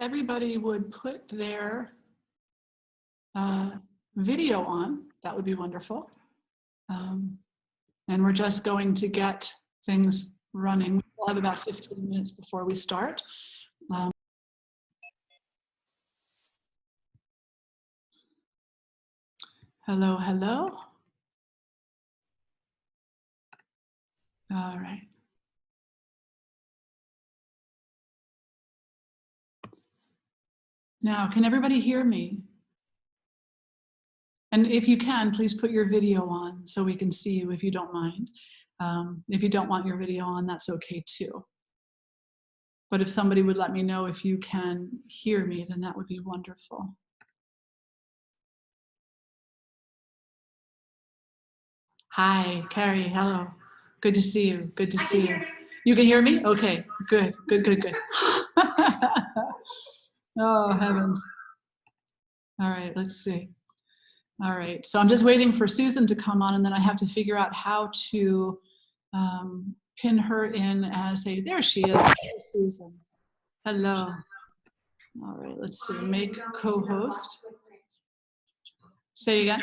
everybody would put their video on, that would be wonderful. And we're just going to get things running. We'll have about 15 minutes before we start. Hello, hello. All right. Now, can everybody hear me? And if you can, please put your video on so we can see you if you don't mind. If you don't want your video on, that's okay too. But if somebody would let me know if you can hear me, then that would be wonderful. Hi, Carrie, hello. Good to see you, good to see you. You can hear me? Okay, good, good, good, good. Oh, heavens. All right, let's see. All right, so I'm just waiting for Susan to come on, and then I have to figure out how to pin her in as a, there she is, Susan. Hello. All right, let's see, make co-host. Say again.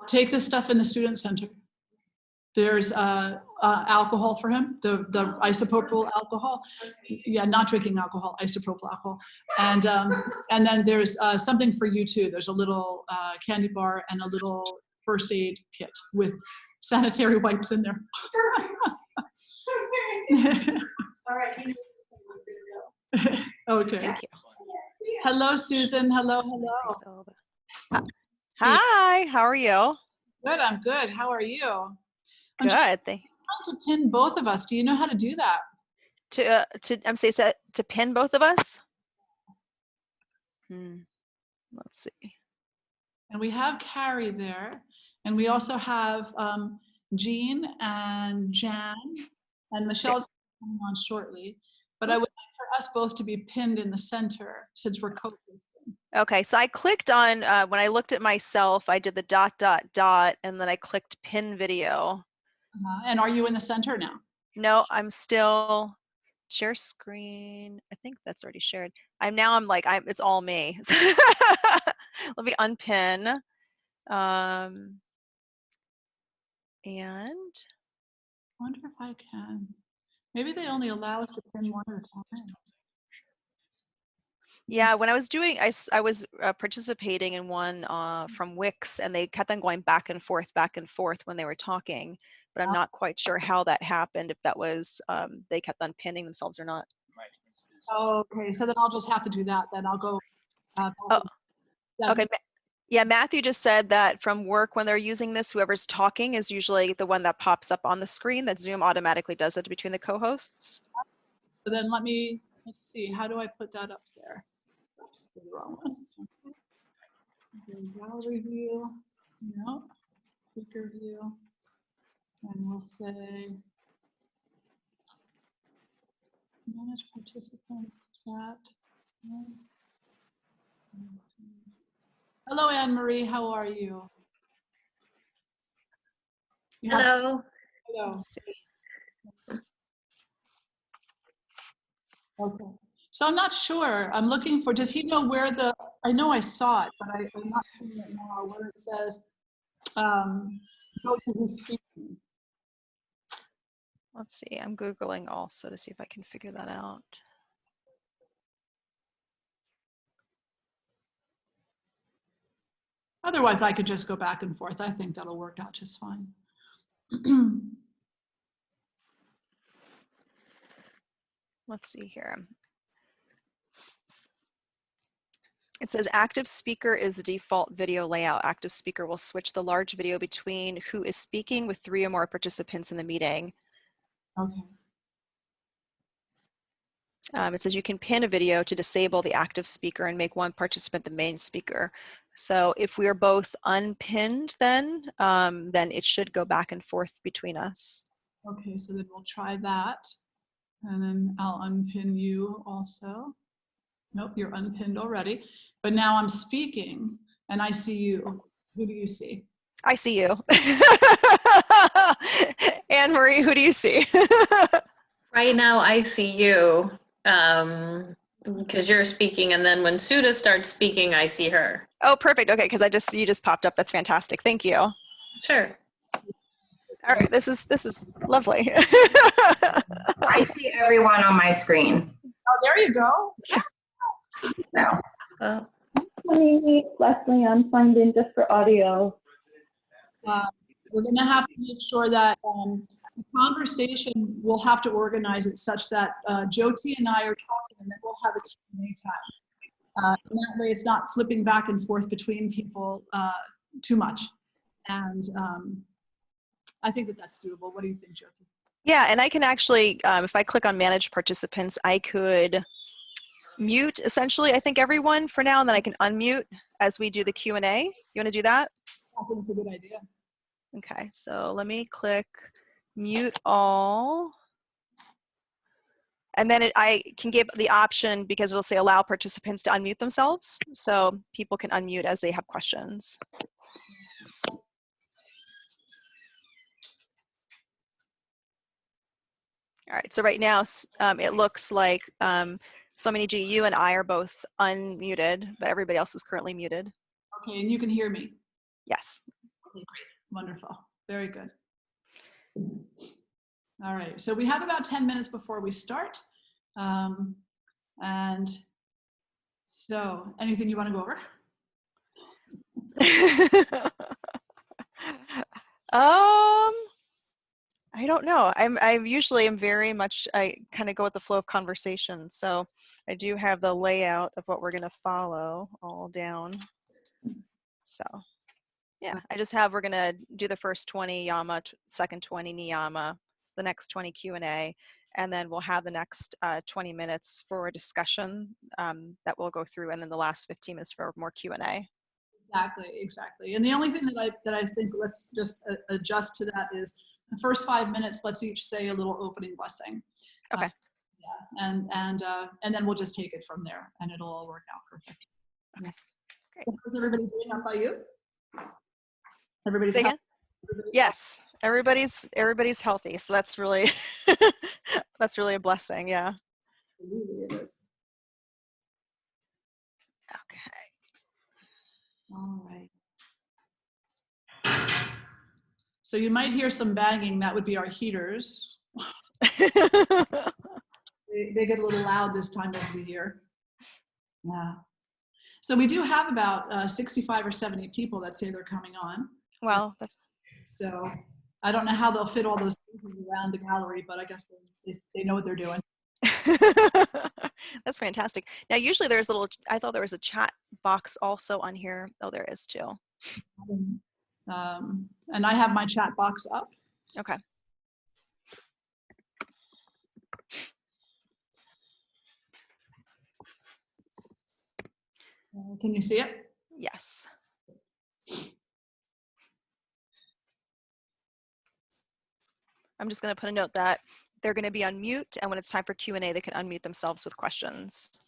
Take the stuff in the student center. There's alcohol for him, the isopropyl alcohol. Yeah, not drinking alcohol, isopropyl alcohol. And then there's something for you too. There's a little candy bar and a little first aid kit with sanitary wipes in there. All right. Okay. Thank you. Hello, Susan. Hello, hello. Hi, how are you? Good, I'm good. How are you? Good. I'm trying to pin both of us. Do you know how to do that? To pin both of us? Let's see. And we have Carrie there, and we also have Jean and Jan, and Michelle's coming on shortly. But I would like for us both to be pinned in the center since we're co-hosting. Okay, so I clicked on, when I looked at myself, I did the ... and then I clicked pin video. And are you in the center now? No, I'm still share screen. I think that's already shared. I'm like, it's all me. Let me unpin. And I wonder if I can. Maybe they only allow us to pin one at a time. Yeah, when I was doing, I was participating in one from Wix, and they kept on going back and forth when they were talking. But I'm not quite sure how that happened, if that was they kept on pinning themselves or not. Oh, okay, so then I'll just have to do that. Then I'll go. Okay. Yeah, Matthew just said that from work, when they're using this, whoever's talking is usually the one that pops up on the screen, that Zoom automatically does it between the co-hosts. So then let's see, how do I put that up there? Oops, the wrong one. Gallery view, no, speaker view, and we'll say manage participants chat. Hello, Anne-Marie, how are you? Hello. Hello. Okay. So I'm not sure. I'm looking for, does he know where I know I saw it, but I'm not seeing it now, where it says, go to who's speaking. Let's see, I'm Googling also to see if I can figure that out. Otherwise, I could just go back and forth. I think that'll work out just fine. Let's see here. It says active speaker is the default video layout. Active speaker will switch the large video between who is speaking with 3 or more participants in the meeting. Okay. It says you can pin a video to disable the active speaker and make one participant the main speaker. So if we are both unpinned, then it should go back and forth between us. Okay, so then we'll try that. And then I'll unpin you also. Nope, you're unpinned already. But now I'm speaking and I see you. Who do you see? I see you. Anne-Marie, who do you see? Right now I see you, because you're speaking, and then when Suda starts speaking, I see her. Oh, perfect. Okay, because you just popped up. That's fantastic. Thank you. All Sure. right, this is lovely. I see everyone on my screen. Oh, there you go. So, Leslie, I'm signed in just for audio. We're going to have to make sure that the conversation, we'll have to organize it such that Jyoti and I are talking, and then we'll have a Q&A time. And that way it's not flipping back and forth between people too much. And I think that that's doable. What do you think, Jyoti? Yeah, and I can actually, if I click on manage participants, I could mute essentially, I think, everyone for now, and then I can unmute as we do the Q&A. You want to do that? I think it's a good idea. Okay, so let me click mute all. And then I can give the option, because it'll say allow participants to unmute themselves. So people can unmute as they have questions. All right, so right now it looks like SwaminiJi, you and I are both unmuted, but everybody else is currently muted. Okay, and you can hear me. Yes. Okay, great. Wonderful. Very good. All right, so we have about 10 minutes before we start. And so anything you want to go over? I don't know. I usually am very much, I kind of go with the flow of conversation. So I do have the layout of what we're going to follow all down. So yeah, I just have, we're going to do the first 20 Yama, second 20 Niyama, the next 20 Q&A, and then we'll have the next 20 minutes for a discussion that we'll go through, and then the last 15 minutes for more Q&A. Exactly. And the only thing that I think let's just adjust to that is the first 5 minutes, let's each say a little opening blessing. Okay. Yeah, and then we'll just take it from there, and it'll all work out perfect. Okay. Great. How's everybody doing up by you? Everybody's Say again? healthy? Yes, everybody's healthy, so that's really that's really a blessing. Yeah. Absolutely, it is. Okay. All right. So you might hear some banging. That would be our heaters. They get a little loud this time of the year. Yeah. So we do have about 65 or 70 people that say they're coming on. Well, that's. So I don't know how they'll fit all those people around the gallery, but I guess they know what they're doing. That's fantastic. Now, usually there's I thought there was a chat box also on here. Oh, there is too. And I have my chat box up. Okay. Can you see it? Yes. I'm just going to put a note that they're going to be on mute, and when it's time for Q&A, they can unmute themselves with questions.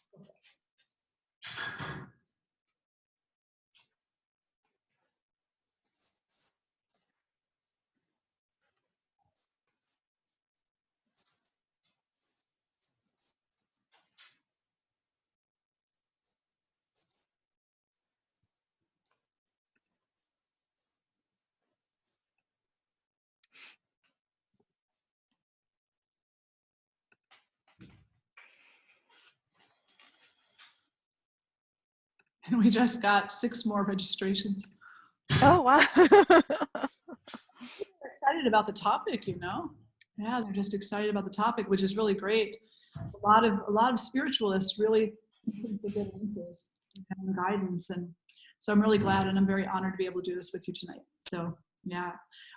And we just got 6 more registrations. Oh, wow. They're excited about the topic, you know? Yeah, they're just excited about the topic, which is really great. A lot of spiritualists really think they get answers and guidance, and so I'm really glad, and I'm very honored to be able to do this with you tonight. So yeah.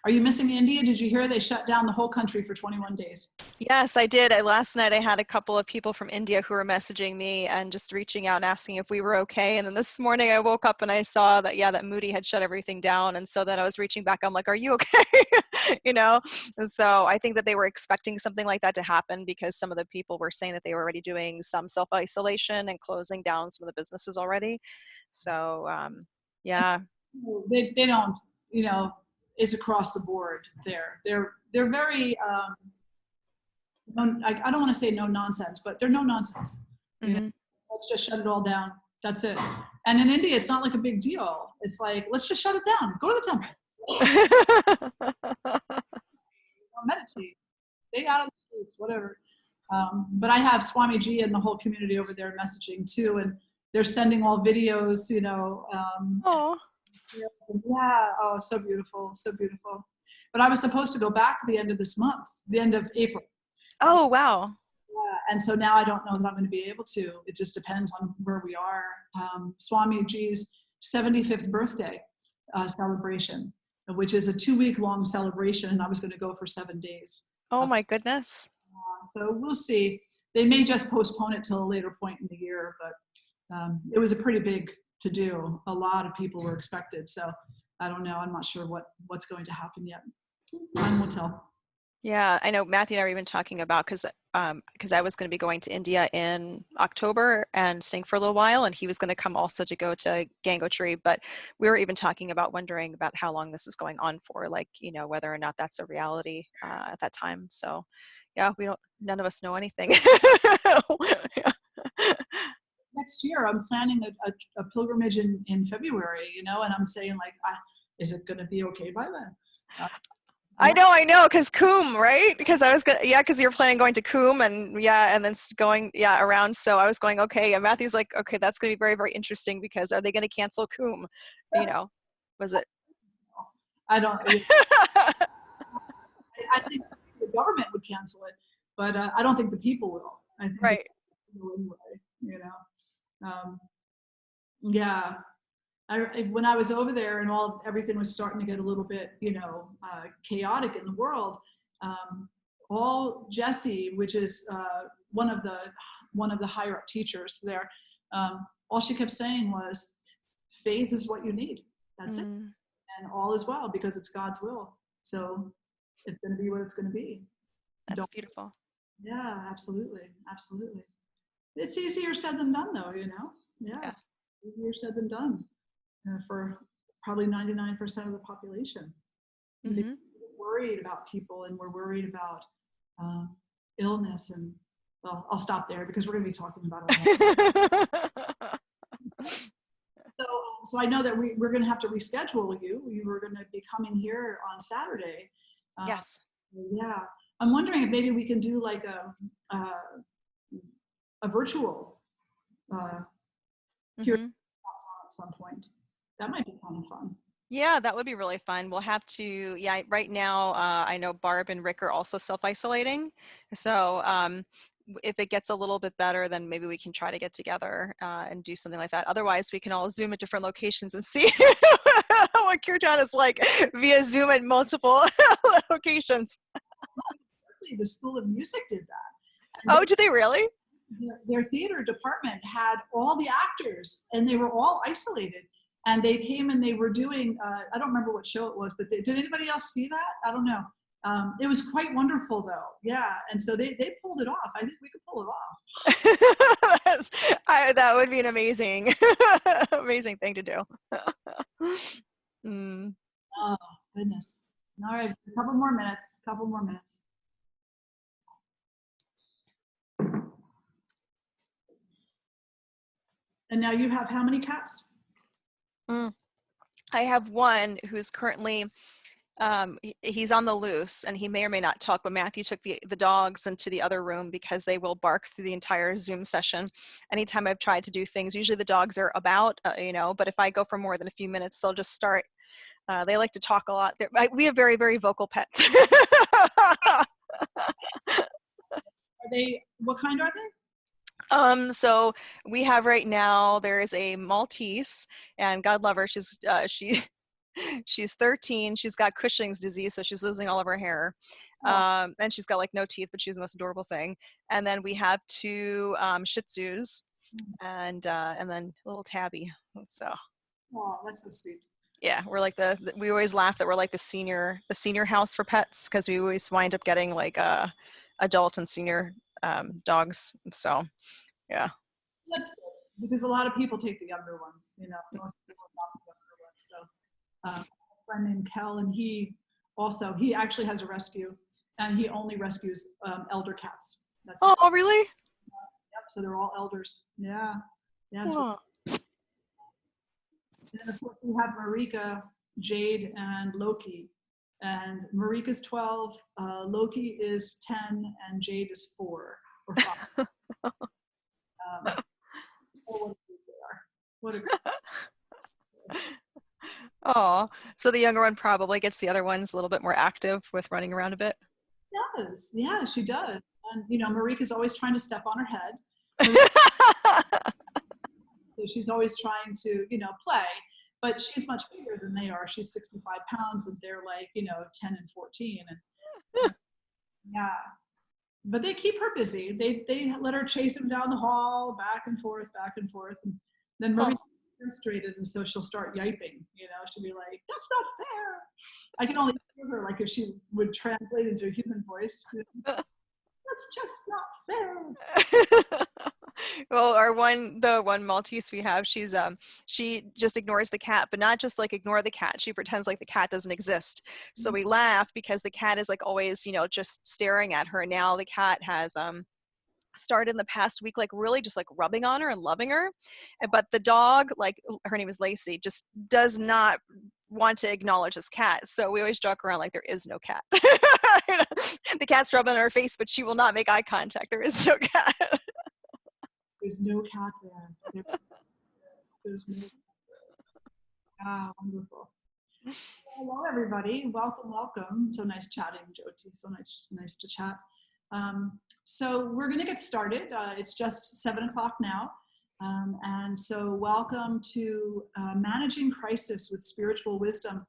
Are you missing India? Did you hear they shut down the whole country for 21 days? Yes, I did. Last night I had a couple of people from India who were messaging me and just reaching out and asking if we were okay. And then this morning I woke up and I saw that, yeah, that Moody had shut everything down. And so then I was reaching back. I'm like, are you okay? You know? And so I think that they were expecting something like that to happen, because some of the people were saying that they were already doing some self-isolation and closing down some of the businesses already. So yeah. They don't, you know, it's across the board there. They're very, no, I don't want to say no nonsense, but they're no nonsense. You know, Mhm. let's just shut it all down. That's it. And in India, it's not like a big deal. It's like, let's just shut it down. Go to the temple. Meditate. Stay out of the streets, whatever. But I have SwaminiJi and the whole community over there messaging too, and they're sending all videos, you know. Oh. Yeah, oh, so beautiful, so beautiful. But I was supposed to go back at the end of this month, the end of April. Oh, wow. Yeah, and so now I don't know that I'm going to be able to. It just depends on where we are. SwaminiJi's 75th birthday celebration, which is a 2-week-long celebration, and I was going to go for 7 days. Oh my goodness. So we'll see. They may just postpone it till a later point in the year, but it was a pretty big to do. A lot of people were expected, so I don't know. I'm not sure what's going to happen yet. Time will tell. Yeah, I know Matthew and I were even talking about because I was going to be going to India in October and staying for a little while, and he was going to come also to go to Gangotri. But we were even talking about wondering about how long this is going on for, like, you know, whether or not that's a reality at that time. So, yeah, none of us know anything. Yeah. Next year, I'm planning a pilgrimage in February, you know, and I'm saying like, is it going to be okay by then? I know, because Coombe, right? Because I was because you're planning going to Coombe and then going around. So I was going, okay, and Matthew's like, okay, that's going to be very, very interesting because are they going to cancel Coombe? You know, was it? I don't. I think the government would cancel it, but I don't think the people will. I think Right. anyway, you know. Yeah. When I was over there and everything was starting to get a little bit, you know, chaotic in the world, all Jessie, which is one of the higher up teachers there, all she kept saying was, faith is what you need. That's it. And all is well because it's God's will. So it's going to be what it's going to be. That's beautiful. Yeah, absolutely. Absolutely. It's easier said than done though, you know? Yeah. Easier said than done. For probably 99% of the population. We're worried about people and we're worried about illness and, well, I'll stop there because we're going to be talking about it. So I know that we're going to have to reschedule you. You were going to be coming here on Saturday. Yes. Yeah. I'm wondering if maybe we can do like a virtual here at some point. That might be kind of fun. Yeah, that would be really fun. We'll have to, right now, I know Barb and Rick are also self-isolating. So if it gets a little bit better, then maybe we can try to get together and do something like that. Otherwise, we can all Zoom at different locations and see what Kirtan is like via Zoom at multiple locations. The School of Music did that. Oh, did they really? Their theater department had all the actors and they were all isolated. And they came and they were doing, I don't remember what show it was, but did anybody else see that? I don't know. It was quite wonderful though. Yeah. And so they pulled it off. I think we could pull it off. That would be an amazing, amazing thing to do. Oh, goodness. All right. A couple more minutes. And now you have how many cats? I have one who's currently, he's on the loose and he may or may not talk, but Matthew took the dogs into the other room because they will bark through the entire Zoom session. Anytime I've tried to do things, usually the dogs are about, you know, but if I go for more than a few minutes, they'll just start, they like to talk a lot. We have very, very vocal pets. What kind are they? So we have right now, there is a Maltese, and God love her, she's 13. She's got Cushing's disease, so she's losing all of her hair. And she's got like no teeth, but she's the most adorable thing. And then we have 2 Shih Tzus, and then little Tabby. So. Oh, that's so sweet. Yeah, we're like we always laugh that we're like the senior house for pets because we always wind up getting like adult and senior dogs. So, yeah. That's good because a lot of people take the younger ones. You know, most people adopt the younger ones. So, a friend named Kel, and he actually has a rescue, and he only rescues elder cats. That's Oh, it. really? Yep, so they're all elders. Yeah. Yeah. Oh. And then of course we have Marika, Jade, and Loki. And Marika's 12, Loki is 10, and Jade is 4 or 5. Oh, what a group they are. What a group. Oh, so the younger one probably gets the other ones a little bit more active with running around a bit. Does. Yeah, she does. And you know, Marika's always trying to step on her head. So she's always trying to, you know, play, but she's much bigger than they are. She's 65 pounds and they're like, you know, 10 and 14. And yeah, but they keep her busy. They let her chase them down the hall, back and forth. And then Marika's frustrated, and so she'll start yiping, you know, she'll be like, that's not fair. I can only hear her like if she would translate into a human voice. That's just not fair. Well, the one Maltese we have, she just ignores the cat, but not just like ignore the cat. She pretends like the cat doesn't exist. So we laugh because the cat is like always, you know, just staring at her. Now the cat has started in the past week, like really just like rubbing on her and loving her. But the dog, like her name is Lacey, just does not want to acknowledge this cat. So we always joke around like there is no cat. The cat's rubbing on her face, but she will not make eye contact. There is no cat. There's no cat there. There's no cat there. Ah, wonderful. Hello, everybody. Welcome. So nice chatting, Jyoti. So nice to chat. So we're going to get started. It's just 7 o'clock now. And so welcome to Managing Crisis with Spiritual Wisdom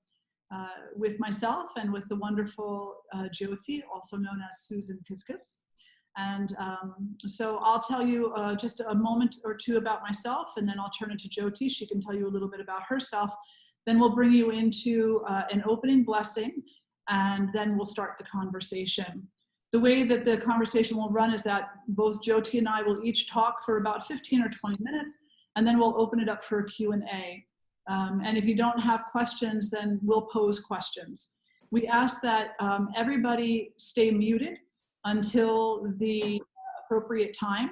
with myself and with the wonderful Jyoti, also known as Susan Kiskis. And so I'll tell you just a moment or two about myself, and then I'll turn it to Jyoti. She can tell you a little bit about herself. Then we'll bring you into an opening blessing, and then we'll start the conversation. The way that the conversation will run is that both Jyoti and I will each talk for about 15 or 20 minutes, and then we'll open it up for a Q&A. And if you don't have questions, then we'll pose questions. We ask that everybody stay muted until the appropriate time.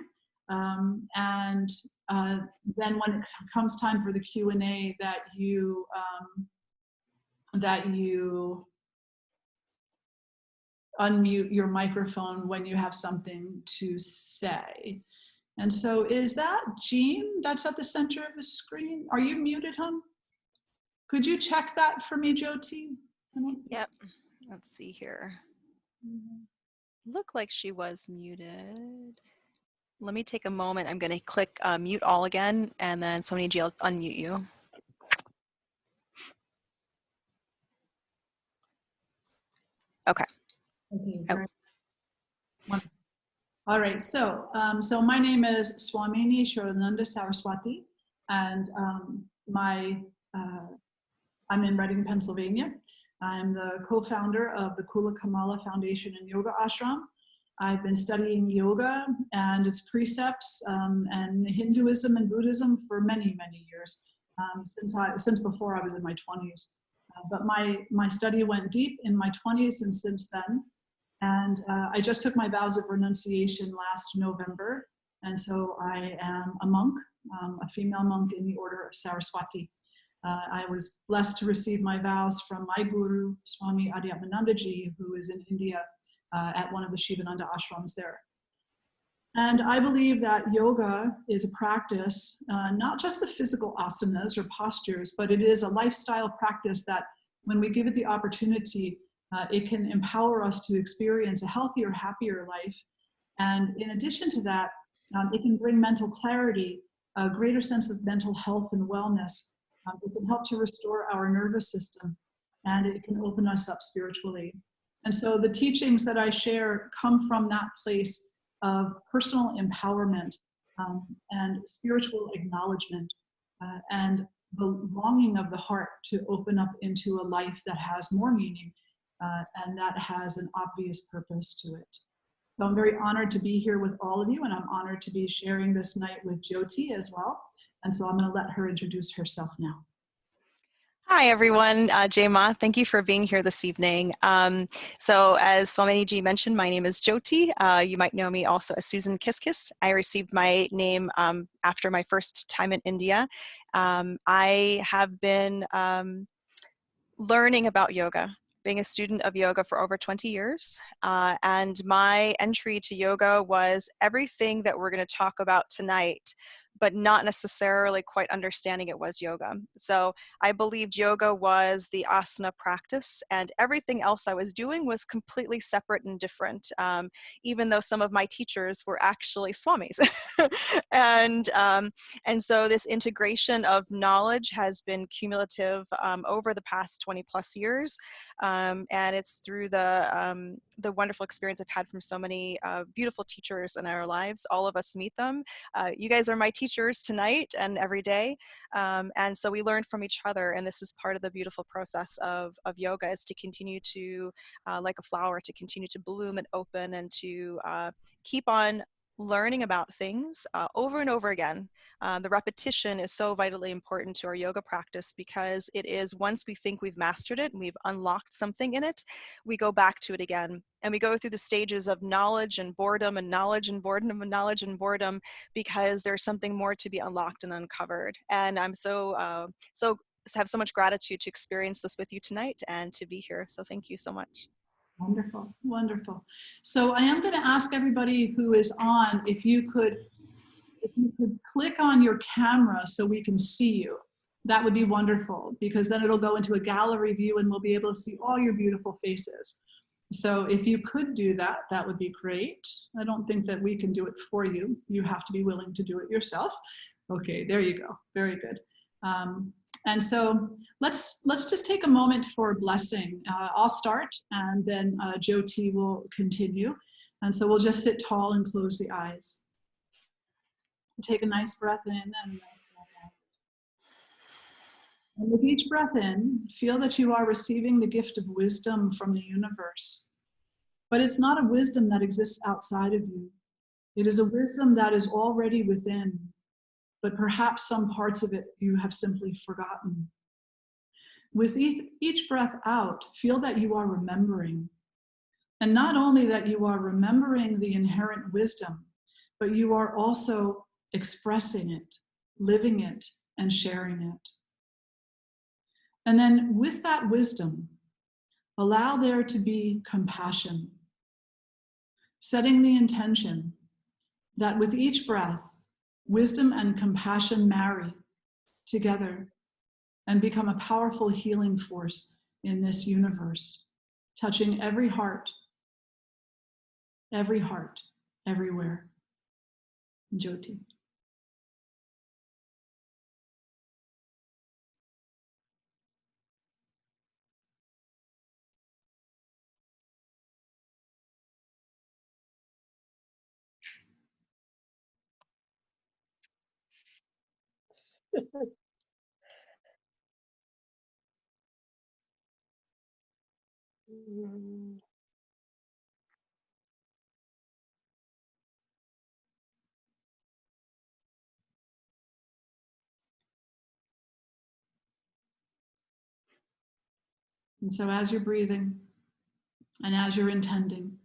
And then when it comes time for the Q&A, that you unmute your microphone when you have something to say. And so is that Jean that's at the center of the screen? Are you muted, hon? Could you check that for me, Jyoti? Yep. Let's see here. Look like she was muted. Let me take a moment. I'm going to click mute all again, and then SwaminiJi will unmute you. Okay. Okay, all right, so my name is Swamini Shraddhananda Saraswati, and I'm in Reading, Pennsylvania. I'm the co-founder of the Kula Kamala Foundation and Yoga Ashram. I've been studying yoga and its precepts and Hinduism and Buddhism for many, many years, since before I was in my 20s. But my study went deep in my 20s and since then. And I just took my vows of renunciation last November. And so I am a monk, a female monk in the order of Saraswati. I was blessed to receive my vows from my guru, Swami Yamas, who is in India at one of the Shivananda ashrams there. And I believe that yoga is a practice, not just of physical asanas or postures, but it is a lifestyle practice that when we give it the opportunity, it can empower us to experience a healthier, happier life. And in addition to that, it can bring mental clarity, a greater sense of mental health and wellness. It can help to restore our nervous system, and it can open us up spiritually. And so the teachings that I share come from that place of personal empowerment and spiritual acknowledgement and the longing of the heart to open up into a life that has more meaning and that has an obvious purpose to it. So I'm very honored to be here with all of you, and I'm honored to be sharing this night with Jyoti as well. And so I'm going to let her introduce herself now. Hi, everyone. Yama, thank you for being here this evening. So as SwaminiJi mentioned, my name is Jyoti. You might know me also as Susan Kiskis. I received my name after my first time in India. I have been learning about yoga, being a student of yoga for over 20 years. And my entry to yoga was everything that we're going to talk about tonight, but not necessarily quite understanding it was yoga. So I believed yoga was the asana practice, and everything else I was doing was completely separate and different, even though some of my teachers were actually swamis. And so this integration of knowledge has been cumulative over the past 20 plus years. And it's through the wonderful experience I've had from so many beautiful teachers in our lives. All of us meet them. You guys are my teachers tonight and every day. And so we learn from each other. And this is part of the beautiful process of yoga, is to continue to, like a flower, to continue to bloom and open, and to keep on learning about things over and over again. The repetition is so vitally important to our yoga practice, because it is, once we think we've mastered it and we've unlocked something in it, we go back to it again. And we go through the stages of knowledge and boredom and knowledge and boredom and knowledge and boredom, because there's something more to be unlocked and uncovered. And I'm have so much gratitude to experience this with you tonight and to be here. So thank you so much. Wonderful, wonderful. So I am going to ask everybody who is on, if you could click on your camera so we can see you. That would be wonderful, because then it'll go into a gallery view and we'll be able to see all your beautiful faces. So if you could do that, that would be great. I don't think that we can do it for you. You have to be willing to do it yourself. Okay, there you go. Very good. And so let's just take a moment for a blessing. I'll start, and then Jyoti will continue. And so we'll just sit tall and close the eyes. Take a nice breath in and a nice breath out. And with each breath in, feel that you are receiving the gift of wisdom from the universe. But it's not a wisdom that exists outside of you. It is a wisdom that is already within, but perhaps some parts of it you have simply forgotten. With each breath out, feel that you are remembering. And not only that you are remembering the inherent wisdom, but you are also expressing it, living it, and sharing it. And then with that wisdom, allow there to be compassion, setting the intention that with each breath, wisdom and compassion marry together and become a powerful healing force in this universe, touching every heart, everywhere. Jyoti. And so as you're breathing and as you're intending,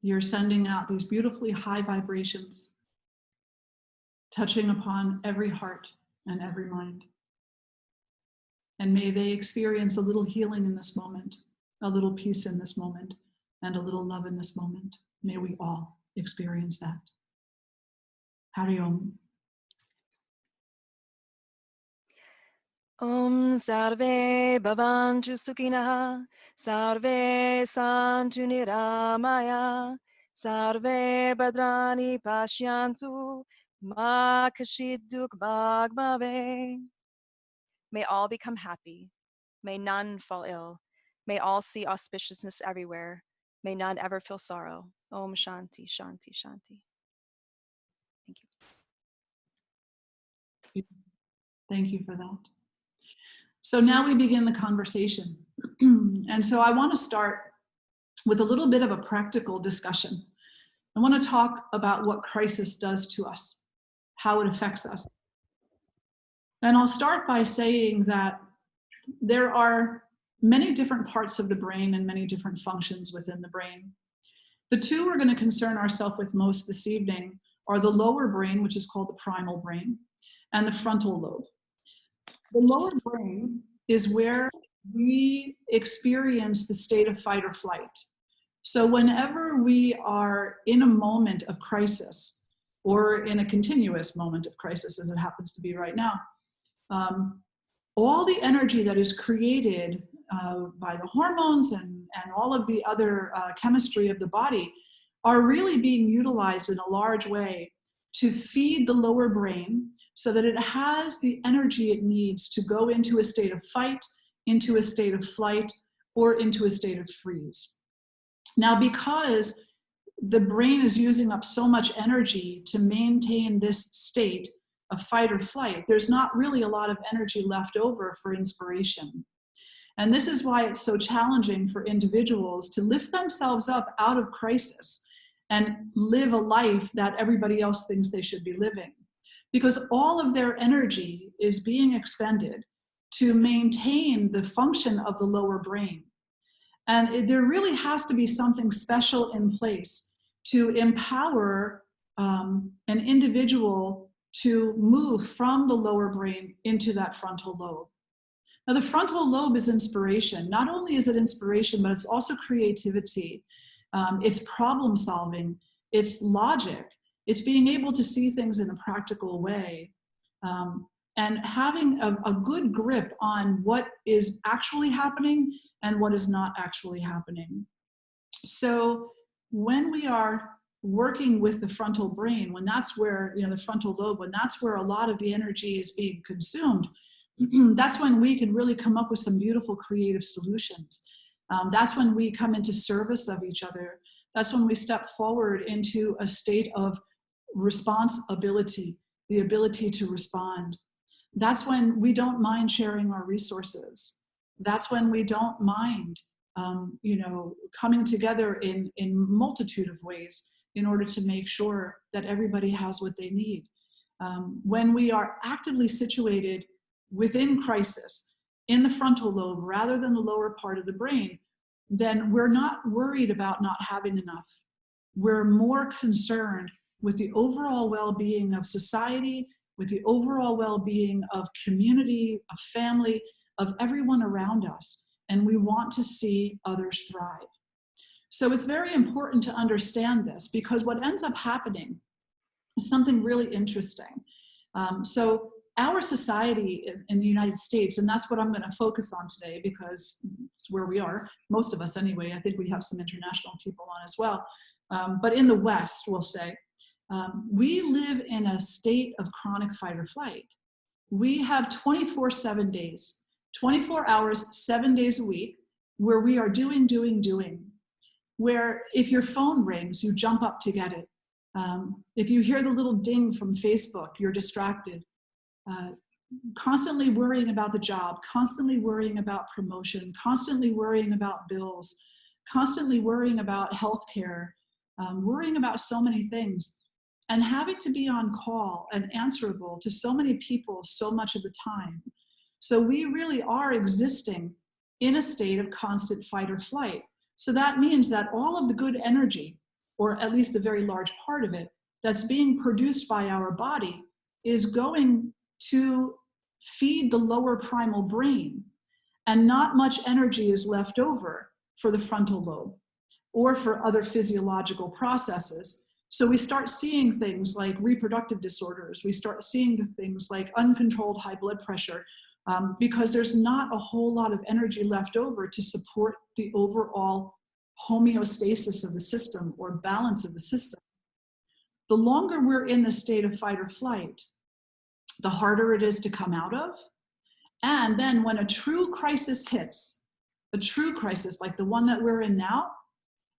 you're sending out these beautifully high vibrations, touching upon every heart and every mind. And may they experience a little healing in this moment, a little peace in this moment, and a little love in this moment. May we all experience that. Hari Om. Om Sarve Bhavantu Sukhina, Sarve Santu Niramaya, Sarve Bhadrani Pashyantu, Ma Kashid Duk Bhag Bhave. May all become happy. May none fall ill. May all see auspiciousness everywhere. May none ever feel sorrow. Om Shanti, Shanti, Shanti. Thank you. Thank you for that. So now we begin the conversation. And so I want to start with a little bit of a practical discussion. I want to talk about what crisis does to us, how it affects us. And I'll start by saying that there are many different parts of the brain and many different functions within the brain. The two we're going to concern ourselves with most this evening are the lower brain, which is called the primal brain, and the frontal lobe. The lower brain is where we experience the state of fight or flight. So whenever we are in a moment of crisis, or in a continuous moment of crisis, as it happens to be right now, all the energy that is created by the hormones and all of the other chemistry of the body are really being utilized in a large way to feed the lower brain so that it has the energy it needs to go into a state of fight, into a state of flight, or into a state of freeze. Now, because the brain is using up so much energy to maintain this state of fight or flight, there's not really a lot of energy left over for inspiration. And this is why it's so challenging for individuals to lift themselves up out of crisis and live a life that everybody else thinks they should be living. Because all of their energy is being expended to maintain the function of the lower brain. And there really has to be something special in place to empower an individual to move from the lower brain into that frontal lobe. Now, the frontal lobe is inspiration. Not only is it inspiration, but it's also creativity. It's problem solving. It's logic. It's being able to see things in a practical way. And having a good grip on what is actually happening and what is not actually happening. So when we are working with the frontal brain, when that's where, the frontal lobe, when that's where a lot of the energy is being consumed, that's when we can really come up with some beautiful creative solutions. That's when we come into service of each other. That's when we step forward into a state of responsibility, the ability to respond. That's when we don't mind sharing our resources. That's when we don't mind, coming together in multitude of ways in order to make sure that everybody has what they need. When we are actively situated within crisis, in the frontal lobe rather than the lower part of the brain, then we're not worried about not having enough. We're more concerned with the overall well-being of society, with the overall well-being of community, of family, of everyone around us. And we want to see others thrive. So it's very important to understand this, because what ends up happening is something really interesting. So our society in the United States, and that's what I'm going to focus on today because it's where we are, most of us anyway. I think we have some international people on as well. But in the West, we'll say, we live in a state of chronic fight or flight. We have 24/7 days, 24 hours, 7 days a week, where we are doing, where if your phone rings, you jump up to get it. If you hear the little ding from Facebook, you're distracted. Constantly worrying about the job, constantly worrying about promotion, constantly worrying about bills, constantly worrying about healthcare, worrying about so many things, and having to be on call and answerable to so many people so much of the time. So we really are existing in a state of constant fight or flight. So that means that all of the good energy, or at least a very large part of it, that's being produced by our body is going to feed the lower primal brain, and not much energy is left over for the frontal lobe or for other physiological processes. So we start seeing things like reproductive disorders. We start seeing things like uncontrolled high blood pressure because there's not a whole lot of energy left over to support the overall homeostasis of the system or balance of the system. The longer we're in the state of fight or flight, the harder it is to come out of. And then when a true crisis hits, a true crisis like the one that we're in now,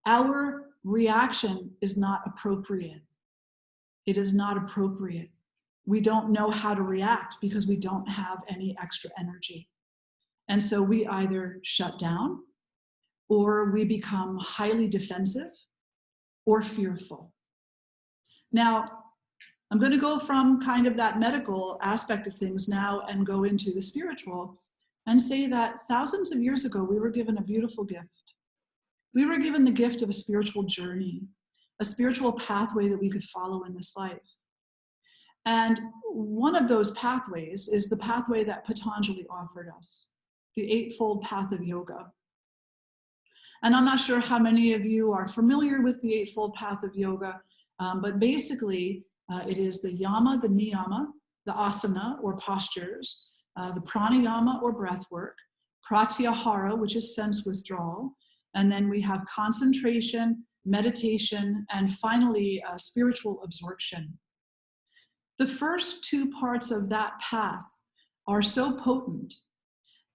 our reaction is not appropriate. It is not appropriate. We don't know how to react because we don't have any extra energy. And so we either shut down, or we become highly defensive or fearful. Now, I'm going to go from kind of that medical aspect of things now and go into the spiritual. and say that thousands of years ago, we were given a beautiful gift. We were given the gift of a spiritual journey, a spiritual pathway that we could follow in this life. And one of those pathways is the pathway that Patanjali offered us, the Eightfold Path of Yoga. And I'm not sure how many of you are familiar with the Eightfold Path of Yoga, but basically it is the Yama, the Niyama, the asana or postures, the pranayama or breath work, pratyahara, which is sense withdrawal, and then we have concentration, meditation, and finally spiritual absorption. The first two parts of that path are so potent.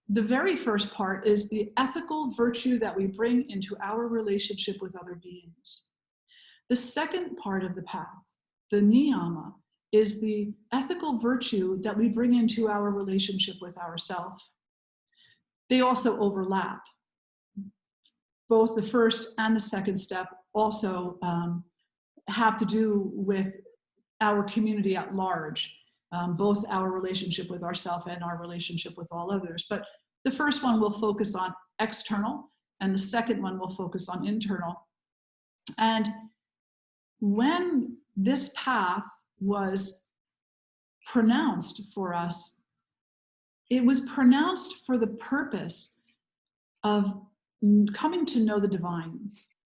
The very first part is the ethical virtue that we bring into our relationship with other beings. The second part of the path, the niyama, is the ethical virtue that we bring into our relationship with ourselves. They also overlap. Both the first and the second step also have to do with our community at large, both our relationship with ourselves and our relationship with all others. But the first one will focus on external, and the second one will focus on internal. And when this path was pronounced for us, it was pronounced for the purpose of coming to know the divine.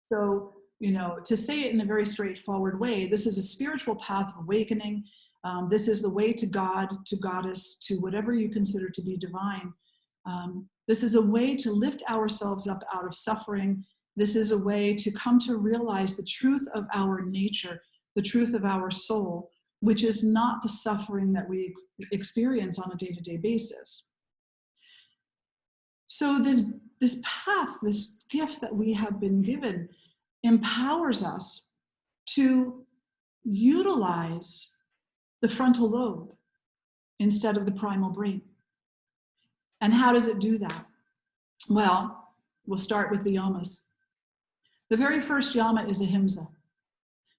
So, to say it in a very straightforward way, this is a spiritual path of awakening. This is the way to God, to Goddess, to whatever you consider to be divine. This is a way to lift ourselves up out of suffering. This is a way to come to realize the truth of our nature, the truth of our soul, which is not the suffering that we experience on a day-to-day basis. So this path, this gift that we have been given, empowers us to utilize the frontal lobe instead of the primal brain. And how does it do that? Well, we'll start with the yamas. The very first yama is ahimsa.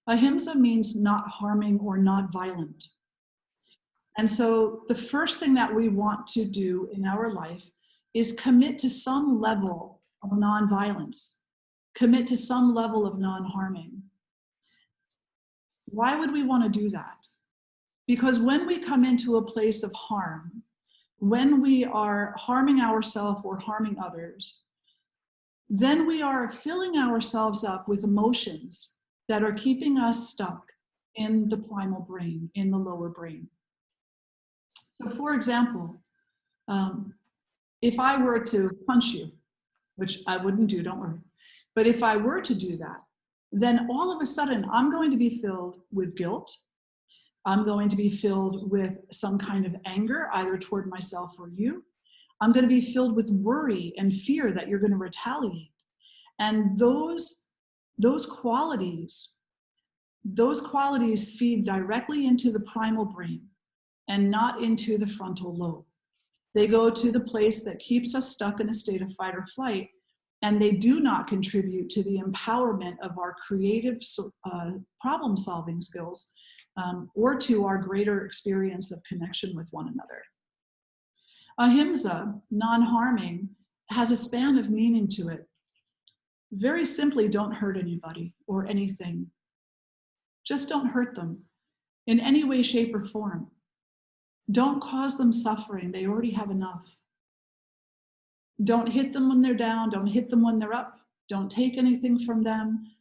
Ahimsa means not harming or not violent. And so the first thing that we want to do in our life is commit to some level of nonviolence, commit to some level of non-harming. Why would we want to do that? Because when we come into a place of harm, when we are harming ourselves or harming others, then we are filling ourselves up with emotions that are keeping us stuck in the primal brain, in the lower brain. So for example, if I were to punch you, which I wouldn't do, don't worry, but if I were to do that, then all of a sudden I'm going to be filled with guilt. I'm going to be filled with some kind of anger, either toward myself or you. I'm going to be filled with worry and fear that you're going to retaliate. And those qualities feed directly into the primal brain and not into the frontal lobe. They go to the place that keeps us stuck in a state of fight or flight, and they do not contribute to the empowerment of our creative problem-solving skills or to our greater experience of connection with one another. Ahimsa, non-harming, has a span of meaning to it. Very simply, don't hurt anybody or anything. Just don't hurt them in any way, shape, or form. Don't cause them suffering. They already have enough. Don't hit them when they're down. Don't hit them when they're up. Don't take anything from them.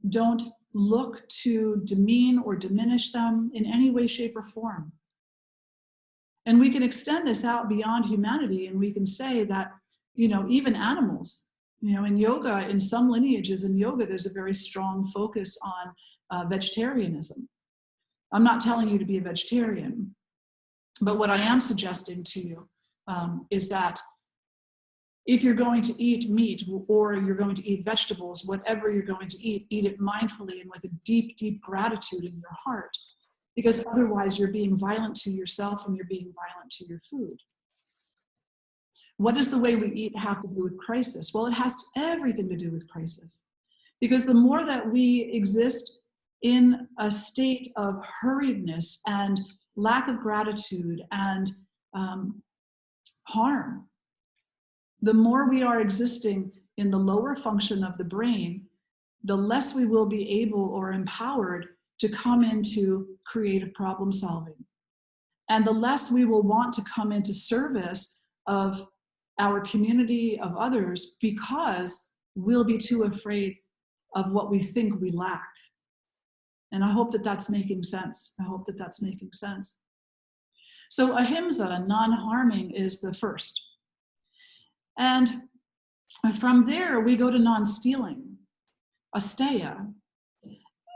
Don't look to demean or diminish them in any way, shape, or form. And we can extend this out beyond humanity, and we can say that, even animals, in yoga, in some lineages in yoga, there's a very strong focus on vegetarianism. I'm not telling you to be a vegetarian, but what I am suggesting to you is that if you're going to eat meat or you're going to eat vegetables, whatever you're going to eat it mindfully and with a deep, deep gratitude in your heart, because otherwise you're being violent to yourself and you're being violent to your food. What does the way we eat have to do with crisis? Well, it has everything to do with crisis, because the more that we exist in a state of hurriedness and lack of gratitude and harm. The more we are existing in the lower function of the brain, the less we will be able or empowered to come into creative problem solving. And the less we will want to come into service of our community, of others, because we'll be too afraid of what we think we lack. And I hope that that's making sense. I hope that that's making sense. So ahimsa, non-harming, is the first. And from there, we go to non-stealing, asteya.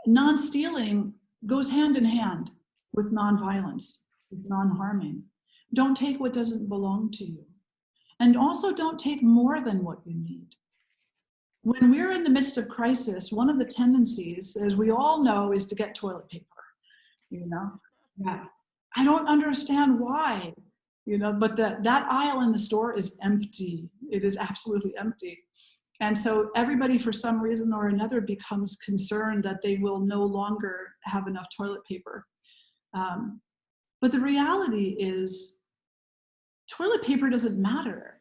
Non-stealing goes hand in hand with non-violence, with non-harming. Don't take what doesn't belong to you. And also don't take more than what you need. When we're in the midst of crisis, one of the tendencies, as we all know, is to get toilet paper, you know? Yeah. I don't understand why, you know, but that aisle in the store is empty. It is absolutely empty. And so everybody, for some reason or another, becomes concerned that they will no longer have enough toilet paper. But the reality is, toilet paper doesn't matter.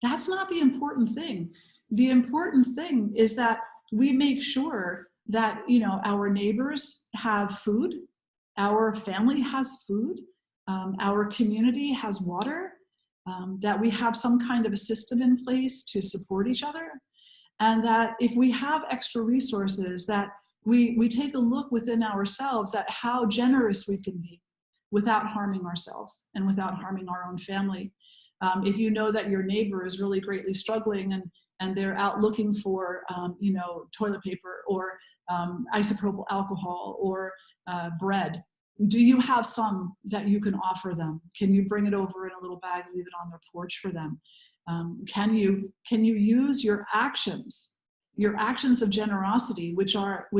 That's not the important thing. The important thing is that we make sure that, you know, our neighbors have food, our family has food, our community has water, that we have some kind of a system in place to support each other, and that if we have extra resources, that we take a look within ourselves at how generous we can be without harming ourselves and without harming our own family. If you know that your neighbor is really greatly struggling and they're out looking for, you know, toilet paper or isopropyl alcohol or bread, do you have some that you can offer them? Can you bring it over in a little bag and leave it on their porch for them? Can you use your actions of generosity, which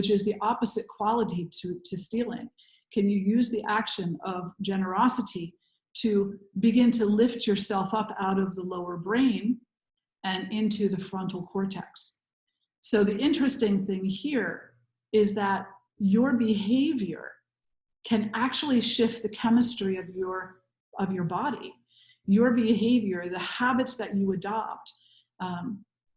is the opposite quality to stealing? Can you use the action of generosity to begin to lift yourself up out of the lower brain and into the frontal cortex? So the interesting thing here is that your behavior can actually shift the chemistry of your body. Your behavior, the habits that you adopt,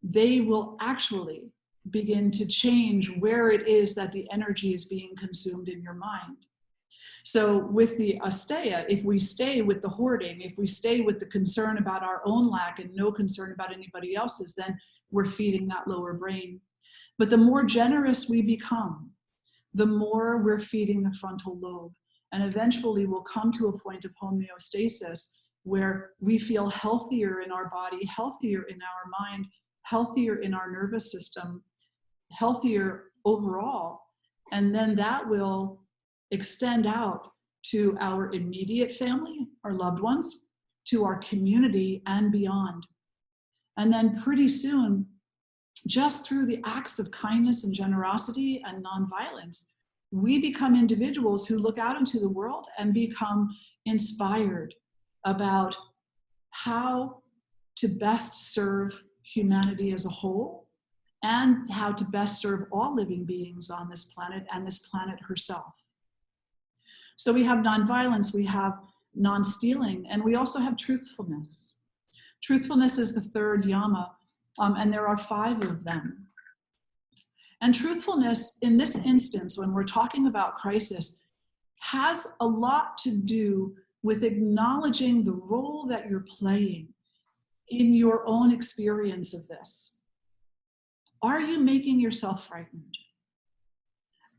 they will actually begin to change where it is that the energy is being consumed in your mind. So with the asteya, if we stay with the hoarding, if we stay with the concern about our own lack and no concern about anybody else's, then we're feeding that lower brain. But the more generous we become, the more we're feeding the frontal lobe. And eventually we'll come to a point of homeostasis where we feel healthier in our body, healthier in our mind, healthier in our nervous system, healthier overall. And then that will extend out to our immediate family, our loved ones, to our community and beyond. And then pretty soon, just through the acts of kindness and generosity and nonviolence, we become individuals who look out into the world and become inspired about how to best serve humanity as a whole and how to best serve all living beings on this planet and this planet herself. So we have nonviolence, we have non-stealing, and we also have truthfulness. Truthfulness is the third yama, and there are 5 of them. And truthfulness, in this instance, when we're talking about crisis, has a lot to do with acknowledging the role that you're playing in your own experience of this. Are you making yourself frightened?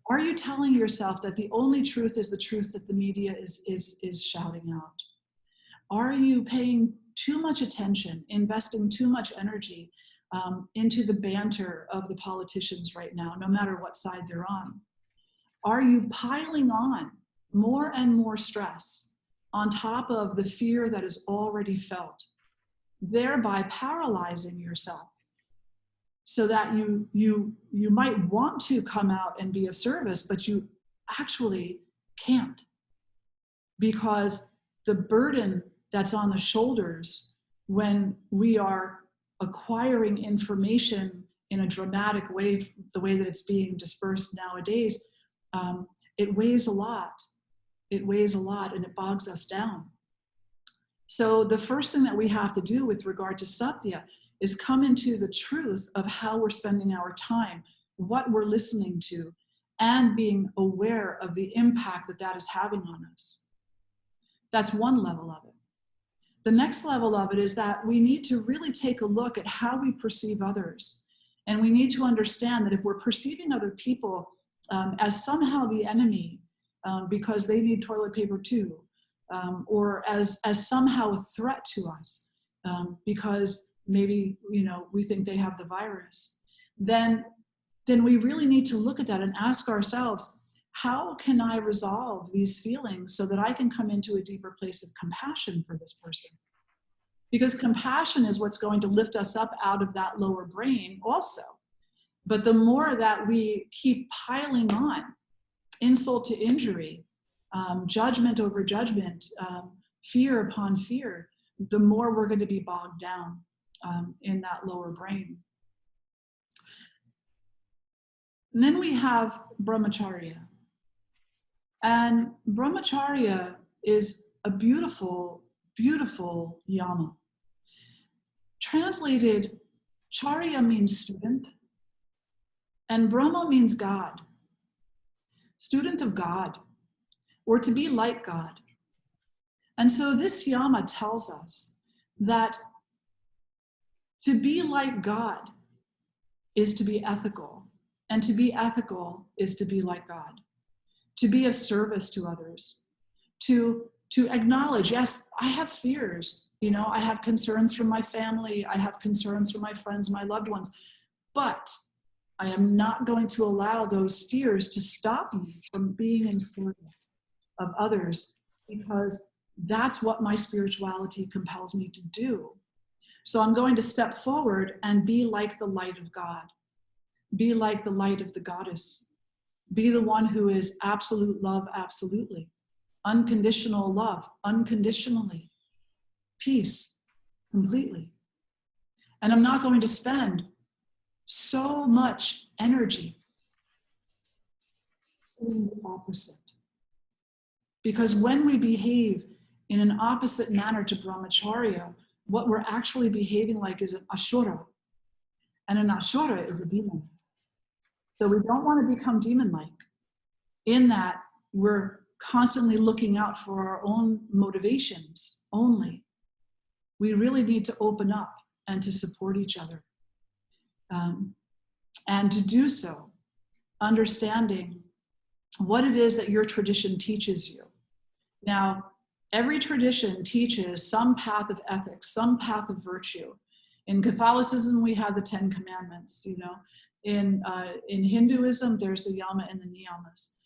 Are you telling yourself that the only truth is the truth that the media is shouting out? Are you paying too much attention, investing too much energy into the banter of the politicians right now, no matter what side they're on? Are you piling on more and more stress on top of the fear that is already felt, thereby paralyzing yourself so that you might want to come out and be of service, but you actually can't, because the burden that's on the shoulders when we are acquiring information in a dramatic way, the way that it's being dispersed nowadays, it weighs a lot. It weighs a lot and it bogs us down. So the first thing that we have to do with regard to Satya is come into the truth of how we're spending our time, what we're listening to, and being aware of the impact that that is having on us. That's one level of it. The next level of it is that we need to really take a look at how we perceive others. And we need to understand that if we're perceiving other people as somehow the enemy because they need toilet paper too, or as somehow a threat to us because maybe, you know, we think they have the virus, then we really need to look at that and ask ourselves, how can I resolve these feelings so that I can come into a deeper place of compassion for this person? Because compassion is what's going to lift us up out of that lower brain also. But the more that we keep piling on insult to injury, judgment over judgment, fear upon fear, the more we're going to be bogged down in that lower brain. And then we have brahmacharya. And brahmacharya is a beautiful, beautiful yama. Translated, charya means student, and brahma means God. Student of God, or to be like God. And so this yama tells us that to be like God is to be ethical, and to be ethical is to be like God. To be of service to others, to acknowledge, yes, I have fears, you know, I have concerns from my family, I have concerns from my friends, my loved ones, but I am not going to allow those fears to stop me from being in service of others, because that's what my spirituality compels me to do. So I'm going to step forward and be like the light of God, be like the light of the goddess. Be the one who is absolute love, absolutely. Unconditional love, unconditionally. Peace, completely. And I'm not going to spend so much energy doing the opposite. Because when we behave in an opposite manner to brahmacharya, what we're actually behaving like is an ashura. And an ashura is a demon. So we don't want to become demon-like in that we're constantly looking out for our own motivations only. We really need to open up and to support each other. And to do so, understanding what it is that your tradition teaches you. Now, every tradition teaches some path of ethics, some path of virtue. In Catholicism, we have the 10 Commandments, you know. In Hinduism, there's the Yama and the Niyamas.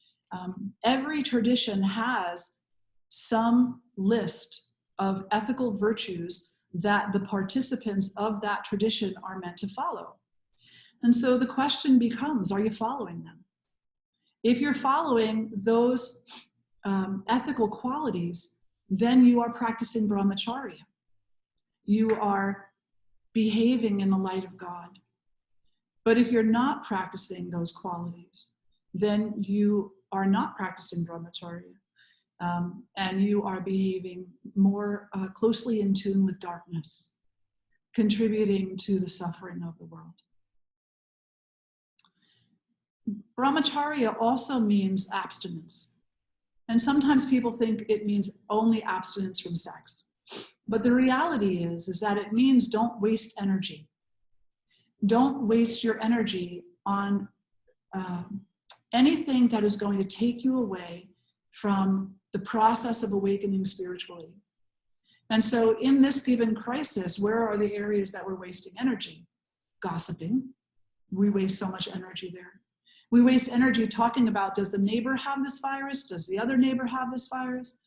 Every tradition has some list of ethical virtues that the participants of that tradition are meant to follow. And so the question becomes, are you following them? If you're following those ethical qualities, then you are practicing brahmacharya. You are behaving in the light of God. But if you're not practicing those qualities, then you are not practicing brahmacharya, and you are behaving more closely in tune with darkness, contributing to the suffering of the world. Brahmacharya also means abstinence. And sometimes people think it means only abstinence from sex. But the reality is that it means don't waste energy. Don't waste your energy on anything that is going to take you away from the process of awakening spiritually. And so in this given crisis, where are the areas that we're wasting energy? Gossiping. We waste so much energy there. We waste energy talking about, does the neighbor have this virus? Does the other neighbor have this virus?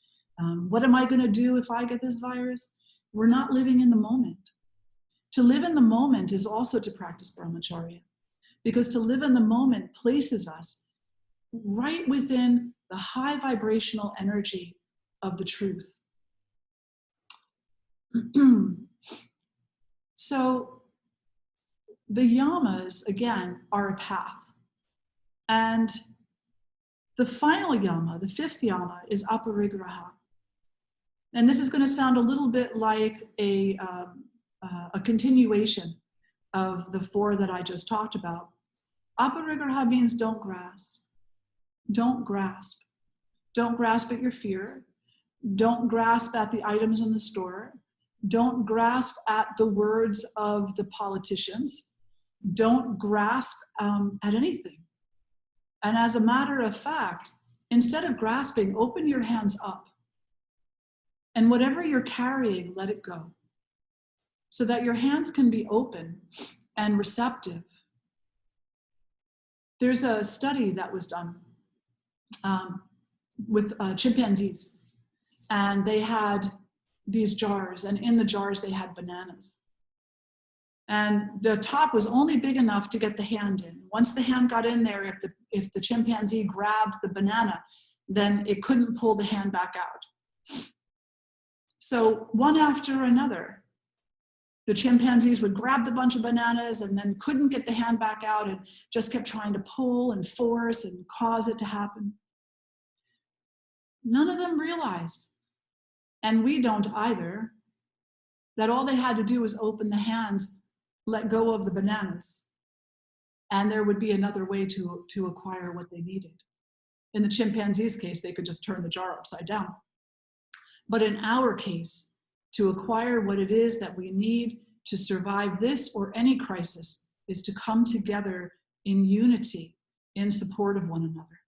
What am I going to do if I get this virus? We're not living in the moment. To live in the moment is also to practice brahmacharya, because to live in the moment places us right within the high vibrational energy of the truth. So the yamas, again, are a path. And the final yama, the fifth yama, is aparigraha. And this is going to sound a little bit like a continuation of the 4 that I just talked about. Aparigraha means don't grasp. Don't grasp. Don't grasp at your fear. Don't grasp at the items in the store. Don't grasp at the words of the politicians. Don't grasp at anything. And as a matter of fact, instead of grasping, open your hands up. And whatever you're carrying, let it go. So that your hands can be open and receptive. There's a study that was done with chimpanzees. And they had these jars, and in the jars they had bananas. And the top was only big enough to get the hand in. Once the hand got in there, if the chimpanzee grabbed the banana, then it couldn't pull the hand back out. So one after another, the chimpanzees would grab the bunch of bananas and then couldn't get the hand back out and just kept trying to pull and force and cause it to happen. None of them realized, and we don't either, that all they had to do was open the hands, let go of the bananas, and there would be another way to acquire what they needed. In the chimpanzee's case, they could just turn the jar upside down. But in our case, to acquire what it is that we need to survive this or any crisis is to come together in unity, in support of one another.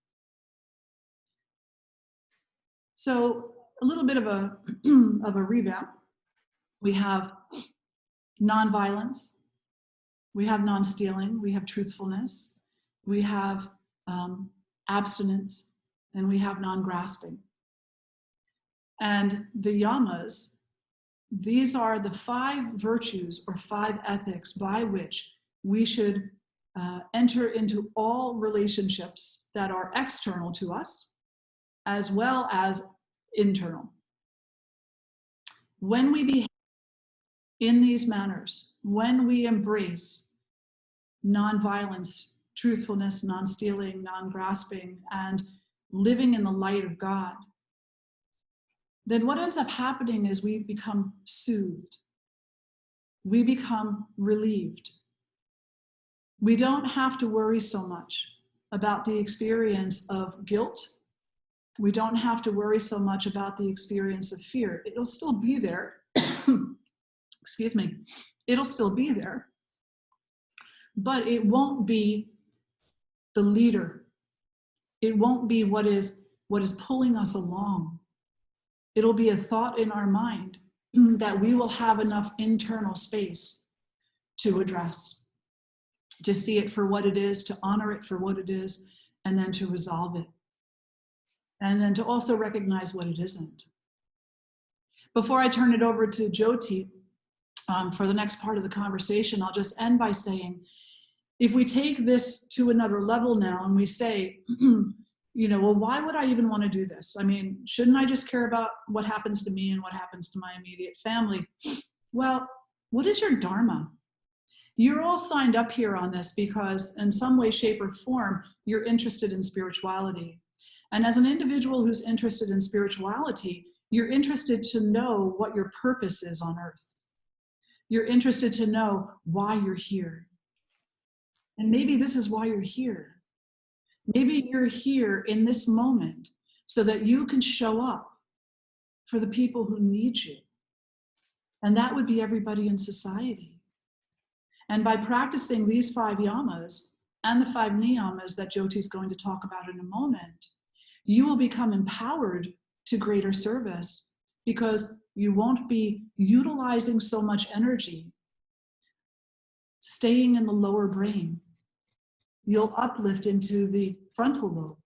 So a little bit of a revamp. We have nonviolence, we have non-stealing, we have truthfulness, we have abstinence, and we have non-grasping. And the yamas, these are the 5 virtues or 5 ethics by which we should enter into all relationships that are external to us, as well as internal. When we behave in these manners, when we embrace nonviolence, truthfulness, non-stealing, non-grasping, and living in the light of God, then what ends up happening is we become soothed. We become relieved. We don't have to worry so much about the experience of guilt. We don't have to worry so much about the experience of fear. It'll still be there. Excuse me. It'll still be there. But it won't be the leader. It won't be what is pulling us along. It'll be a thought in our mind that we will have enough internal space to address, to see it for what it is, to honor it for what it is, and then to resolve it. And then to also recognize what it isn't. Before I turn it over to Jyoti for the next part of the conversation, I'll just end by saying, if we take this to another level now and we say, well, why would I even want to do this? I mean, shouldn't I just care about what happens to me and what happens to my immediate family? Well, what is your dharma? You're all signed up here on this because in some way, shape, or form, you're interested in spirituality. And as an individual who's interested in spirituality, you're interested to know what your purpose is on earth. You're interested to know why you're here. And maybe this is why you're here. Maybe you're here in this moment so that you can show up for the people who need you. And that would be everybody in society. And by practicing these 5 yamas and the 5 niyamas that Jyoti is going to talk about in a moment, you will become empowered to greater service because you won't be utilizing so much energy staying in the lower brain. You'll uplift into the frontal lobe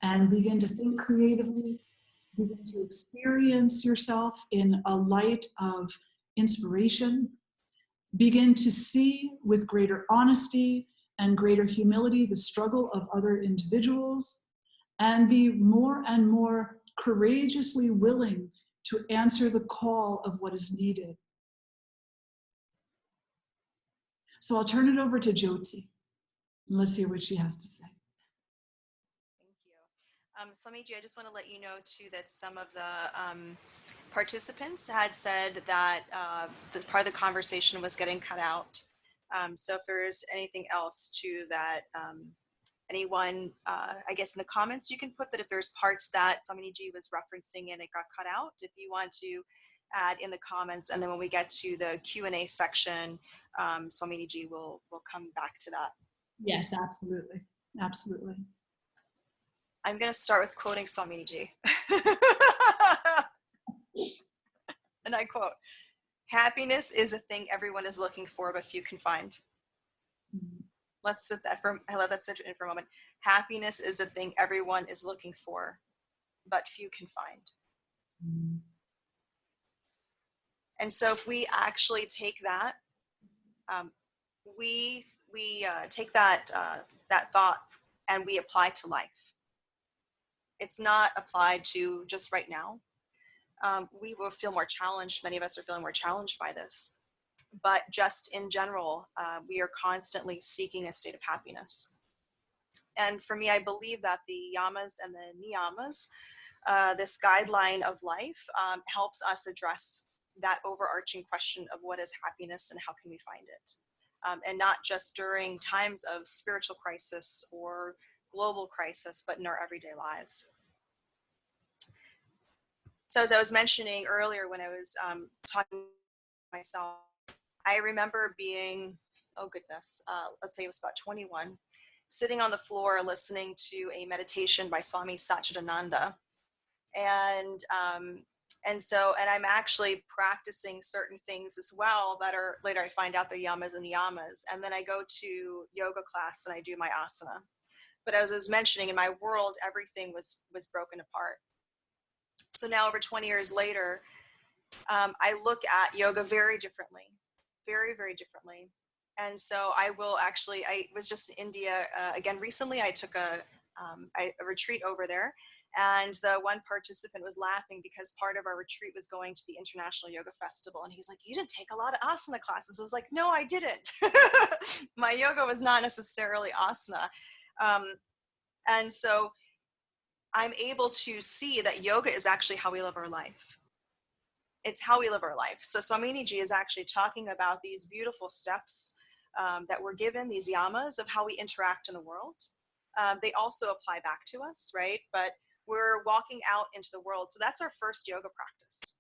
and begin to think creatively, begin to experience yourself in a light of inspiration, begin to see with greater honesty and greater humility the struggle of other individuals, and be more and more courageously willing to answer the call of what is needed. So I'll turn it over to Jyoti. Let's hear what she has to say. Thank Swamiji, I just want to let you know too that some of the participants had said that this part of the conversation was getting cut out. So if there's anything else to that, anyone, I guess in the comments, you can put that if there's parts that SwaminiJi was referencing and it got cut out, if you want to add in the comments, and then when we get to the Q&A section, SwaminiJi will come back to that. Yes, absolutely. Absolutely. I'm going to start with quoting SwaminiJi. And I quote, "Happiness is a thing everyone is looking for, but few can find." Let's sit that for, I let that sit in for a moment. Happiness is the thing everyone is looking for, but few can find. And so if we actually take that, we take that, that thought and we apply to life. It's not applied to just right now. We will feel more challenged. Many of us are feeling more challenged by this. But just in general, we are constantly seeking a state of happiness. And for me, I believe that the Yamas and the Niyamas, this guideline of life, helps us address that overarching question of what is happiness and how can we find it. And not just during times of spiritual crisis or global crisis, but in our everyday lives. So as I was mentioning earlier when I was talking to myself, I remember being, oh goodness, let's say it was about 21, sitting on the floor listening to a meditation by Swami Satchidananda. And I'm actually practicing certain things as well that are, later I find out the Yamas and Niyamas. And then I go to yoga class and I do my asana. But as I was mentioning, in my world, everything was broken apart. So now over 20 years later, I look at yoga very differently, very, very differently. And so I will actually, I was just in India again recently. I took a retreat over there, and the one participant was laughing because part of our retreat was going to the International Yoga Festival. And he's like, "You didn't take a lot of asana classes." I was like, "No, I didn't." My yoga was not necessarily asana. And so I'm able to see that yoga is actually how we live our life. It's how we live our life. So SwaminiJi is actually talking about these beautiful steps that we're given, these yamas of how we interact in the world. They also apply back to us, right? But we're walking out into the world. So that's our first yoga practice,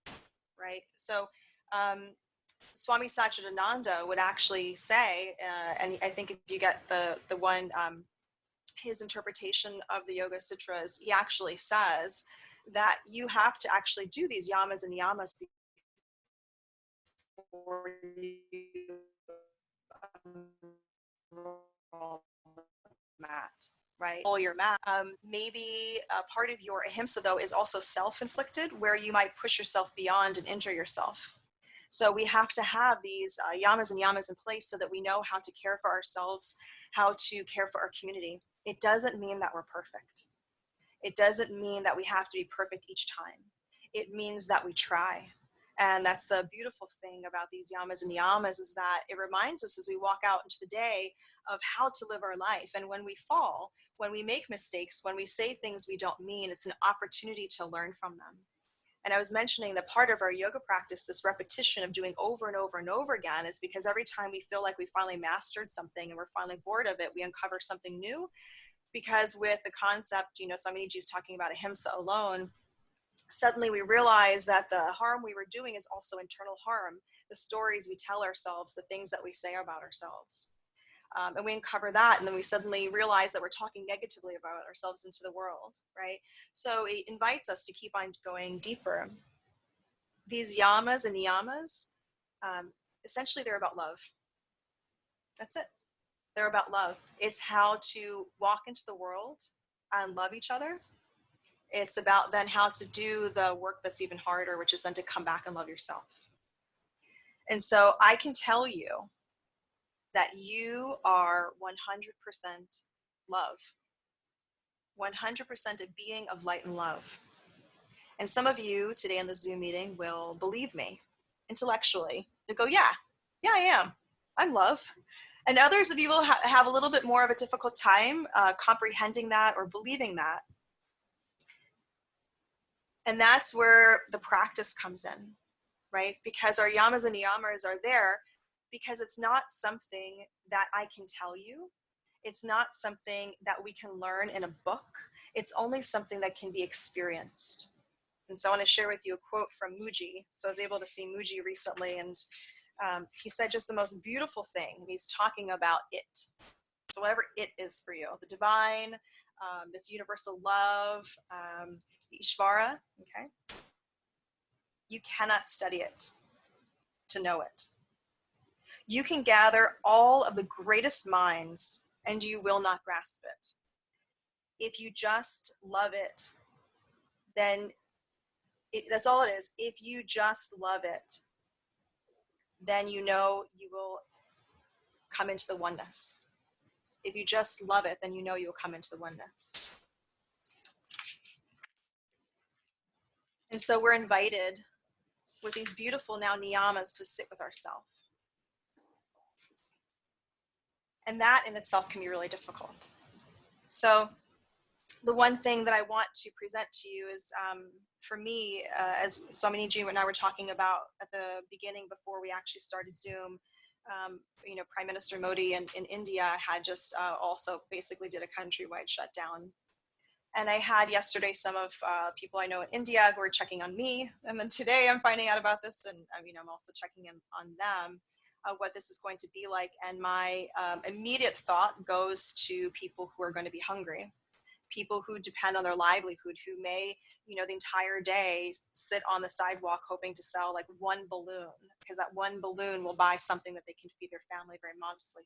right? So Swami Satchidananda would actually say, and I think if you get the one, his interpretation of the Yoga Sutras, he actually says that you have to actually do these yamas and niyamas before you roll the mat, right? Roll your mat. Maybe a part of your ahimsa, though, is also self-inflicted, where you might push yourself beyond and injure yourself. So we have to have these yamas and niyamas in place so that we know how to care for ourselves, how to care for our community. It doesn't mean that we're perfect. It doesn't mean that we have to be perfect each time. It means that we try. And that's the beautiful thing about these yamas and niyamas, is that it reminds us as we walk out into the day of how to live our life. And when we fall, when we make mistakes, when we say things we don't mean, it's an opportunity to learn from them. And I was mentioning that part of our yoga practice, this repetition of doing over and over and over again, is because every time we feel like we finally mastered something and we're finally bored of it, we uncover something new. Because with the concept, you know, SwaminiJi is talking about ahimsa alone, suddenly we realize that the harm we were doing is also internal harm. The stories we tell ourselves, the things that we say about ourselves. And we uncover that, and then we suddenly realize that we're talking negatively about ourselves into the world, right? So it invites us to keep on going deeper. These yamas and niyamas, essentially they're about love. That's it. They're about love. It's how to walk into the world and love each other. It's about then how to do the work that's even harder, which is then to come back and love yourself. And so I can tell you that you are 100% love, 100% a being of light and love. And some of you today in the Zoom meeting will believe me intellectually. You'll go, yeah, I am. I'm love. And others of you will have a little bit more of a difficult time comprehending that or believing that. And that's where the practice comes in, right? Because our yamas and niyamas are there because it's not something that I can tell you. It's not something that we can learn in a book. It's only something that can be experienced. And so I want to share with you a quote from Muji. So I was able to see Muji recently, and he said just the most beautiful thing. He's talking about it. So whatever it is for you, the divine, this universal love, Ishvara, okay? You cannot study it to know it. You can gather all of the greatest minds and you will not grasp it. If you just love it, then that's all it is. If you just love it, then you know you will come into the oneness. If you just love it, then you know you will come into the oneness. And so we're invited with these beautiful now niyamas to sit with ourselves. And that in itself can be really difficult. So the one thing that I want to present to you is, for me, as SwaminiJi and I were talking about at the beginning before we actually started Zoom, you know, Prime Minister Modi in India had just also basically did a countrywide shutdown. And I had yesterday some of people I know in India who were checking on me. And then today I'm finding out about this, and you know, I'm also checking in on them, what this is going to be like. And my immediate thought goes to people who are going to be hungry, people who depend on their livelihood, who may, you know, the entire day sit on the sidewalk hoping to sell like one balloon, because that one balloon will buy something that they can feed their family very modestly.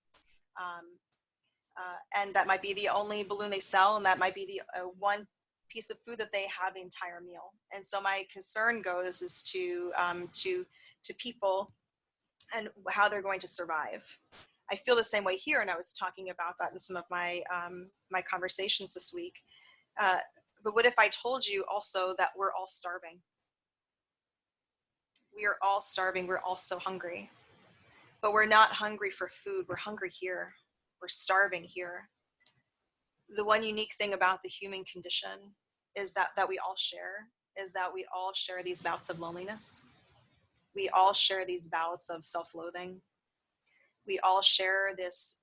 And that might be the only balloon they sell, and that might be the one piece of food that they have the entire meal. And so my concern goes is to people and how they're going to survive. I feel the same way here, and I was talking about that in some of my my conversations this week. But what if I told you also that we're all starving? We are all starving. We're all so hungry. But we're not hungry for food. We're hungry here. We're starving here. The one unique thing about the human condition is that we all share, is that we all share these bouts of loneliness. We all share these bouts of self-loathing. We all share this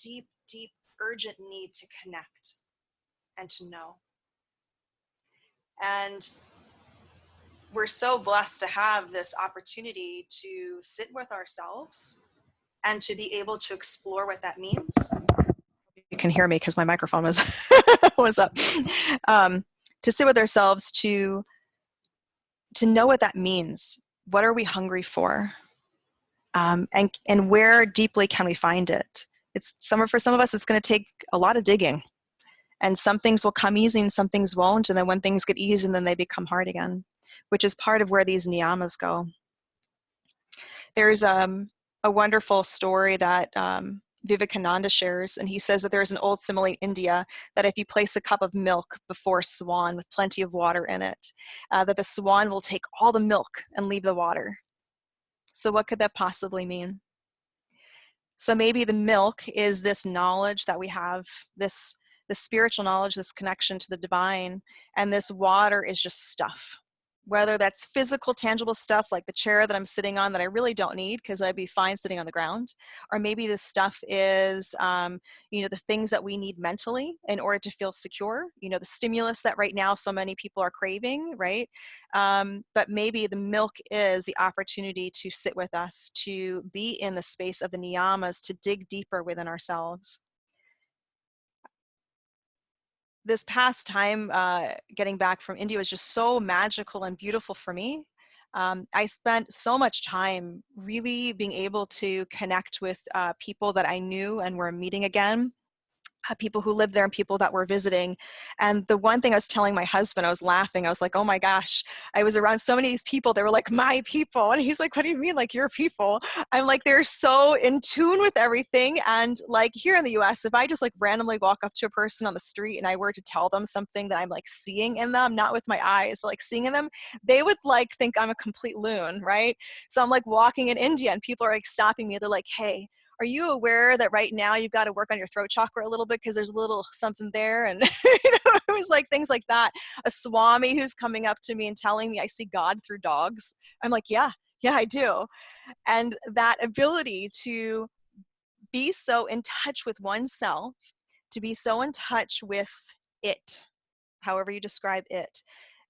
deep, deep, urgent need to connect and to know. And we're so blessed to have this opportunity to sit with ourselves and to be able to explore what that means. You can hear me because my microphone was, was up. To sit with ourselves, to know what that means. What are we hungry for? And where deeply can we find it? For some of us, it's going to take a lot of digging. And some things will come easy and some things won't. And then when things get easy, and then they become hard again, which is part of where these niyamas go. There's a wonderful story that Vivekananda shares, and he says that there's an old simile in India that if you place a cup of milk before a swan with plenty of water in it, that the swan will take all the milk and leave the water. So what could that possibly mean? So maybe the milk is this knowledge that we have, this spiritual knowledge, this connection to the divine, and this water is just stuff. Whether that's physical, tangible stuff like the chair that I'm sitting on that I really don't need because I'd be fine sitting on the ground, or maybe this stuff is, you know, the things that we need mentally in order to feel secure. You know, the stimulus that right now so many people are craving, right? But maybe the milk is the opportunity to sit with us, to be in the space of the niyamas, to dig deeper within ourselves. This past time getting back from India was just so magical and beautiful for me. I spent so much time really being able to connect with people that I knew and were meeting again. People who lived there and people that were visiting. And the one thing I was telling my husband, I was laughing. I was like, oh my gosh, I was around so many of these people. They were like my people. And he's like, what do you mean like your people? I'm like, they're so in tune with everything. And like here in the US, if I just like randomly walk up to a person on the street and I were to tell them something that I'm like seeing in them, not with my eyes, but like seeing in them, they would like think I'm a complete loon, right? So I'm like walking in India and people are like stopping me. They're like, hey, are you aware that right now you've got to work on your throat chakra a little bit because there's a little something there? And it was like things like that. A Swami who's coming up to me and telling me I see God through dogs. I'm like, yeah, I do. And that ability to be so in touch with oneself, to be so in touch with it, however you describe it,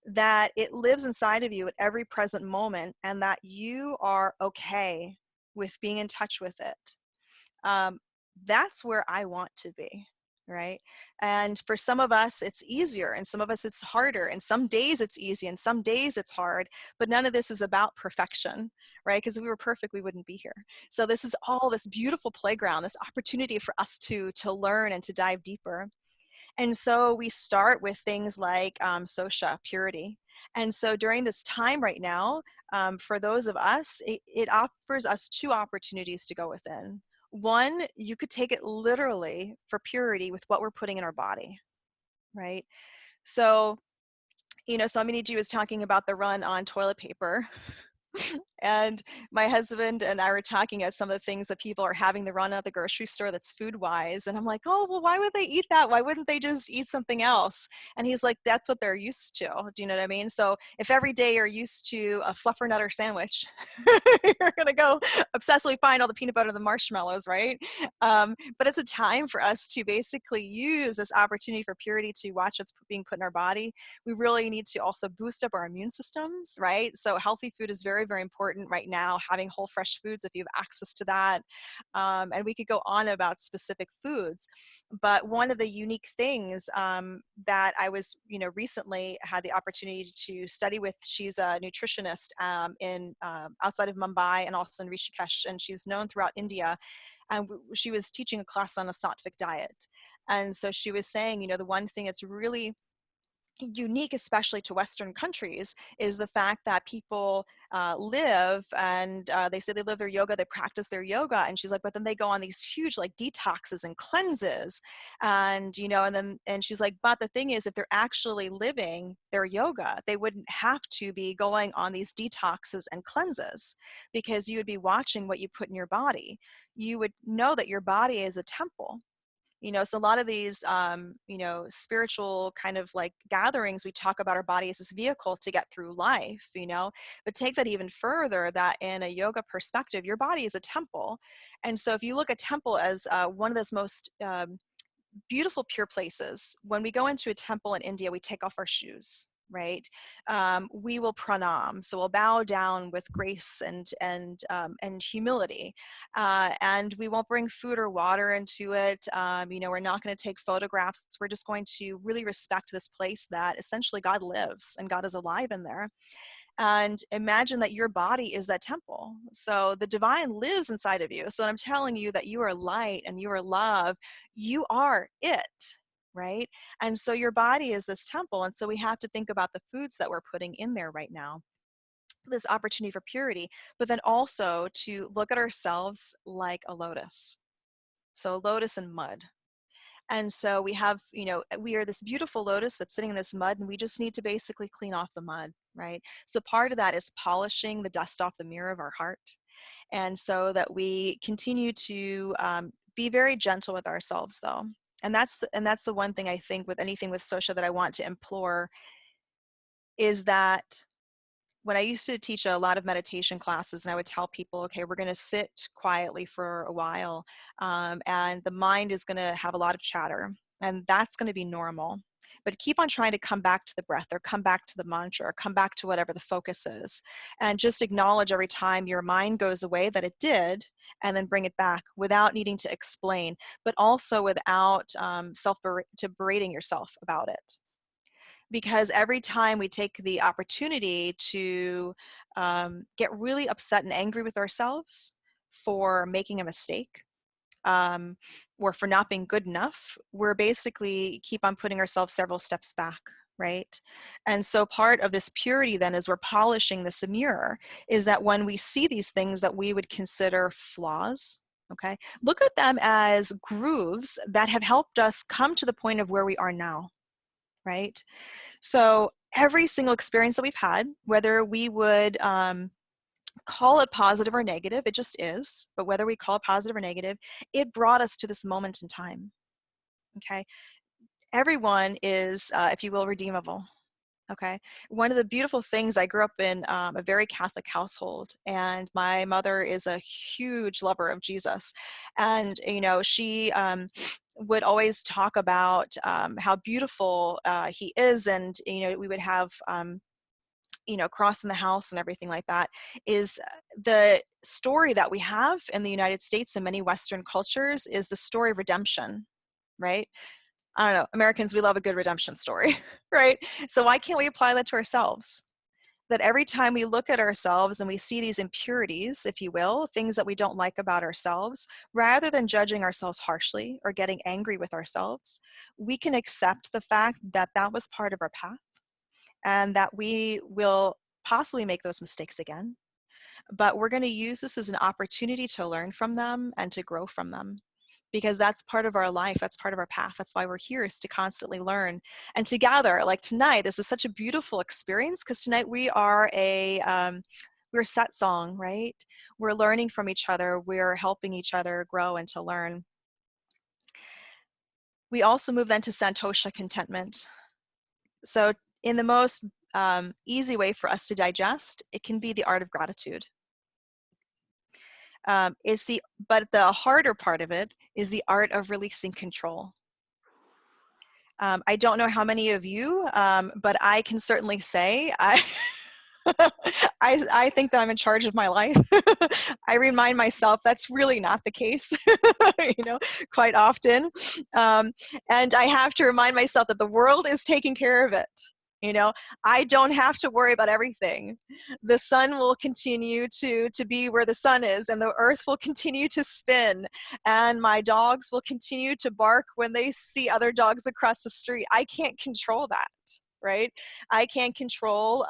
that it lives inside of you at every present moment, and that you are okay with being in touch with it. That's where I want to be, right? And for some of us, it's easier, and some of us, it's harder, and some days it's easy, and some days it's hard, but none of this is about perfection, right? Because if we were perfect, we wouldn't be here. So this is all this beautiful playground, this opportunity for us to learn and to dive deeper. And so we start with things like Sosha, purity. And so during this time right now, for those of us, it offers us two opportunities to go within. One, you could take it literally for purity with what we're putting in our body, right? So, SwaminiJi was talking about the run on toilet paper. And my husband and I were talking about some of the things that people are having the run at the grocery store that's food wise. And I'm like, oh, well, why would they eat that? Why wouldn't they just eat something else? And he's like, that's what they're used to. Do you know what I mean? So if every day you're used to a fluffernutter sandwich, you're going to go obsessively find all the peanut butter and the marshmallows, right? But it's a time for us to basically use this opportunity for purity to watch what's being put in our body. We really need to also boost up our immune systems, right? So healthy food is very, very important right now, having whole fresh foods if you have access to that. And we could go on about specific foods. But one of the unique things that I was, recently had the opportunity to study with, she's a nutritionist in outside of Mumbai and also in Rishikesh, and she's known throughout India. And she was teaching a class on a sattvic diet. And so she was saying, the one thing that's really unique, especially to Western countries, is the fact that people live and they say they live their yoga, they practice their yoga, and she's like, but then they go on these huge like detoxes and cleanses, and and she's like, but the thing is, if they're actually living their yoga, they wouldn't have to be going on these detoxes and cleanses, because you would be watching what you put in your body. You would know that your body is a temple. So a lot of these, spiritual kind of like gatherings, we talk about our body as this vehicle to get through life, but take that even further, that in a yoga perspective, your body is a temple. And so if you look at temple as one of those most beautiful, pure places, when we go into a temple in India, we take off our shoes. Right, we will pranam, so we'll bow down with grace and humility, and we won't bring food or water into it. We're not going to take photographs. We're just going to really respect this place that essentially God lives and God is alive in there. And imagine that your body is that temple. So the divine lives inside of you. So I'm telling you that you are light and you are love. You are it. Right? And so your body is this temple. And so we have to think about the foods that we're putting in there right now, this opportunity for purity, but then also to look at ourselves like a lotus. So a lotus in mud. And so we have, we are this beautiful lotus that's sitting in this mud, and we just need to basically clean off the mud, right? So part of that is polishing the dust off the mirror of our heart. And so that we continue to be very gentle with ourselves, though. And that's the one thing I think with anything with Sosha that I want to implore, is that when I used to teach a lot of meditation classes, and I would tell people, okay, we're going to sit quietly for a while, and the mind is going to have a lot of chatter, and that's going to be normal. But keep on trying to come back to the breath, or come back to the mantra, or come back to whatever the focus is. And just acknowledge every time your mind goes away that it did, and then bring it back without needing to explain, but also without berating yourself about it. Because every time we take the opportunity to get really upset and angry with ourselves for making a mistake, or for not being good enough, we're basically keep on putting ourselves several steps back, right? And so part of this purity then, as we're polishing this mirror, is that when we see these things that we would consider flaws, okay, look at them as grooves that have helped us come to the point of where we are now, right? So every single experience that we've had, whether we would Call it positive or negative, it just is, but whether we call it positive or negative, it brought us to this moment in time, okay? Everyone is, if you will, redeemable, okay? One of the beautiful things, I grew up in a very Catholic household, and my mother is a huge lover of Jesus. And, you know, she would always talk about how beautiful he is, and, you know, we would have, you know, crossing the house and everything like that. Is the story that we have in the United States and many Western cultures is the story of redemption, right? I don't know, Americans, we love a good redemption story, right? So why can't we apply that to ourselves? That every time we look at ourselves and we see these impurities, if you will, things that we don't like about ourselves, rather than judging ourselves harshly or getting angry with ourselves, we can accept the fact that that was part of our path, and that we will possibly make those mistakes again. But we're going to use this as an opportunity to learn from them and to grow from them, because that's part of our life. That's part of our path. That's why we're here, is to constantly learn. And together, like tonight, this is such a beautiful experience, because tonight we are we're set song, right? We're learning from each other. We're helping each other grow and to learn. We also move then to Santosha, contentment. So in the most easy way for us to digest, it can be the art of gratitude. But the harder part of it is the art of releasing control. I don't know how many of you, but I can certainly say I think that I'm in charge of my life. I remind myself that's really not the case, you know, quite often. And I have to remind myself that the world is taking care of it. You know, I don't have to worry about everything. The sun will continue to be where the sun is, and the earth will continue to spin, and my dogs will continue to bark when they see other dogs across the street. I can't control that, right? I can't control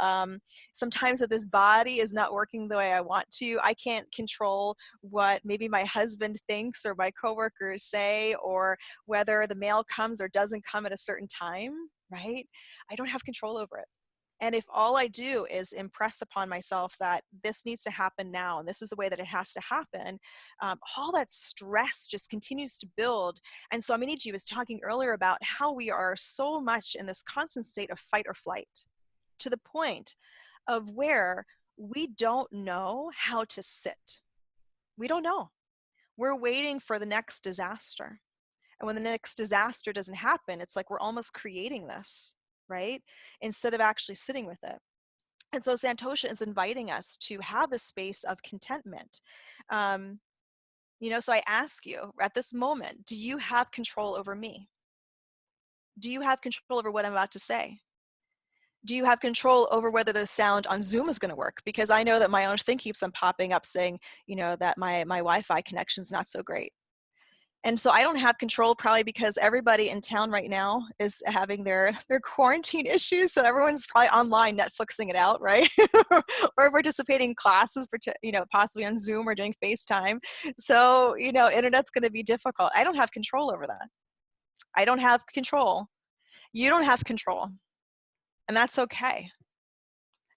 sometimes that this body is not working the way I want to. I can't control what maybe my husband thinks or my coworkers say, or whether the mail comes or doesn't come at a certain time, right? I don't have control over it. And if all I do is impress upon myself that this needs to happen now, and this is the way that it has to happen, all that stress just continues to build. And so SwaminiJi was talking earlier about how we are so much in this constant state of fight or flight, to the point of where we don't know how to sit. We don't know. We're waiting for the next disaster. And when the next disaster doesn't happen, it's like we're almost creating this, right? Instead of actually sitting with it. And so Santosha is inviting us to have a space of contentment. You know, so I ask you at this moment, do you have control over me? Do you have control over what I'm about to say? Do you have control over whether the sound on Zoom is going to work? Because I know that my own thing keeps on popping up saying, you know, that my Wi-Fi connection is not so great. And so I don't have control, probably because everybody in town right now is having their quarantine issues. So everyone's probably online Netflixing it out, right? Or participating in classes, you know, possibly on Zoom or doing FaceTime. So, you know, internet's going to be difficult. I don't have control over that. I don't have control. You don't have control. And that's okay.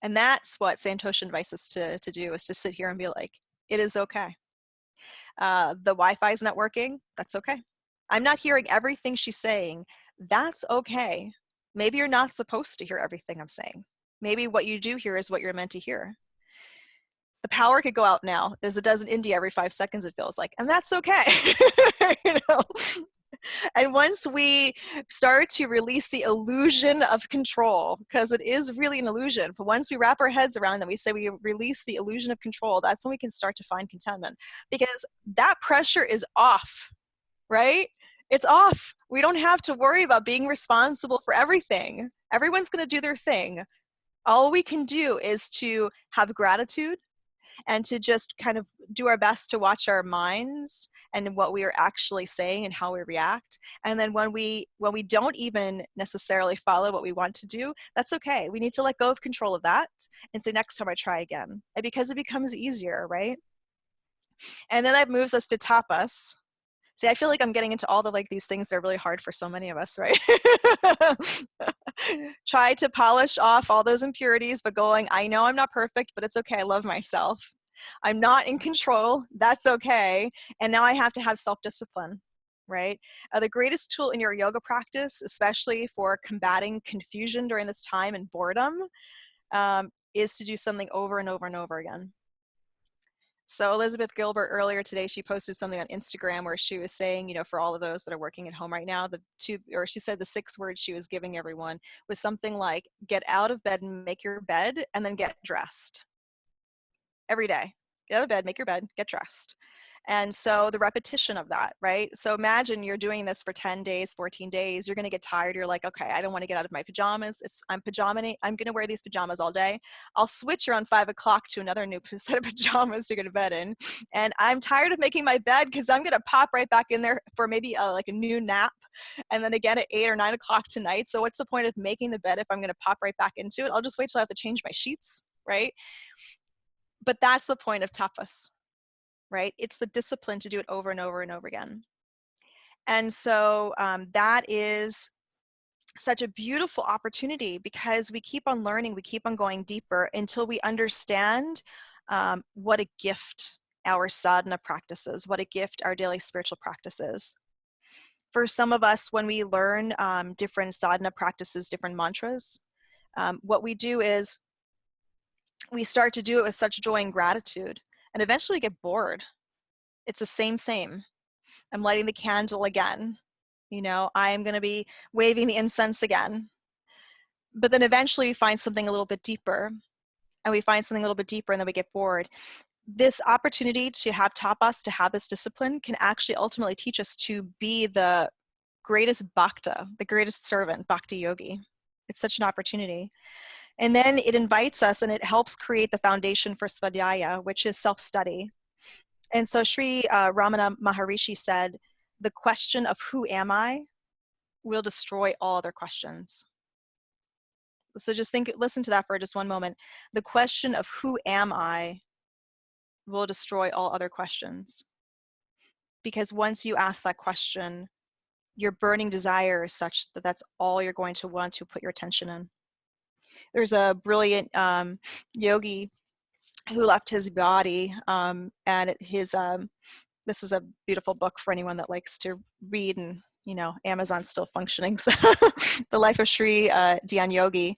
And that's what Santosha invites us to do, is to sit here and be like, it is okay. The Wi-Fi is not working. That's okay. I'm not hearing everything she's saying. That's okay. Maybe you're not supposed to hear everything I'm saying. Maybe what you do hear is what you're meant to hear. The power could go out now, as it does in India every 5 seconds, it feels like, and that's okay. You know? And once we start to release the illusion of control, because it is really an illusion, but once we wrap our heads around it, we say we release the illusion of control, that's when we can start to find contentment, because that pressure is off, right? It's off. We don't have to worry about being responsible for everything. Everyone's going to do their thing. All we can do is to have gratitude, and to just kind of do our best to watch our minds and what we are actually saying and how we react. And then when we don't even necessarily follow what we want to do, that's okay. We need to let go of control of that and say, next time I try again. And because it becomes easier, right? And then that moves us to tapas. See, I feel like I'm getting into all the these things that are really hard for so many of us, right? Try to polish off all those impurities, but going, I know I'm not perfect, but it's okay. I love myself. I'm not in control. That's okay. And now I have to have self-discipline, right? The greatest tool in your yoga practice, especially for combating confusion during this time and boredom, is to do something over and over and over again. So Elizabeth Gilbert earlier today, she posted something on Instagram where she was saying, you know, for all of those that are working at home right now, she said the 6 words she was giving everyone was something like, get out of bed and make your bed, and then get dressed. Every day, get out of bed, make your bed, get dressed. And so the repetition of that, right? So imagine you're doing this for 10 days, 14 days, you're gonna get tired. You're like, okay, I don't wanna get out of my pajamas. I'm gonna wear these pajamas all day. I'll switch around 5 o'clock to another new set of pajamas to go to bed in. And I'm tired of making my bed because I'm gonna pop right back in there for maybe like a new nap. And then again at 8 or 9 o'clock tonight. So what's the point of making the bed if I'm gonna pop right back into it? I'll just wait till I have to change my sheets, right? But that's the point of tapas. Right? It's the discipline to do it over and over and over again. And so that is such a beautiful opportunity because we keep on learning, we keep on going deeper until we understand what a gift our sadhana practices, what a gift our daily spiritual practices. For some of us, when we learn different sadhana practices, different mantras, what we do is we start to do it with such joy and gratitude. And eventually we get bored. It's the same. I'm lighting the candle again. You know, I'm going to be waving the incense again. But then eventually we find something a little bit deeper. And we find something a little bit deeper and then we get bored. This opportunity to have tapas, to have this discipline, can actually ultimately teach us to be the greatest bhakta, the greatest servant, bhakti yogi. It's such an opportunity. And then it invites us and it helps create the foundation for svadhyaya, which is self-study. And so Sri Ramana Maharishi said, the question of who am I will destroy all other questions. So just listen to that for just one moment. The question of who am I will destroy all other questions. Because once you ask that question, your burning desire is such that that's all you're going to want to put your attention in. There's a brilliant yogi who left his body, and this is a beautiful book for anyone that likes to read, and you know, Amazon's still functioning. So The Life of Sri Dhyan Yogi.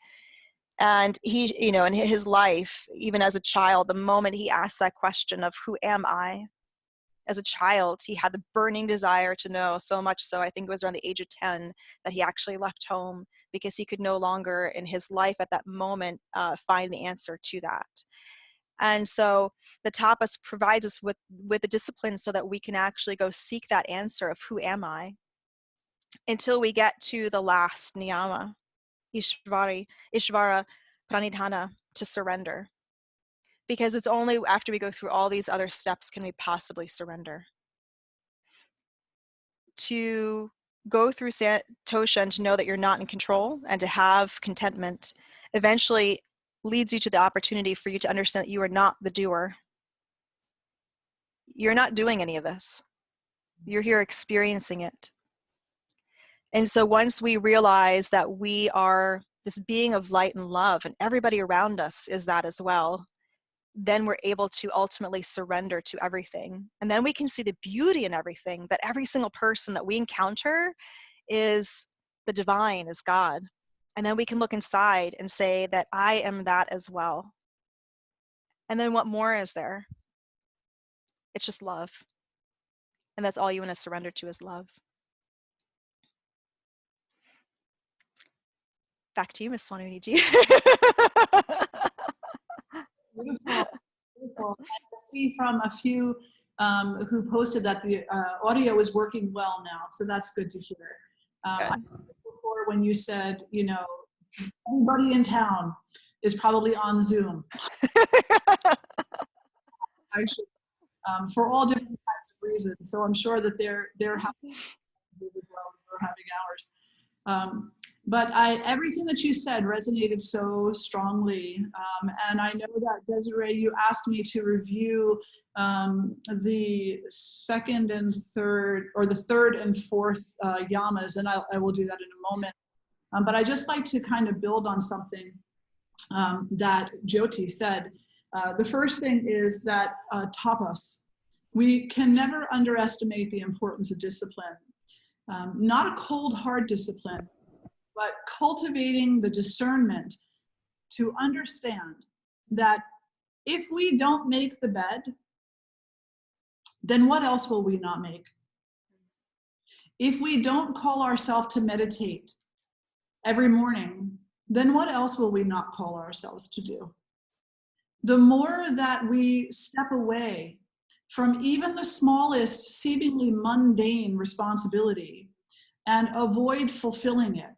And he, you know, in his life, even as a child, the moment he asked that question of who am I, as a child, he had the burning desire to know, so much so I think it was around the age of 10 that he actually left home because he could no longer in his life at that moment find the answer to that. And so the tapas provides us with the discipline so that we can actually go seek that answer of who am I until we get to the last niyama, Ishvara pranidhana, to surrender. Because it's only after we go through all these other steps can we possibly surrender. To go through santosha and to know that you're not in control and to have contentment eventually leads you to the opportunity for you to understand that you are not the doer. You're not doing any of this. You're here experiencing it. And so once we realize that we are this being of light and love, and everybody around us is that as well, then we're able to ultimately surrender to everything. And then we can see the beauty in everything, that every single person that we encounter is the divine, is God. And then we can look inside and say that I am that as well. And then what more is there? It's just love. And that's all you want to surrender to is love. Back to you, Miss SwaminiJi. Beautiful. Beautiful. I see from a few who posted that the audio is working well now, so that's good to hear. I heard before when you said, you know, everybody in town is probably on Zoom. Actually, for all different kinds of reasons. So I'm sure that they're having as well as we're having ours. But everything that you said resonated so strongly. And I know that, Desiree, you asked me to review the second and third, or the third and fourth yamas, and I will do that in a moment. But I just like to kind of build on something that Jyoti said. The first thing is that tapas. We can never underestimate the importance of discipline. Not a cold, hard discipline, but cultivating the discernment to understand that if we don't make the bed, then what else will we not make? If we don't call ourselves to meditate every morning, then what else will we not call ourselves to do? The more that we step away from even the smallest, seemingly mundane responsibility and avoid fulfilling it,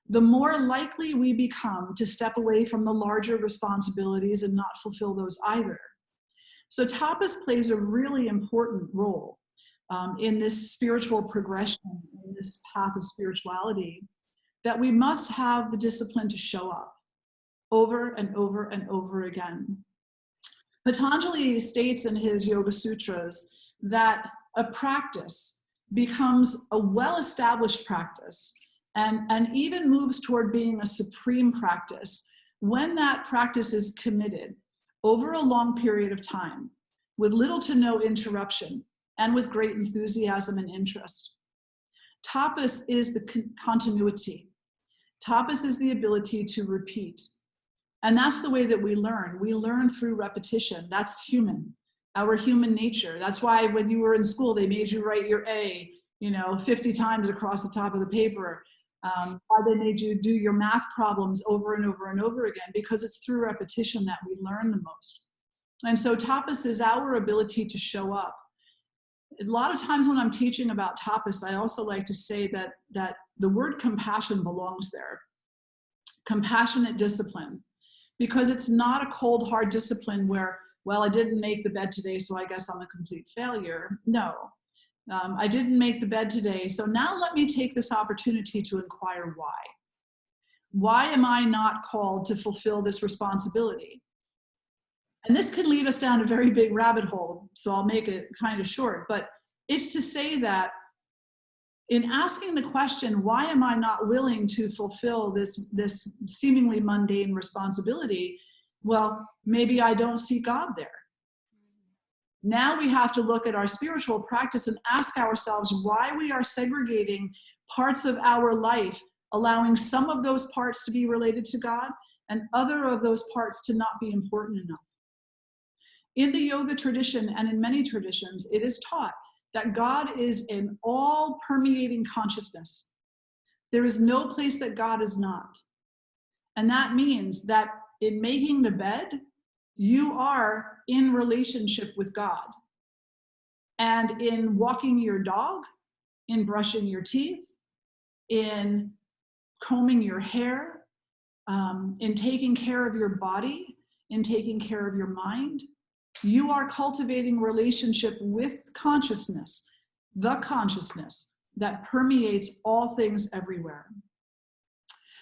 the more likely we become to step away from the larger responsibilities and not fulfill those either. So tapas plays a really important role in this spiritual progression, in this path of spirituality, that we must have the discipline to show up over and over and over again. Patanjali states in his Yoga Sutras that a practice becomes a well-established practice and even moves toward being a supreme practice when that practice is committed over a long period of time with little to no interruption and with great enthusiasm and interest. Tapas is the continuity. Tapas is the ability to repeat. And that's the way that we learn. We learn through repetition. That's human, our human nature. That's why when you were in school, they made you write your A, 50 times across the top of the paper. Why they made you do your math problems over and over and over again, because it's through repetition that we learn the most. And so tapas is our ability to show up. A lot of times when I'm teaching about tapas, I also like to say that the word compassion belongs there. Compassionate discipline. Because it's not a cold, hard discipline where, well, I didn't make the bed today, so I guess I'm a complete failure. No, I didn't make the bed today, so now let me take this opportunity to inquire why. Why am I not called to fulfill this responsibility? And this could lead us down a very big rabbit hole, so I'll make it kind of short, but it's to say that in asking the question, why am I not willing to fulfill this seemingly mundane responsibility? Well, maybe I don't see God there. Now we have to look at our spiritual practice and ask ourselves why we are segregating parts of our life, allowing some of those parts to be related to God and other of those parts to not be important enough. In the yoga tradition and in many traditions, it is taught that God is an all-permeating consciousness. There is no place that God is not. And that means that in making the bed, you are in relationship with God. And in walking your dog, in brushing your teeth, in combing your hair, in taking care of your body, in taking care of your mind, you are cultivating relationship with consciousness, the consciousness that permeates all things everywhere.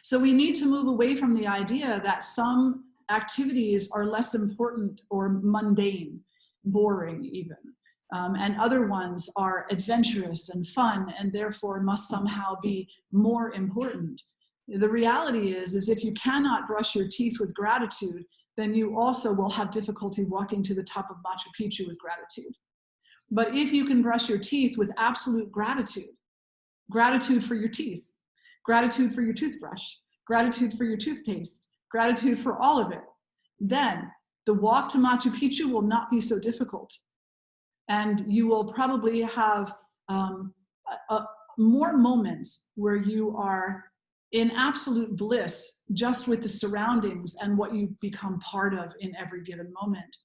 So we need to move away from the idea that some activities are less important or mundane, boring even, and other ones are adventurous and fun and therefore must somehow be more important. The reality is if you cannot brush your teeth with gratitude, then you also will have difficulty walking to the top of Machu Picchu with gratitude. But if you can brush your teeth with absolute gratitude, gratitude for your teeth, gratitude for your toothbrush, gratitude for your toothpaste, gratitude for all of it, then the walk to Machu Picchu will not be so difficult. And you will probably have more moments where you are in absolute bliss just with the surroundings and what you become part of in every given moment.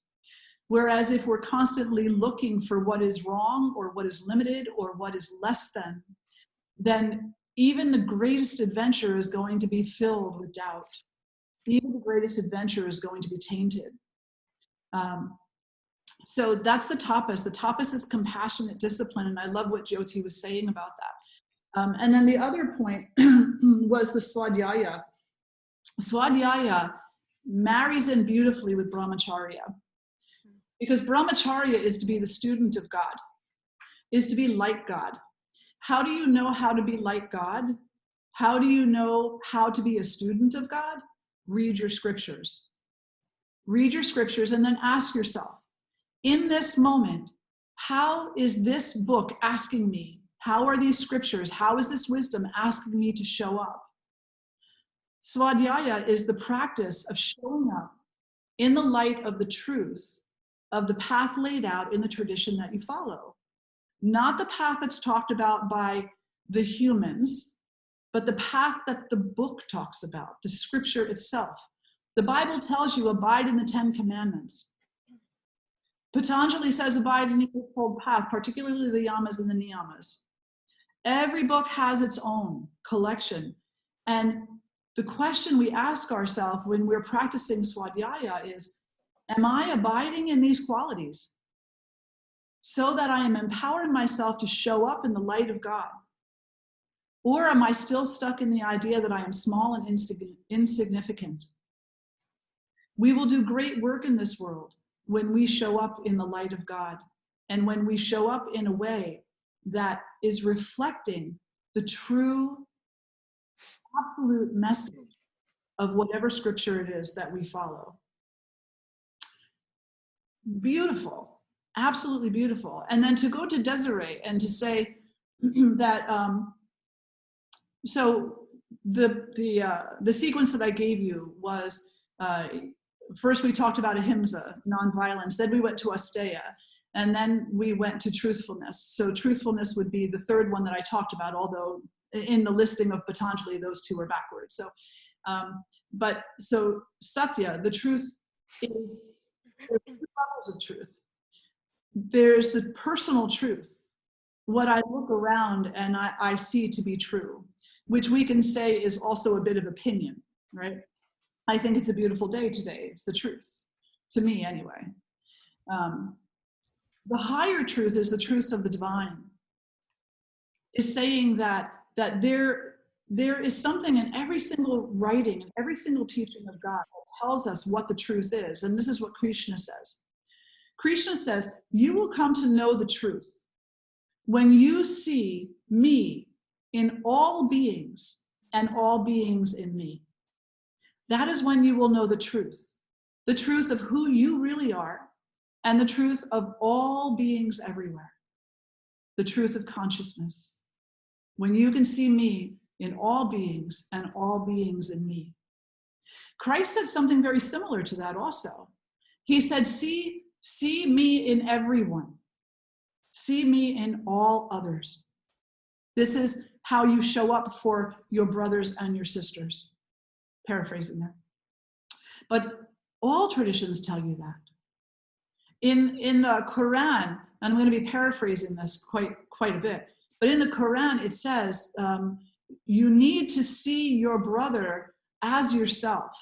Whereas if we're constantly looking for what is wrong or what is limited or what is less than, then even the greatest adventure is going to be filled with doubt. Even the greatest adventure is going to be tainted. So that's the tapas. The tapas is compassionate discipline, and I love what Jyoti was saying about that. And then the other point was the swadhyaya. Swadhyaya marries in beautifully with brahmacharya, because brahmacharya is to be the student of God, is to be like God. How do you know how to be like God? How do you know how to be a student of God? Read your scriptures. read your scriptures, and then ask yourself, in this moment, how is this book asking me? How are these scriptures? How is this wisdom asking me to show up? Swadhyaya is the practice of showing up in the light of the truth of the path laid out in the tradition that you follow. Not the path that's talked about by the humans, but the path that the book talks about, the scripture itself. The Bible tells you, abide in the 10 commandments. Patanjali says, abide in the Eightfold Path, particularly the Yamas and the Niyamas. Every book has its own collection. And the question we ask ourselves when we're practicing Swadhyaya is, am I abiding in these qualities so that I am empowering myself to show up in the light of God? Or am I still stuck in the idea that I am small and insignificant? We will do great work in this world when we show up in the light of God, and when we show up in a way that is reflecting the true, absolute message of whatever scripture it is that we follow. Beautiful, absolutely beautiful. And then to go to Desiree and to say that, so the sequence that I gave you was, first we talked about ahimsa, nonviolence, then we went to asteya, and then we went to truthfulness. So truthfulness would be the third one that I talked about, although in the listing of Patanjali, those two are backwards. So, so satya, the truth, is there are two levels of truth. There's the personal truth, what I look around and I see to be true, which we can say is also a bit of opinion, right? I think it's a beautiful day today. It's the truth, to me anyway. The higher truth is the truth of the divine. Is saying that there is something in every single writing, in every single teaching of God that tells us what the truth is. And this is what Krishna says. Krishna says, you will come to know the truth when you see me in all beings and all beings in me. That is when you will know the truth of who you really are, and the truth of all beings everywhere, the truth of consciousness. When you can see me in all beings and all beings in me. Christ said something very similar to that also. He said, see me in everyone. See me in all others. This is how you show up for your brothers and your sisters. Paraphrasing that. But all traditions tell you that. In the Quran, and I'm going to be paraphrasing this quite a bit, but in the Quran it says, you need to see your brother as yourself.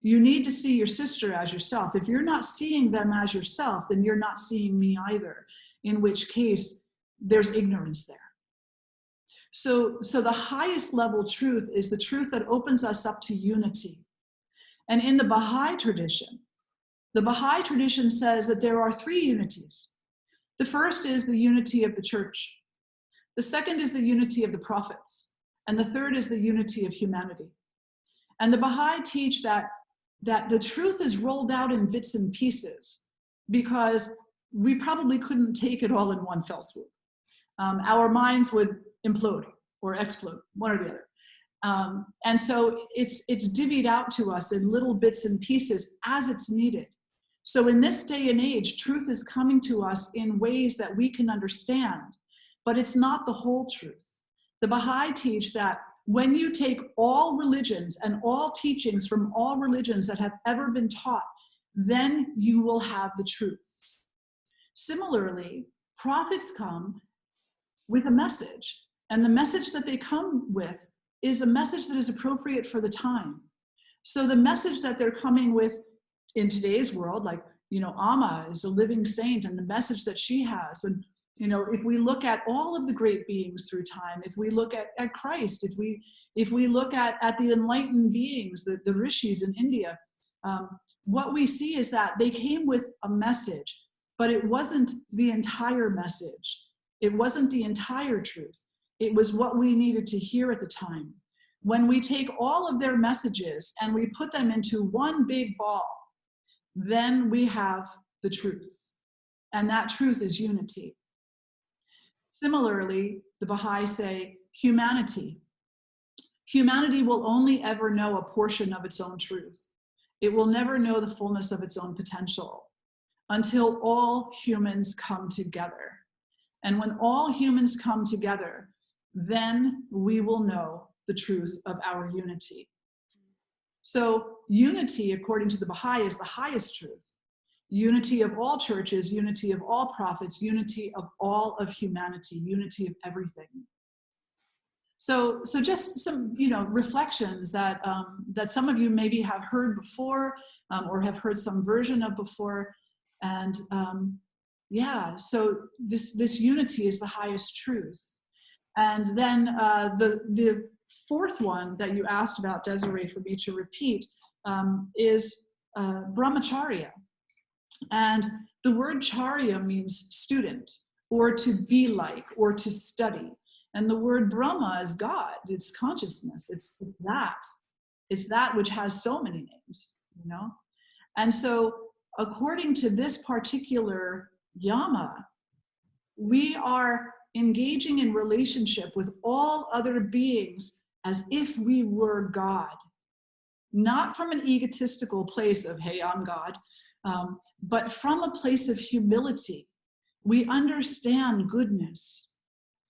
You need to see your sister as yourself. If you're not seeing them as yourself, then you're not seeing me either, in which case there's ignorance there. So the highest level truth is the truth that opens us up to unity. And in the Baha'i tradition says that there are 3 unities. The first is the unity of the church. The second is the unity of the prophets. And the third is the unity of humanity. And the Baha'i teach that the truth is rolled out in bits and pieces because we probably couldn't take it all in one fell swoop. Our minds would implode or explode, one or the other. And so it's divvied out to us in little bits and pieces as it's needed. So in this day and age, truth is coming to us in ways that we can understand, but it's not the whole truth. The Baha'i teach that when you take all religions and all teachings from all religions that have ever been taught, then you will have the truth. Similarly, prophets come with a message, and the message that they come with is a message that is appropriate for the time. So the message that they're coming with in today's world, like, Amma is a living saint, and the message that she has, and if we look at all of the great beings through time, if we look at Christ, if we look at the enlightened beings, the rishis in India, what we see is that they came with a message, but it wasn't the entire message. It wasn't the entire truth. It was what we needed to hear at the time. When we take all of their messages and we put them into one big ball, then we have the truth. And that truth is unity. Similarly, the Baha'i say humanity. Humanity will only ever know a portion of its own truth. It will never know the fullness of its own potential until all humans come together. And when all humans come together, then we will know the truth of our unity. So unity, according to the Baha'i, is the highest truth. Unity of all churches, unity of all prophets, unity of all of humanity, unity of everything. So just some, reflections that that some of you maybe have heard before, or have heard some version of before, and yeah. So this unity is the highest truth. And then the fourth one that you asked about, Desiree, for me to repeat, is brahmacharya. And the word charya means student, or to be like, or to study. And the word Brahma is God, it's consciousness, it's that. It's that which has so many names, And so according to this particular Yama, we are engaging in relationship with all other beings as if we were God. Not from an egotistical place of, hey, I'm God, but from a place of humility. We understand goodness.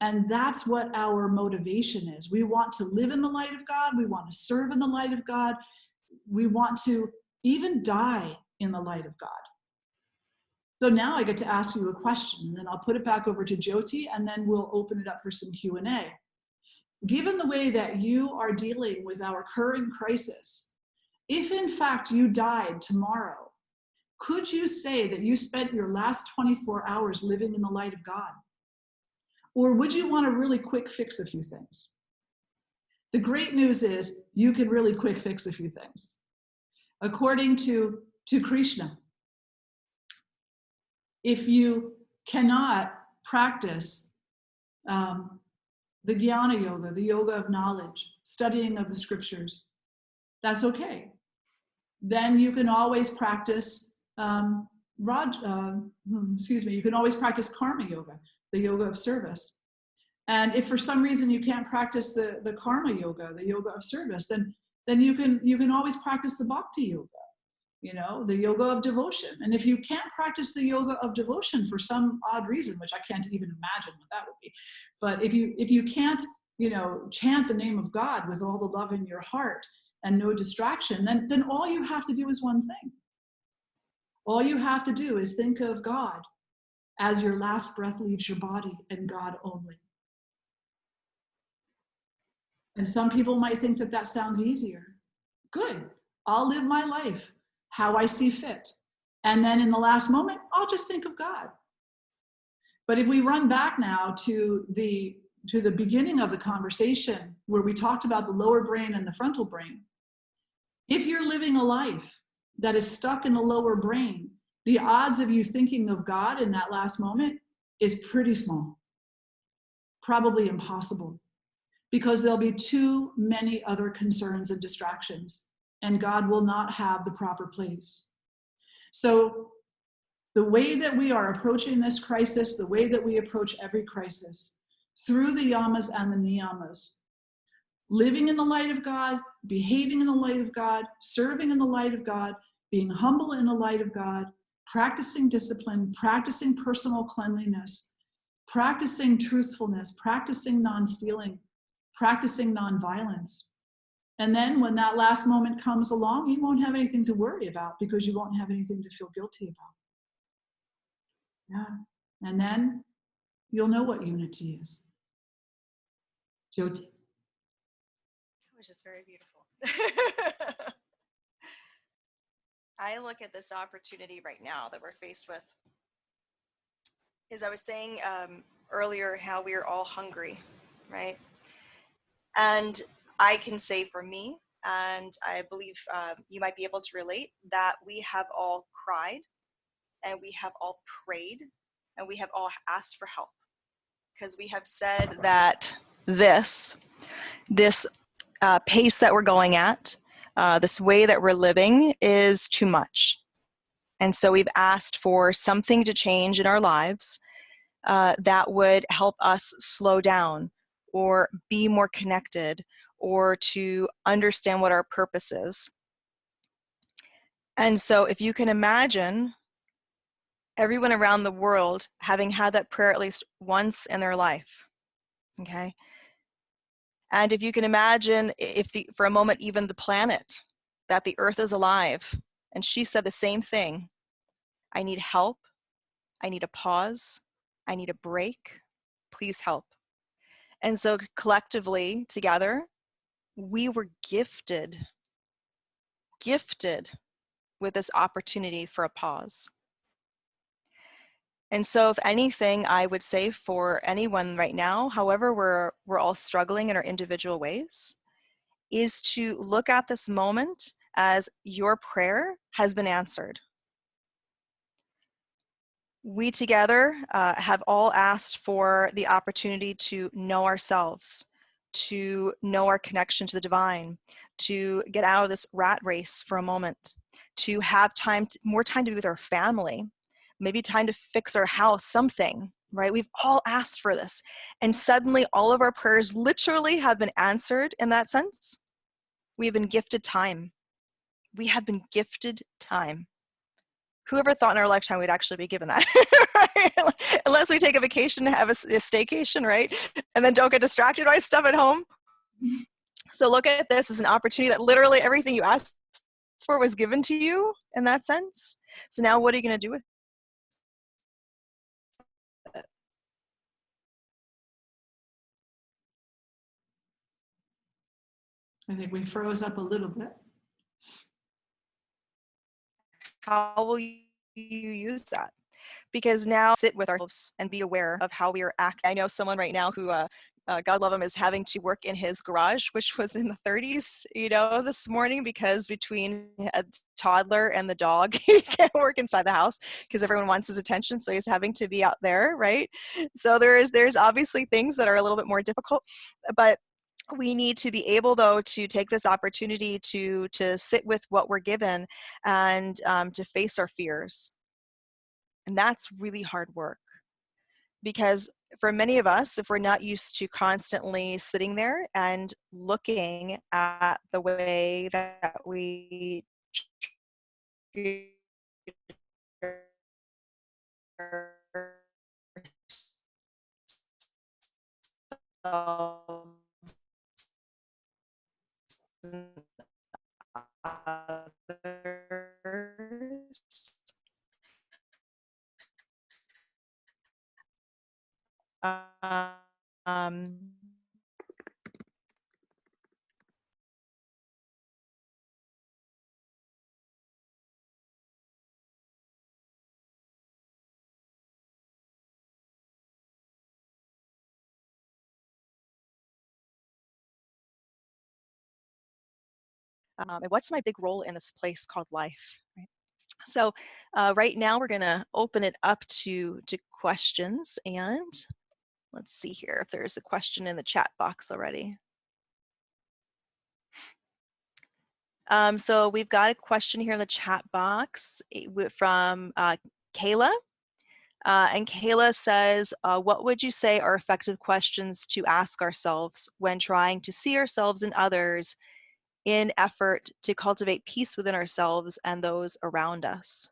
And that's what our motivation is. We want to live in the light of God. We want to serve in the light of God. We want to even die in the light of God. So now I get to ask you a question, and then I'll put it back over to Jyoti, and then we'll open it up for some Q&A. Given the way that you are dealing with our current crisis, if in fact you died tomorrow, could you say that you spent your last 24 hours living in the light of God? Or would you want to really quick fix a few things? The great news is you can really quick fix a few things. According to Krishna, if you cannot practice the Jnana Yoga, the yoga of knowledge, studying of the scriptures, that's okay. Then you can always practice, you can always practice karma yoga, the yoga of service. And if for some reason you can't practice the karma yoga, the yoga of service, then you can always practice the bhakti yoga, the yoga of devotion. And if you can't practice the yoga of devotion for some odd reason, which I can't even imagine what that would be, but if you can't, chant the name of God with all the love in your heart and no distraction, then all you have to do is one thing. All you have to do is think of God as your last breath leaves your body, and God only. And some people might think that that sounds easier. Good, I'll live my life how I see fit. And then in the last moment, I'll just think of God. But if we run back now to the beginning of the conversation where we talked about the lower brain and the frontal brain, if you're living a life that is stuck in the lower brain, the odds of you thinking of God in that last moment is pretty small. Probably impossible, because there'll be too many other concerns and distractions, and God will not have the proper place. So the way that we are approaching this crisis, the way that we approach every crisis, through the yamas and the niyamas, living in the light of God, behaving in the light of God, serving in the light of God, being humble in the light of God, practicing discipline, practicing personal cleanliness, practicing truthfulness, practicing non-stealing, practicing non-violence. And then when that last moment comes along, you won't have anything to worry about, because you won't have anything to feel guilty about. Yeah. And then you'll know what unity is. Jyoti. Which is very beautiful. I look at this opportunity right now that we're faced with, as I was saying earlier, how we are all hungry, right? And I can say for me, and I believe you might be able to relate, that we have all cried, and we have all prayed, and we have all asked for help, because we have said that this pace that we're going at, this way that we're living, is too much. And so we've asked for something to change in our lives that would help us slow down or be more connected or to understand what our purpose is. And so if you can imagine everyone around the world having had that prayer at least once in their life, okay? And if you can imagine, for a moment, even the planet, that the earth is alive, and she said the same thing, I need help, I need a pause, I need a break, please help. And so collectively, together, we were gifted with this opportunity for a pause. And so if anything, I would say for anyone right now, however we're all struggling in our individual ways, is to look at this moment as your prayer has been answered. We together have all asked for the opportunity to know ourselves, to know our connection to the divine, to get out of this rat race for a moment, to have more time to be with our family, maybe time to fix our house, something, right? We've all asked for this. And suddenly all of our prayers literally have been answered in that sense. We've been gifted time. We have been gifted time. Whoever thought in our lifetime we'd actually be given that, right? Unless we take a vacation, have a staycation, right? And then don't get distracted by stuff at home. So look at this as an opportunity that literally everything you asked for was given to you in that sense. So now what are you going to do with it? I think we froze up a little bit. How will you use that? Because now sit with ourselves and be aware of how we are acting. I know someone right now who, God love him, is having to work in his garage, which was in the 30s, this morning, because between a toddler and the dog, he can't work inside the house because everyone wants his attention. So he's having to be out there, right? So there's obviously things that are a little bit more difficult, but we need to be able, though, to take this opportunity to sit with what we're given and to face our fears. And that's really hard work, because for many of us, if we're not used to constantly sitting there and looking at the way that we treat ourselves and others, um, and what's my big role in this place called life? Right? So right now we're going to open it up to questions, and let's see here if there's a question in the chat box already. So we've got a question here in the chat box from Kayla. And Kayla says, what would you say are effective questions to ask ourselves when trying to see ourselves and others in effort to cultivate peace within ourselves and those around us?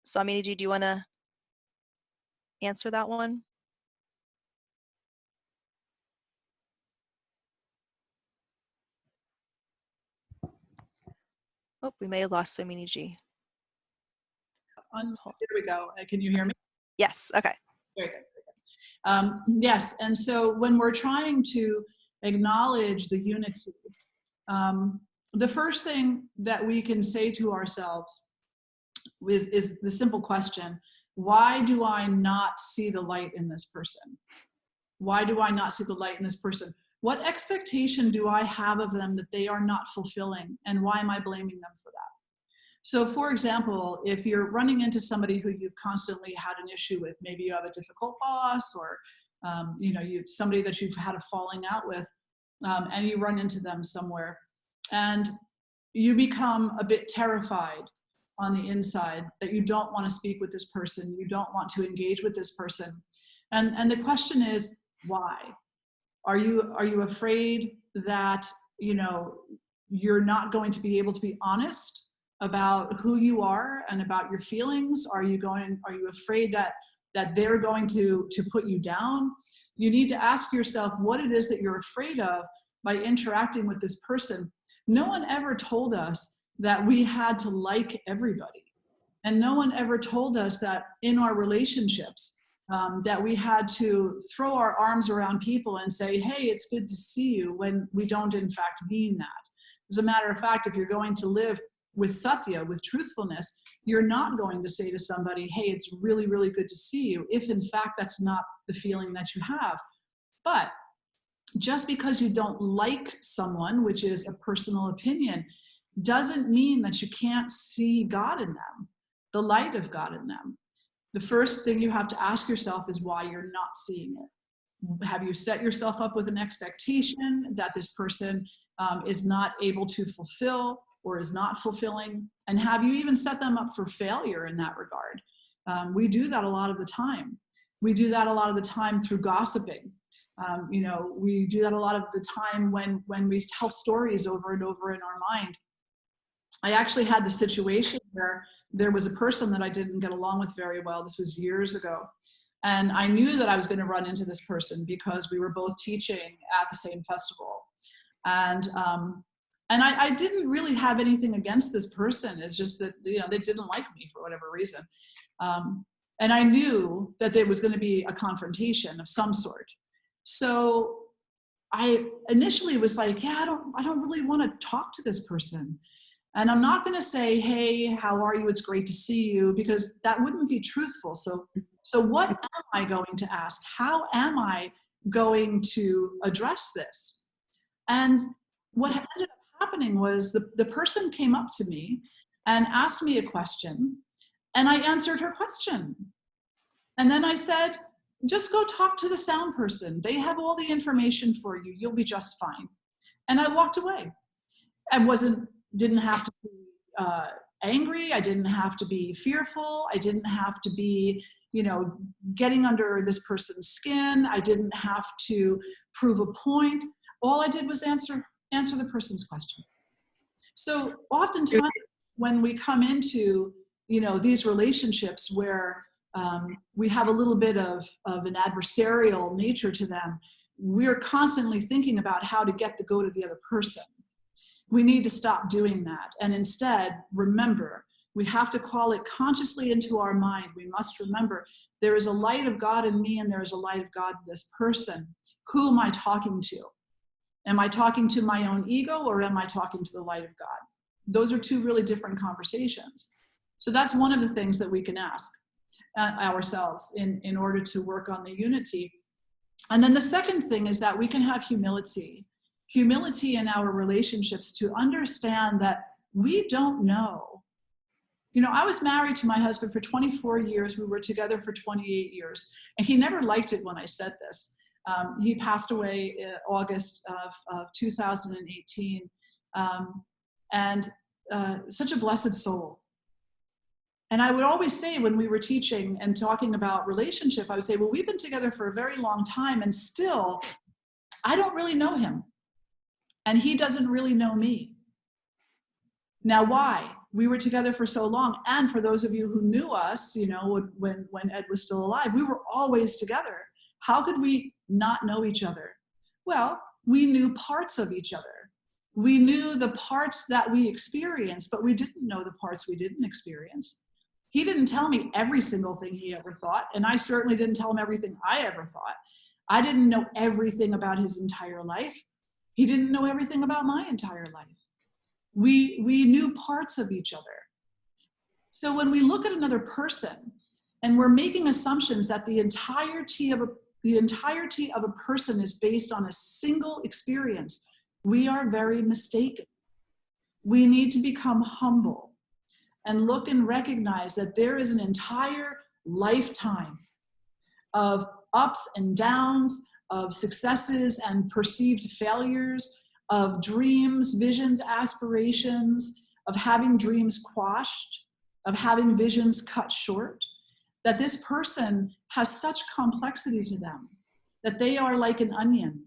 SwaminiJi, do you want to answer that one? Oh, we may have lost SwaminiJi. Here we go. Can you hear me? Yes, okay. Very good. Yes, and so when we're trying to acknowledge the unity, the first thing that we can say to ourselves is the simple question: why do I not see the light in this person? Why do I not see the light in this person? What expectation do I have of them that they are not fulfilling, and why am I blaming them for that? So for example, if you're running into somebody who you've constantly had an issue with, maybe you have a difficult boss, or somebody that you've had a falling out with, and you run into them somewhere, and you become a bit terrified on the inside that you don't want to speak with this person, you don't want to engage with this person. And the question is, why? Are you afraid that, you know, you're not going to be able to be honest about who you are and about your feelings? Are you afraid that they're going to put you down? You need to ask yourself what it is that you're afraid of by interacting with this person. No one ever told us that we had to like everybody. And no one ever told us that in our relationships, that we had to throw our arms around people and say, hey, it's good to see you, when we don't in fact mean that. As a matter of fact, if you're going to live with satya, with truthfulness, you're not going to say to somebody, hey, it's really, really good to see you, if in fact that's not the feeling that you have. But just because you don't like someone, which is a personal opinion, doesn't mean that you can't see God in them, the light of God in them. The first thing you have to ask yourself is why you're not seeing it. Have you set yourself up with an expectation that this person is not able to fulfill or is not fulfilling? And have you even set them up for failure in that regard? We do that a lot of the time. We do that a lot of the time through gossiping. You know, we do that a lot of the time when we tell stories over and over in our mind. I actually had the situation where there was a person that I didn't get along with very well. This was years ago. And I knew that I was going to run into this person because we were both teaching at the same festival. And I didn't really have anything against this person. It's just that, you know, they didn't like me for whatever reason. And I knew that there was going to be a confrontation of some sort. So I initially was like, yeah, I don't really want to talk to this person. And I'm not going to say, hey, how are you? It's great to see you, because that wouldn't be truthful. So what am I going to ask? How am I going to address this? And what ended up happening was the person came up to me and asked me a question, and I answered her question. And then I said, just go talk to the sound person. They have all the information for you. You'll be just fine. And I walked away. I didn't have to be angry. I didn't have to be fearful. I didn't have to be, you know, getting under this person's skin. I didn't have to prove a point. All I did was answer the person's question. So oftentimes when we come into, you know, these relationships where we have a little bit of an adversarial nature to them, we're constantly thinking about how to get the go to the other person. We need to stop doing that. And instead, remember, we have to call it consciously into our mind. We must remember there is a light of God in me and there is a light of God in this person. Who am I talking to? Am I talking to my own ego, or am I talking to the light of God? Those are two really different conversations. So that's one of the things that we can ask ourselves in order to work on the unity. And then the second thing is that we can have humility in our relationships, to understand that we don't know. You know, I was married to my husband for 24 years. We were together for 28 years. And he never liked it when I said this. He passed away in August of 2018. Such a blessed soul. And I would always say, when we were teaching and talking about relationship, I would say, well, we've been together for a very long time, and still, I don't really know him. And he doesn't really know me. Now, why? We were together for so long. And for those of you who knew us, you know, when Ed was still alive, we were always together. How could we not know each other? Well, we knew parts of each other. We knew the parts that we experienced, but we didn't know the parts we didn't experience. He didn't tell me every single thing he ever thought, and I certainly didn't tell him everything I ever thought. I didn't know everything about his entire life. He didn't know everything about my entire life. We knew parts of each other. So when we look at another person and we're making assumptions that the entirety of a person is based on a single experience, we are very mistaken. We need to become humble and look and recognize that there is an entire lifetime of ups and downs, of successes and perceived failures, of dreams, visions, aspirations, of having dreams quashed, of having visions cut short, that this person has such complexity to them, that they are like an onion.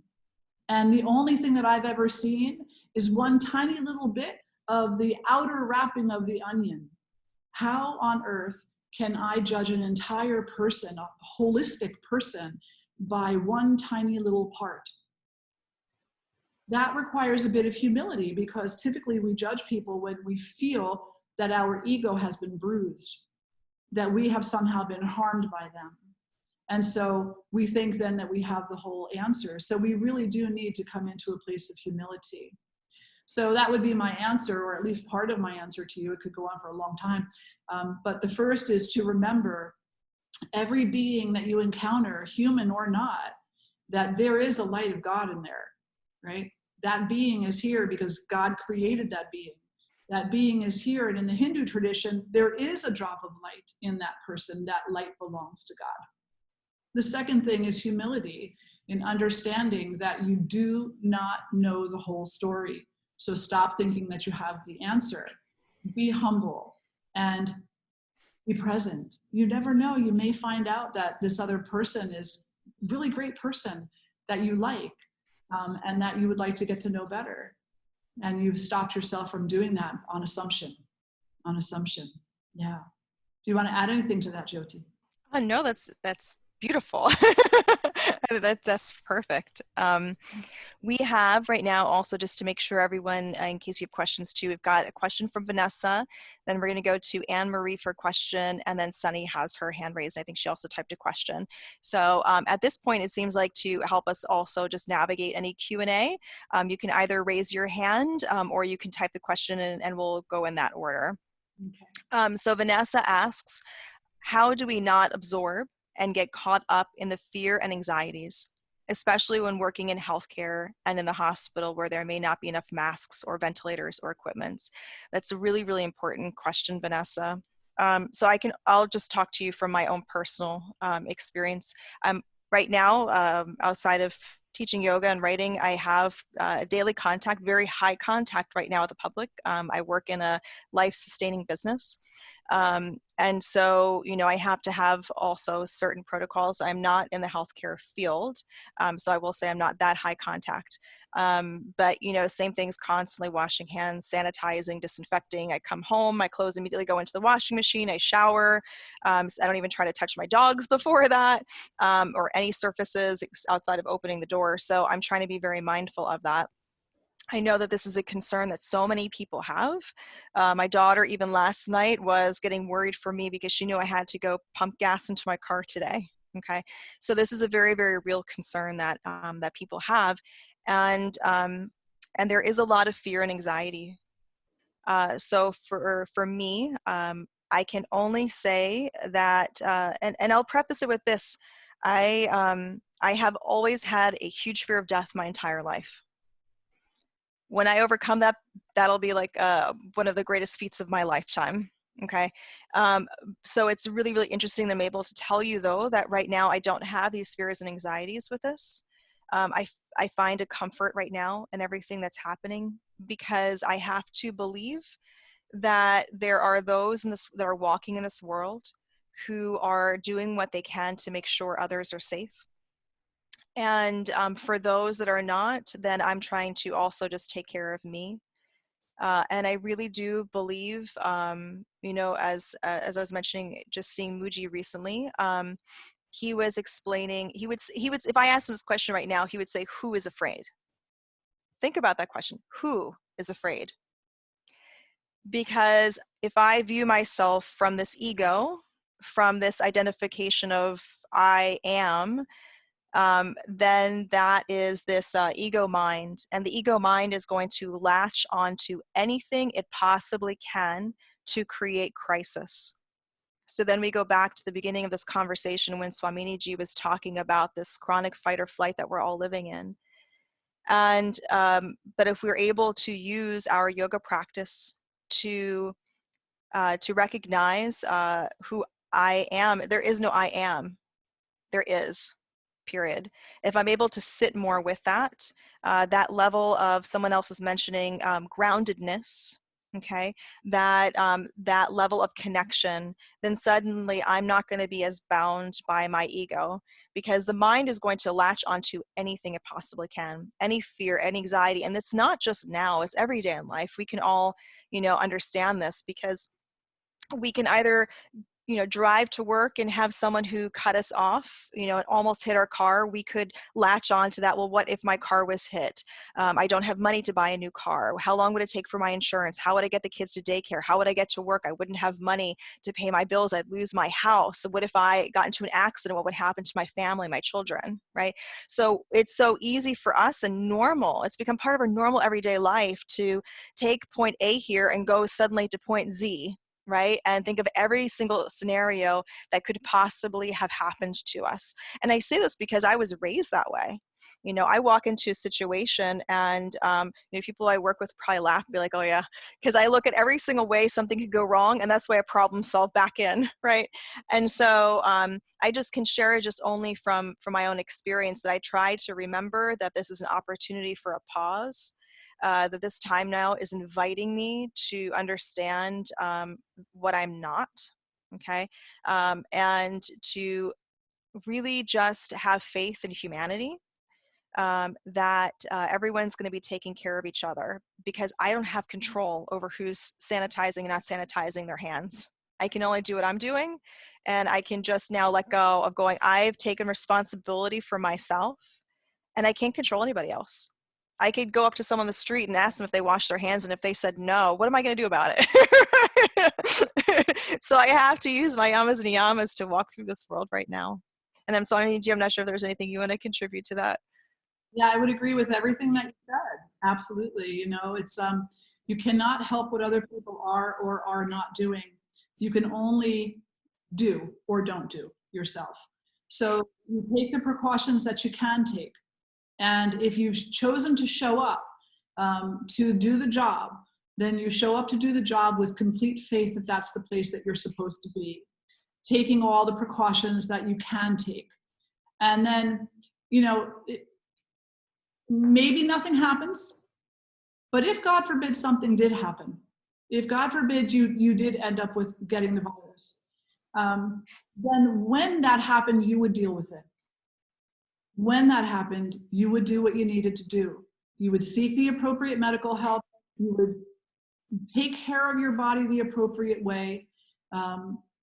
And the only thing that I've ever seen is one tiny little bit of the outer wrapping of the onion. How on earth can I judge an entire person, a holistic person, by one tiny little part? That requires a bit of humility, because typically we judge people when we feel that our ego has been bruised, that we have somehow been harmed by them. And so we think then that we have the whole answer. So we really do need to come into a place of humility. So that would be my answer, or at least part of my answer to you. It could go on for a long time. But the first is to remember every being that you encounter, human or not, that there is a light of God in there, right? That being is here because God created that being. That being is here. And in the Hindu tradition, there is a drop of light in that person. That light belongs to God. The second thing is humility, in understanding that you do not know the whole story. So stop thinking that you have the answer. Be humble and be present. You never know. You may find out that this other person is a really great person that you like, and that you would like to get to know better. And you've stopped yourself from doing that on assumption. On assumption. Yeah. Do you want to add anything to that, Jyoti? Oh, no, that's beautiful. That's perfect. We have right now also, just to make sure everyone, in case you have questions too, we've got a question from Vanessa, then we're going to go to Anne Marie for a question, and then Sunny has her hand raised. I think she also typed a question. So at this point, it seems like to help us also just navigate any Q&A, you can either raise your hand or you can type the question and we'll go in that order. Okay. So Vanessa asks, how do we not absorb and get caught up in the fear and anxieties, especially when working in healthcare and in the hospital where there may not be enough masks or ventilators or equipment? That's a really, really important question, Vanessa. So I'll just talk to you from my own personal experience. Right now, outside of teaching yoga and writing, I have daily contact, very high contact right now with the public. I work in a life-sustaining business. And so, I have to have also certain protocols. I'm not in the healthcare field, so I will say I'm not that high contact. But, same things, constantly washing hands, sanitizing, disinfecting. I come home, my clothes immediately go into the washing machine, I shower. So I don't even try to touch my dogs before that, or any surfaces outside of opening the door. So I'm trying to be very mindful of that. I know that this is a concern that so many people have. My daughter, even last night, was getting worried for me because she knew I had to go pump gas into my car today. Okay, so this is a very, very real concern that that people have, and there is a lot of fear and anxiety. So for me, I can only say that, and I'll preface it with this: I have always had a huge fear of death my entire life. When I overcome that, that'll be like one of the greatest feats of my lifetime. Okay. So it's really, really interesting that I'm able to tell you, though, that right now I don't have these fears and anxieties with this. I find a comfort right now in everything that's happening, because I have to believe that there are those that are walking in this world who are doing what they can to make sure others are safe. And for those that are not, then I'm trying to also just take care of me. And I really do believe, as I was mentioning, just seeing Muji recently, he was explaining, he would, if I asked him this question right now, he would say, who is afraid? Think about that question. Who is afraid? Because if I view myself from this ego, from this identification of I am, then that is this ego mind. And the ego mind is going to latch onto anything it possibly can to create crisis. So then we go back to the beginning of this conversation when SwaminiJi was talking about this chronic fight or flight that we're all living in. And, but if we're able to use our yoga practice to recognize who I am, there is no I am, there is. Period. If I'm able to sit more with that, that level of, someone else is mentioning groundedness, okay, that that level of connection, then suddenly I'm not going to be as bound by my ego, because the mind is going to latch onto anything it possibly can, any fear, any anxiety. And it's not just now, it's every day in life. We can all, you know, understand this, because we can either, you know, drive to work and have someone who cut us off, you know, and almost hit our car. We could latch on to that. Well, what if my car was hit? I don't have money to buy a new car. How long would it take for my insurance? How would I get the kids to daycare? How would I get to work? I wouldn't have money to pay my bills. I'd lose my house. So what if I got into an accident? What would happen to my family, my children, right? So it's so easy for us and normal. It's become part of our normal everyday life to take point A here and go suddenly to point Z, right? And think of every single scenario that could possibly have happened to us. And I say this because I was raised that way. You know, I walk into a situation and, you know, people I work with probably laugh and be like, oh yeah, because I look at every single way something could go wrong, and that's why I problem solve back in, right? And so I just can share just only from my own experience that I try to remember that this is an opportunity for a pause. That this time now is inviting me to understand what I'm not, okay? And to really just have faith in humanity, that everyone's going to be taking care of each other, because I don't have control over who's sanitizing and not sanitizing their hands. I can only do what I'm doing, and I can just now let go of going, I've taken responsibility for myself, and I can't control anybody else. I could go up to someone on the street and ask them if they wash their hands, and if they said no, what am I going to do about it? So I have to use my Yamas Niyamas to walk through this world right now. And I'm SwaminiJi, I'm not sure if there's anything you want to contribute to that. Yeah, I would agree with everything that you said. Absolutely. You know, it's you cannot help what other people are or are not doing. You can only do or don't do yourself. So you take the precautions that you can take. And if you've chosen to show up to do the job, then you show up to do the job with complete faith that that's the place that you're supposed to be, taking all the precautions that you can take. And then, you know, maybe nothing happens, but if God forbid something did happen, if God forbid you did end up with getting the virus, then when that happened, you would deal with it. When that happened, you would do what you needed to do. You would seek the appropriate medical help. You would take care of your body the appropriate way.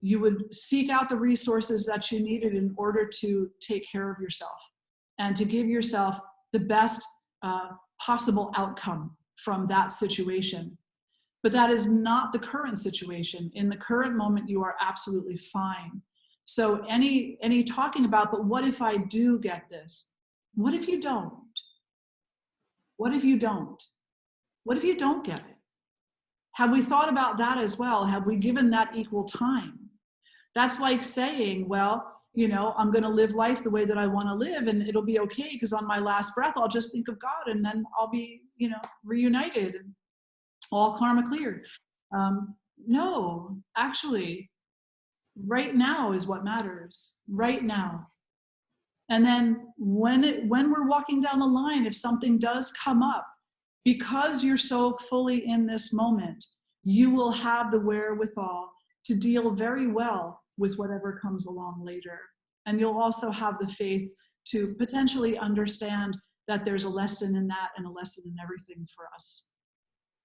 You would seek out the resources that you needed in order to take care of yourself and to give yourself the best possible outcome from that situation. But that is not the current situation. In the current moment, you are absolutely fine. So any talking about, but what if I do get this? What if you don't? What if you don't? What if you don't get it? Have we thought about that as well? Have we given that equal time? That's like saying, well, you know, I'm going to live life the way that I want to live, and it'll be okay because on my last breath, I'll just think of God, and then I'll be, you know, reunited and all karma cleared. No, actually, right now is what matters. Right now. And then when we're walking down the line, if something does come up, because you're so fully in this moment, you will have the wherewithal to deal very well with whatever comes along later. And you'll also have the faith to potentially understand that there's a lesson in that and a lesson in everything for us.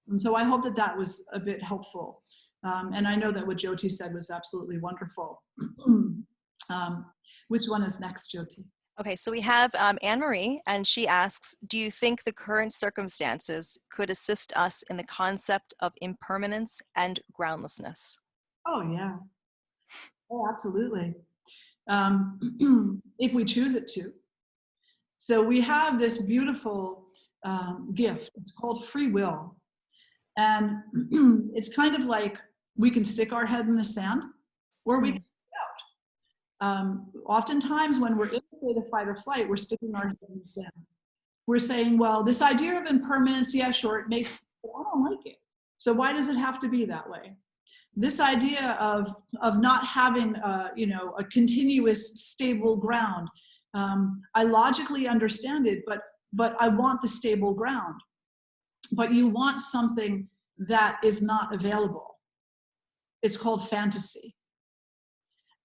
And so I hope that that was a bit helpful. And I know that what Jyoti said was absolutely wonderful. Which one is next, Jyoti? Okay, so we have Anne-Marie, and she asks, do you think the current circumstances could assist us in the concept of impermanence and groundlessness? Oh, yeah. Oh, absolutely. If we choose it to. So we have this beautiful gift. It's called free will. And it's kind of like we can stick our head in the sand or we can get out. Oftentimes when we're in a state of fight or flight, we're sticking our head in the sand. We're saying, well, this idea of impermanence, yeah, sure, it makes sense, but I don't like it. So why does it have to be that way? This idea of not having a continuous stable ground, I logically understand it, but I want the stable ground. But you want something that is not available. It's called fantasy.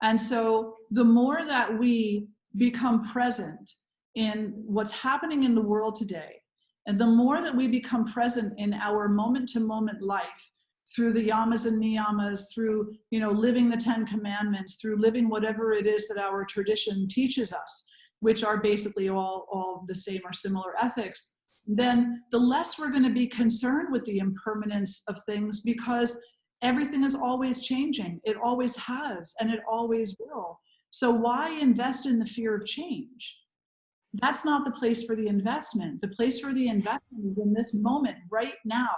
And so the more that we become present in what's happening in the world today, and the more that we become present in our moment-to-moment life through the Yamas and Niyamas, through, you know, living the 10 Commandments, through living whatever it is that our tradition teaches us, which are basically all the same or similar ethics, then the less we're going to be concerned with the impermanence of things, because everything is always changing. It always has, and it always will. So why invest in the fear of change? That's not the place for the investment. The place for the investment is in this moment right now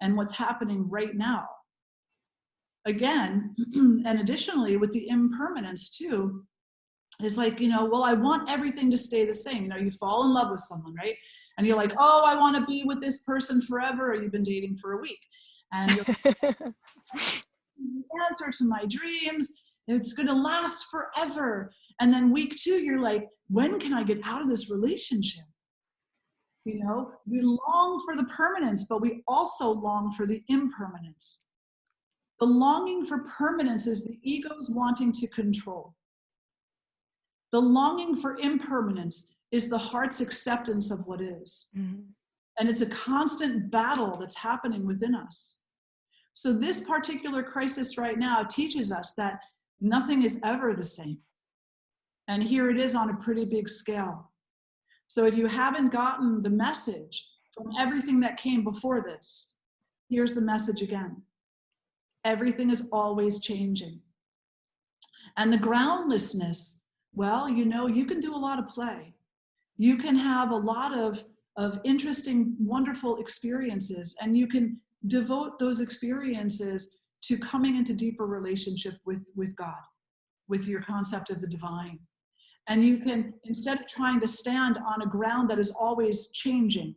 and what's happening right now. Again, and additionally with the impermanence too, is like, you know, well, I want everything to stay the same. You know, you fall in love with someone, right? And you're like, oh, I want to be with this person forever. Or you've been dating for a week. And you're like, the answer to my dreams, it's going to last forever. And then week 2, you're like, when can I get out of this relationship? You know, we long for the permanence, but we also long for the impermanence. The longing for permanence is the ego's wanting to control. The longing for impermanence is the heart's acceptance of what is. Mm-hmm. And it's a constant battle that's happening within us. So this particular crisis right now teaches us that nothing is ever the same. And here it is on a pretty big scale. So if you haven't gotten the message from everything that came before this, here's the message again. Everything is always changing. And the groundlessness, well, you know, you can do a lot of play. You can have a lot of interesting, wonderful experiences, and you can devote those experiences to coming into deeper relationship with God, with your concept of the divine. And you can, instead of trying to stand on a ground that is always changing,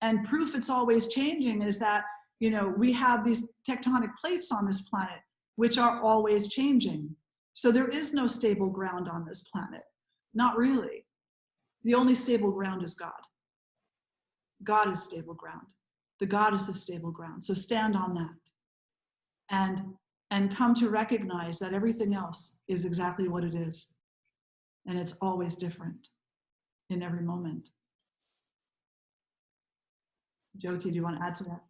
and proof it's always changing is that, you know, we have these tectonic plates on this planet, which are always changing. So there is no stable ground on this planet. Not really. The only stable ground is God. God is stable ground. The goddess is stable ground. So stand on that. And come to recognize that everything else is exactly what it is. And it's always different in every moment. Jyoti, do you want to add to that?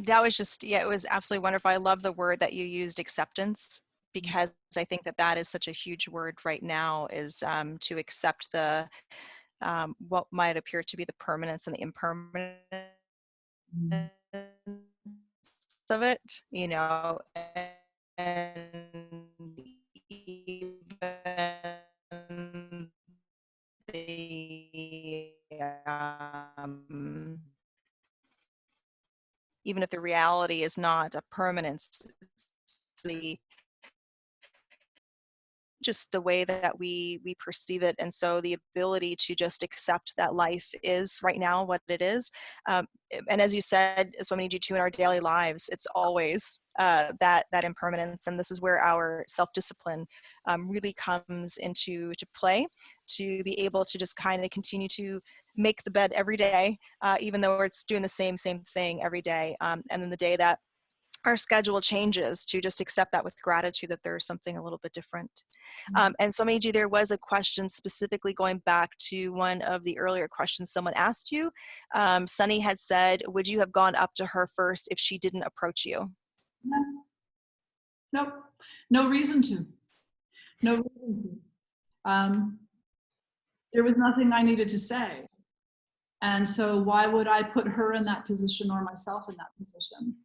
That was just, yeah, it was absolutely wonderful. I love the word that you used, acceptance, because I think that that is such a huge word right now, is to accept the, what might appear to be the permanence and the impermanence of it, you know, and even the, even if the reality is not a permanence, just the way that we perceive it. And so the ability to just accept that life is right now what it is. And as you said, SwaminiJi too, in our daily lives, it's always that impermanence. And this is where our self-discipline really comes into play, to be able to just kind of continue to make the bed every day, even though it's doing the same thing every day. And then the day that our schedule changes, to just accept that with gratitude, that there's something a little bit different. And SwaminiJi, there was a question specifically going back to one of the earlier questions someone asked you. Sunny had said, would you have gone up to her first if she didn't approach you? Nope, no reason to. No reason to. There was nothing I needed to say. And so why would I put her in that position or myself in that position?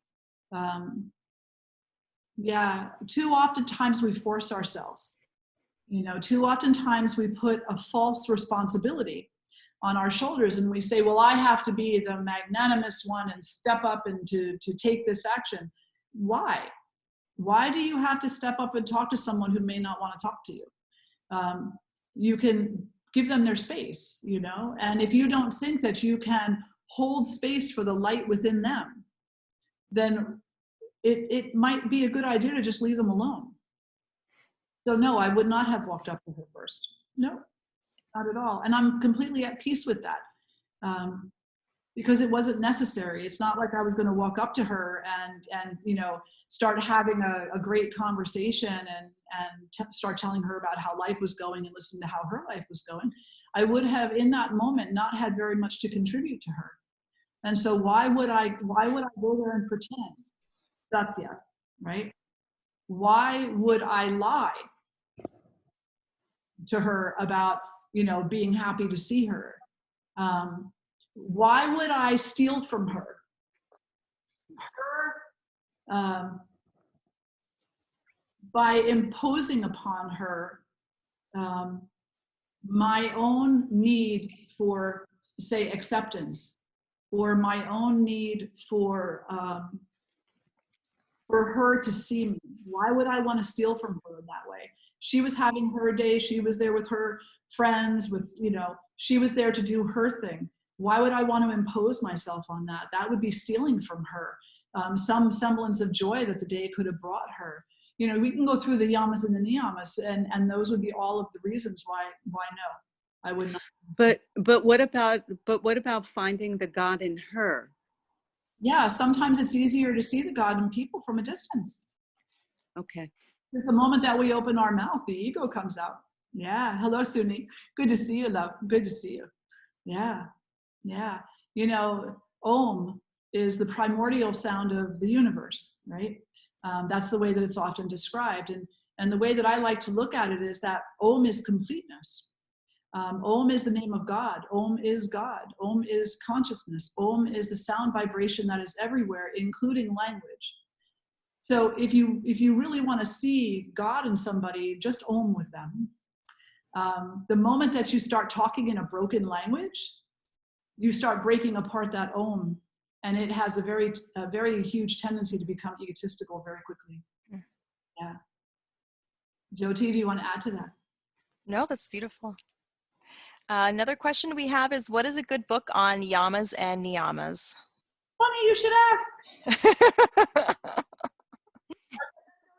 Yeah, too often times we force ourselves. You know, too often times we put a false responsibility on our shoulders and we say, well, I have to be the magnanimous one and step up and to take this action. Why? Why do you have to step up and talk to someone who may not want to talk to you? You can give them their space, you know, and if you don't think that you can hold space for the light within them, then it might be a good idea to just leave them alone. So no, I would not have walked up to her first. No, not at all. And I'm completely at peace with that. because it wasn't necessary. It's not like I was going to walk up to her and you know, start having a great conversation and start telling her about how life was going and listen to how her life was going. I would have in that moment not had very much to contribute to her. And so why would I go there and pretend? Satya, right? Why would I lie to her about, you know, being happy to see her? Why would I steal from her? By imposing upon her my own need for, say, acceptance, or my own need for her to see me. Why would I want to steal from her in that way? She was having her day. She was there with her friends, with, you know, she was there to do her thing. Why would I want to impose myself on that? That would be stealing from her some semblance of joy that the day could have brought her. You know, we can go through the Yamas and the Niyamas, and those would be all of the reasons why no, I would not. But what about finding the God in her? Yeah, sometimes it's easier to see the God in people from a distance. Okay. Because the moment that we open our mouth, the ego comes out. Yeah, hello, Suni. Good to see you, love. Good to see you. Yeah, yeah. You know, Om is the primordial sound of the universe, right? That's the way that it's often described. And the way that I like to look at it is that Om is completeness. Om is the name of God. Om is God. Om is consciousness. Om is the sound vibration that is everywhere, including language. So if you really want to see God in somebody, just Om with them. The moment that you start talking in a broken language, you start breaking apart that Om, and it has a very huge tendency to become egotistical very quickly. Yeah. Jyoti, do you want to add to that? No, that's beautiful. Another question we have is, what is a good book on Yamas and Niyamas? Funny, you should ask.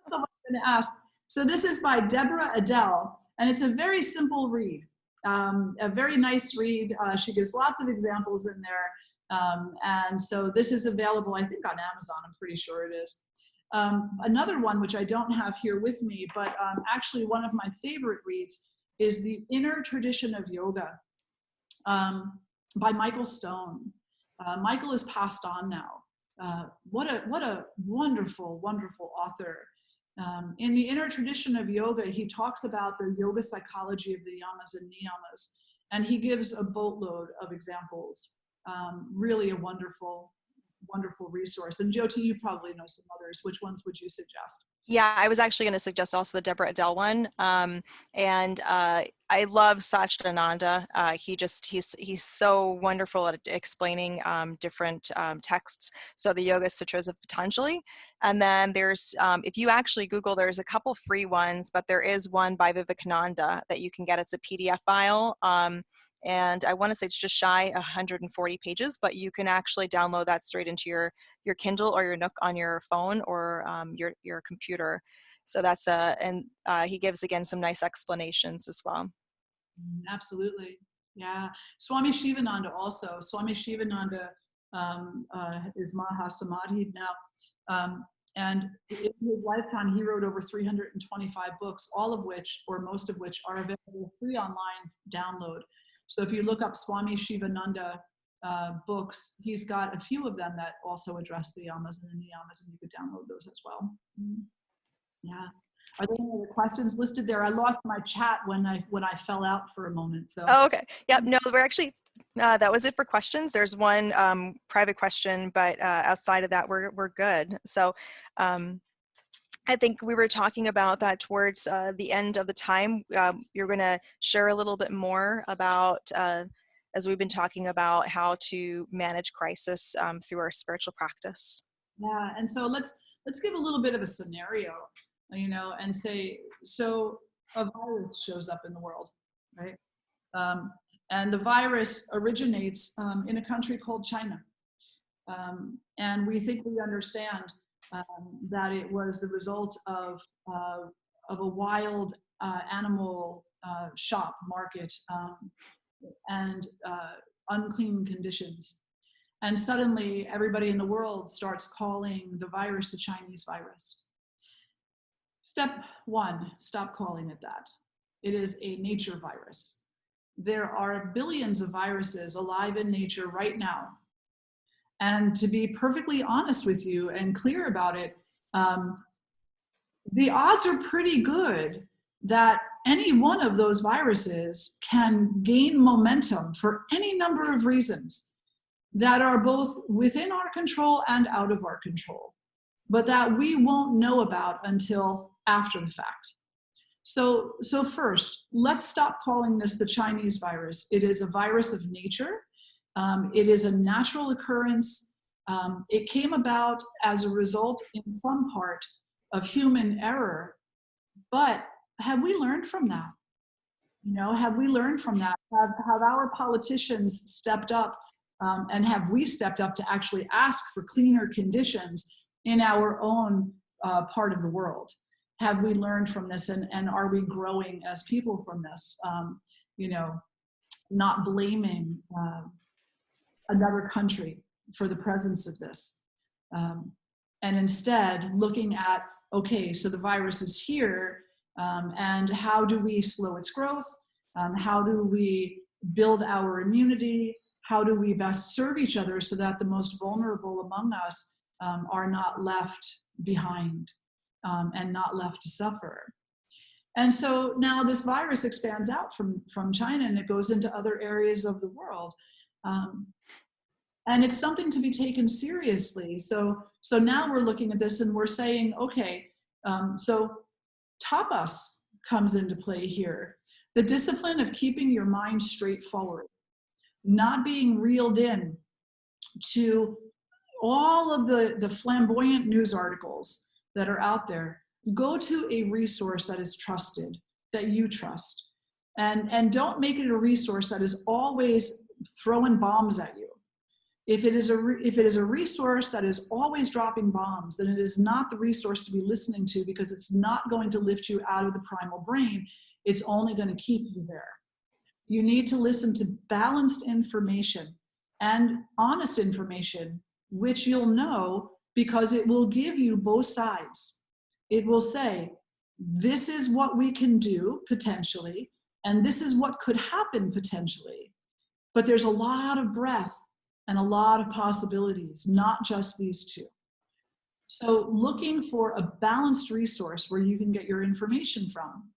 Someone's going to ask. So this is by Deborah Adele, and it's a very simple read, a very nice read. She gives lots of examples in there, and so this is available, I think, on Amazon. I'm pretty sure it is. Another one, which I don't have here with me, but actually one of my favorite reads is The Inner Tradition of Yoga by Michael Stone. Michael is passed on now. What a wonderful, wonderful author. In The Inner Tradition of Yoga, he talks about the yoga psychology of the Yamas and Niyamas, and he gives a boatload of examples. Really a wonderful, wonderful resource. And Jyoti, you probably know some others. Which ones would you suggest? Yeah, I was actually going to suggest also the Deborah Adele one. I love Shraddhananda. He's so wonderful at explaining different texts. So the Yoga Sutras of Patanjali. And then there's, if you actually Google, there's a couple free ones, but there is one by Vivekananda that you can get. It's a PDF file. And I want to say it's just shy 140 pages, but you can actually download that straight into your Kindle or your Nook on your phone or your computer. So that's and he gives again some nice explanations as well. Absolutely, yeah. Swami Shivananda also. Swami Shivananda is Mahasamadhi now, and in his lifetime he wrote over 325 books, all of which, or most of which, are available free online download. So if you look up Swami Shivananda books, he's got a few of them that also address the Yamas and the Niyamas, and you could download those as well. Yeah. Are there any other questions listed there? I lost my chat when I fell out for a moment. So. Oh, okay. Yep. No, we're actually that was it for questions. There's one private question, but outside of that, we're good. So. I think we were talking about that towards the end of the time. You're going to share a little bit more about, as we've been talking about, how to manage crisis through our spiritual practice. Yeah, and so let's give a little bit of a scenario, you know, and say, so a virus shows up in the world, right? And the virus originates in a country called China. And we think we understand that it was the result of a wild animal shop market and unclean conditions. And suddenly everybody in the world starts calling the virus the Chinese virus. Step one, stop calling it that. It is a nature virus. There are billions of viruses alive in nature right now. And to be perfectly honest with you and clear about it, the odds are pretty good that any one of those viruses can gain momentum for any number of reasons that are both within our control and out of our control, but that we won't know about until after the fact. So first, let's stop calling this the Chinese virus. It is a virus of nature. It is a natural occurrence. It came about as a result in some part of human error, but have we learned from that? You know, have we learned from that? Have our politicians stepped up, and have we stepped up to actually ask for cleaner conditions in our own part of the world? Have we learned from this, and are we growing as people from this? You know, not blaming another country for the presence of this. And instead looking at, okay, so the virus is here, and how do we slow its growth? How do we build our immunity? How do we best serve each other so that the most vulnerable among us are not left behind and not left to suffer? And so now this virus expands out from China, and it goes into other areas of the world. And it's something to be taken seriously. So now we're looking at this and we're saying, okay, so tapas comes into play here. The discipline of keeping your mind straightforward, not being reeled in to all of the flamboyant news articles that are out there. Go to a resource that is trusted, that you trust. And don't make it a resource that is always throwing bombs at you. If it is a resource that is always dropping bombs, then it is not the resource to be listening to, because it's not going to lift you out of the primal brain. It's only going to keep you there. You need to listen to balanced information and honest information, which you'll know because it will give you both sides. It will say, this is what we can do potentially, and this is what could happen potentially. But there's a lot of breadth and a lot of possibilities, not just these two. So looking for a balanced resource where you can get your information from.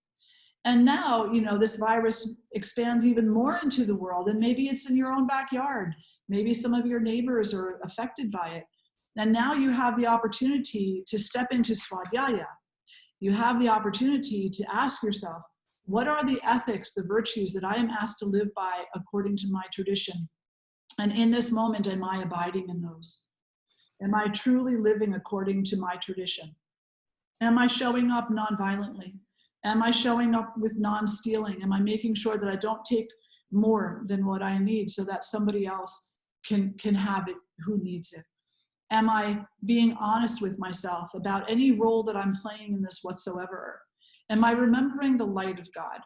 And now, you know, this virus expands even more into the world, and maybe it's in your own backyard. Maybe some of your neighbors are affected by it. And now you have the opportunity to step into Svadhyaya. You have the opportunity to ask yourself, what are the ethics, the virtues that I am asked to live by according to my tradition? And in this moment, am I abiding in those? Am I truly living according to my tradition? Am I showing up non-violently? Am I showing up with non-stealing? Am I making sure that I don't take more than what I need so that somebody else can have it who needs it? Am I being honest with myself about any role that I'm playing in this whatsoever? Am I remembering the light of God?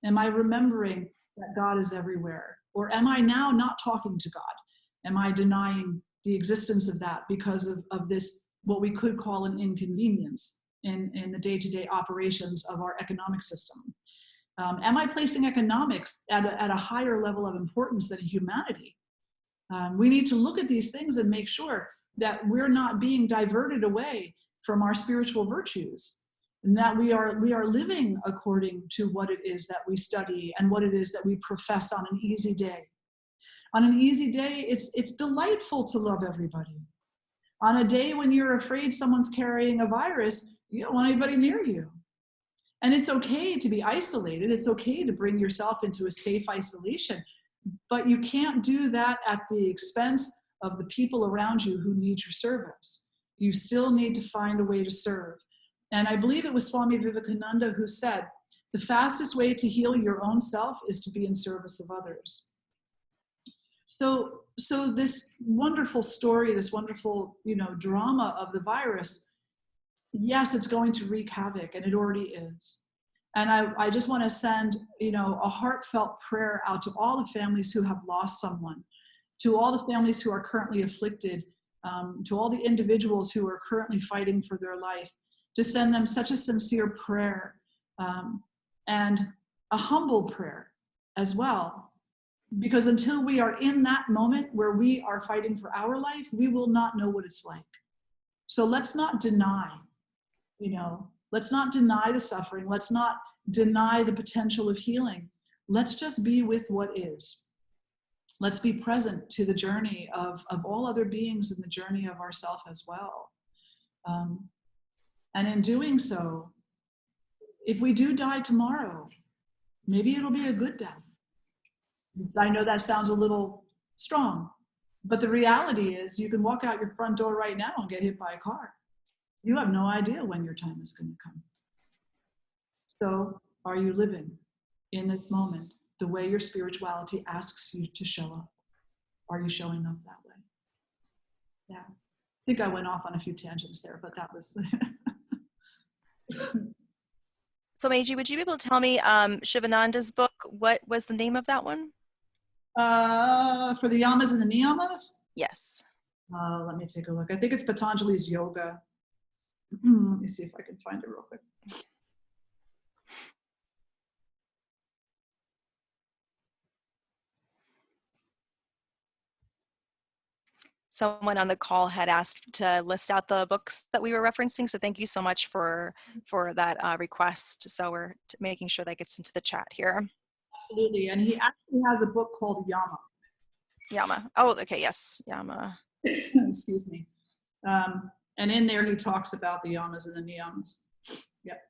Am I remembering that God is everywhere? Or am I now not talking to God? Am I denying the existence of that because of this, what we could call an inconvenience in the day-to-day operations of our economic system? Am I placing economics at a higher level of importance than humanity? We need to look at these things and make sure that we're not being diverted away from our spiritual virtues, and that we are living according to what it is that we study and what it is that we profess on an easy day. On an easy day, it's delightful to love everybody. On a day when you're afraid someone's carrying a virus, you don't want anybody near you. And it's okay to be isolated. It's okay to bring yourself into a safe isolation, but you can't do that at the expense of the people around you who need your service. You still need to find a way to serve. And I believe it was Swami Vivekananda who said, the fastest way to heal your own self is to be in service of others. So this wonderful story, this wonderful, drama of the virus, yes, it's going to wreak havoc, and it already is. And I just want to send, a heartfelt prayer out to all the families who have lost someone, to all the families who are currently afflicted, to all the individuals who are currently fighting for their life, to send them such a sincere prayer, and a humble prayer as well. Because until we are in that moment where we are fighting for our life, we will not know what it's like. So let's not deny, let's not deny the suffering. Let's not deny the potential of healing. Let's just be with what is. Let's be present to the journey of all other beings and the journey of ourself as well. And in doing so, if we do die tomorrow, maybe it'll be a good death. I know that sounds a little strong, but the reality is you can walk out your front door right now and get hit by a car. You have no idea when your time is going to come. So are you living in this moment the way your spirituality asks you to show up? Are you showing up that way? Yeah. I think I went off on a few tangents there, but that was... So Meiji, would you be able to tell me Shivananda's book, what was the name of that one? For the Yamas and the Niyamas? Yes. Let me take a look. I think it's Patanjali's Yoga. Let me see if I can find it real quick. Someone on the call had asked to list out the books that we were referencing, so thank you so much for that request. So we're making sure that gets into the chat here. Absolutely, and he actually has a book called Yama. Yama. Oh, okay, yes, Yama. Excuse me. And in there he talks about the Yamas and the Niyamas. Yep.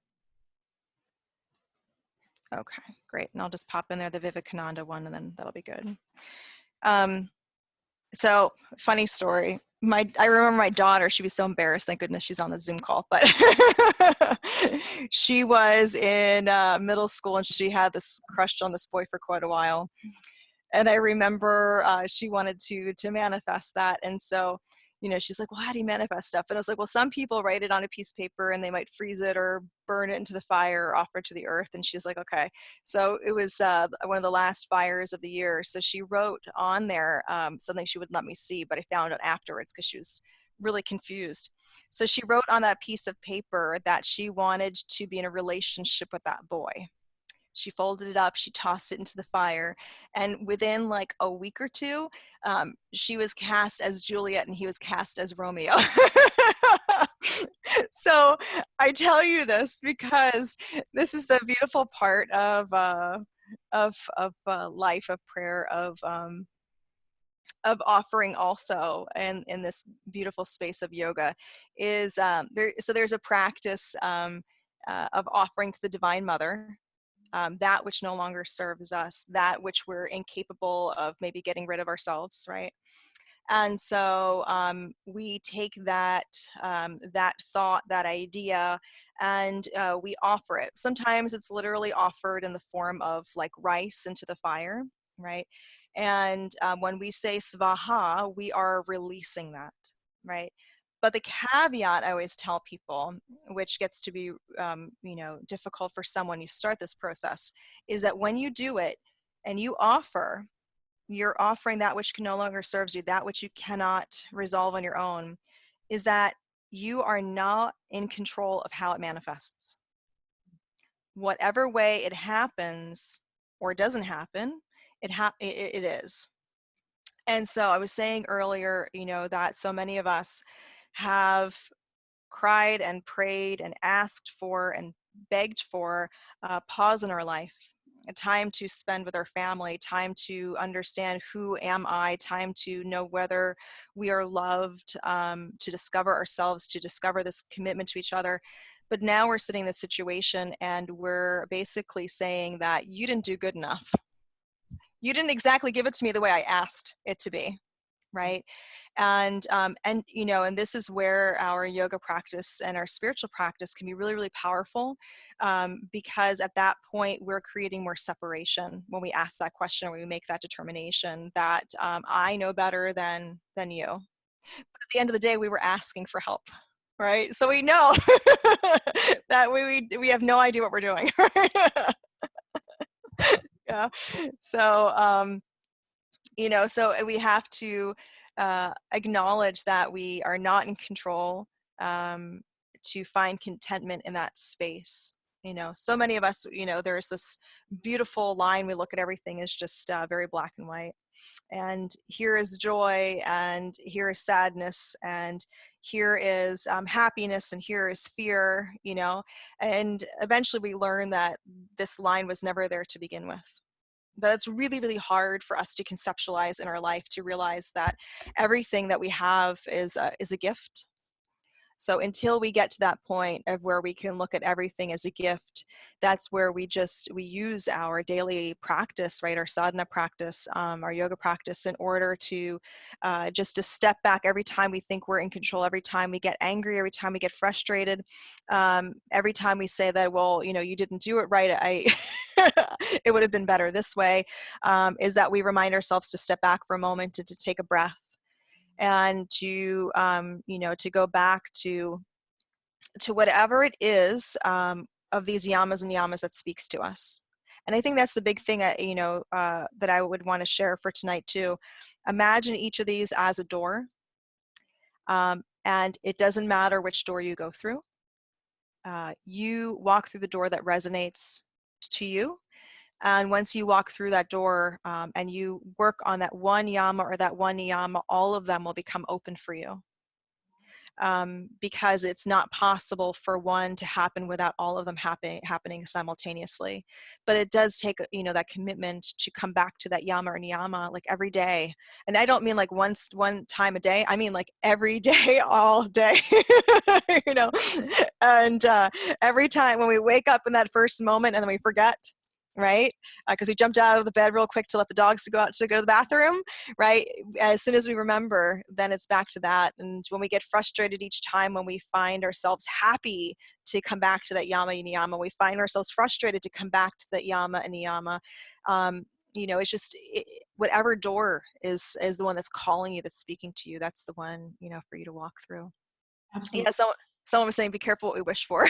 Okay, great. And I'll just pop in there the Vivekananda one, and then that'll be good. So funny story. I remember my daughter, she was so embarrassed. Thank goodness she's on the Zoom call, but she was in middle school and she had this crush on this boy for quite a while. And I remember she wanted to manifest that. And so, she's like, well, how do you manifest stuff? And I was like, well, some people write it on a piece of paper and they might freeze it or burn it into the fire or offer it to the earth. And she's like, okay. So it was one of the last fires of the year. So she wrote on there something she wouldn't let me see, but I found it afterwards because she was really confused. So she wrote on that piece of paper that she wanted to be in a relationship with that boy. She folded it up, she tossed it into the fire, and within like a week or two, she was cast as Juliet and he was cast as Romeo. So I tell you this because this is the beautiful part of life, of prayer, of offering also, and in this beautiful space of yoga is there's a practice of offering to the Divine Mother. That which no longer serves us, that which we're incapable of maybe getting rid of ourselves, right? And so we take that thought, that idea, and we offer it. Sometimes it's literally offered in the form of like rice into the fire, right? And when we say svaha, we are releasing that, right? But the caveat I always tell people, which gets to be, difficult for someone you start this process, is that when you do it and you offer, you're offering that which no longer serves you, that which you cannot resolve on your own, is that you are not in control of how it manifests. Whatever way it happens or doesn't happen, it is. And so I was saying earlier, that so many of us have cried and prayed and asked for and begged for a pause in our life, a time to spend with our family, time to understand who am I, time to know whether we are loved, to discover ourselves, to discover this commitment to each other. But now we're sitting in this situation and we're basically saying that you didn't do good enough. You didn't exactly give it to me the way I asked it to be, right? And this is where our yoga practice and our spiritual practice can be really, really powerful, because at that point we're creating more separation when we ask that question, or we make that determination that I know better than you. But at the end of the day, we were asking for help, right? So we know that we have no idea what we're doing. Yeah. So So we have to acknowledge that we are not in control, to find contentment in that space. So many of us, there's this beautiful line. We look at everything as just very black and white. And here is joy, and here is sadness, and here is happiness, and here is fear, and eventually we learn that this line was never there to begin with. But it's really, really hard for us to conceptualize in our life, to realize that everything that we have is a gift. So until we get to that point of where we can look at everything as a gift, that's where we use our daily practice, right? Our sadhana practice, our yoga practice, in order to just to step back every time we think we're in control, every time we get angry, every time we get frustrated, every time we say that, well, you didn't do it right, it would have been better this way, is that we remind ourselves to step back for a moment and to take a breath, and to to go back to whatever it is of these yamas and niyamas that speaks to us. And I think that's the big thing that I would want to share for tonight too. Imagine each of these as a door, and it doesn't matter which door you go through. You walk through the door that resonates to you. And once you walk through that door and you work on that one yama or that one niyama, all of them will become open for you. Because it's not possible for one to happen without all of them happening simultaneously. But it does take, that commitment to come back to that yama or niyama like every day. And I don't mean like one time a day. I mean like every day, all day, And every time when we wake up in that first moment and then we forget, right? Because we jumped out of the bed real quick to let the dogs go to the bathroom, right? As soon as we remember, then it's back to that. And when we get frustrated each time, when we find ourselves happy to come back to that yama and niyama, we find ourselves frustrated to come back to that yama and niyama. It's just whatever door is the one that's calling you, that's speaking to you. That's the one, for you to walk through. Absolutely. Yeah. Someone was saying, be careful what we wish for.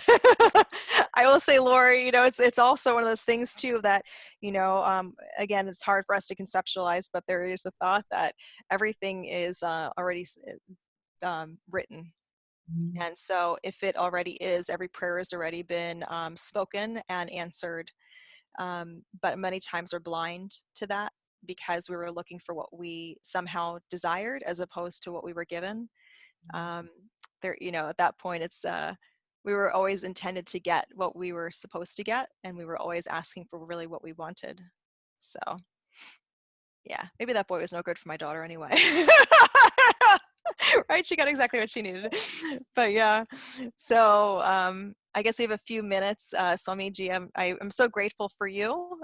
I will say, Lori, it's also one of those things too that, again, it's hard for us to conceptualize, but there is a thought that everything is already written. Mm-hmm. And so if it already is, every prayer has already been spoken and answered. But many times we're blind to that because we were looking for what we somehow desired as opposed to what we were given. At that point, it's we were always intended to get what we were supposed to get, and we were always asking for really what we wanted. So yeah, maybe that boy was no good for my daughter anyway. Right? She got exactly what she needed. But yeah, so I guess we have a few minutes. SwaminiJi, I'm so grateful for you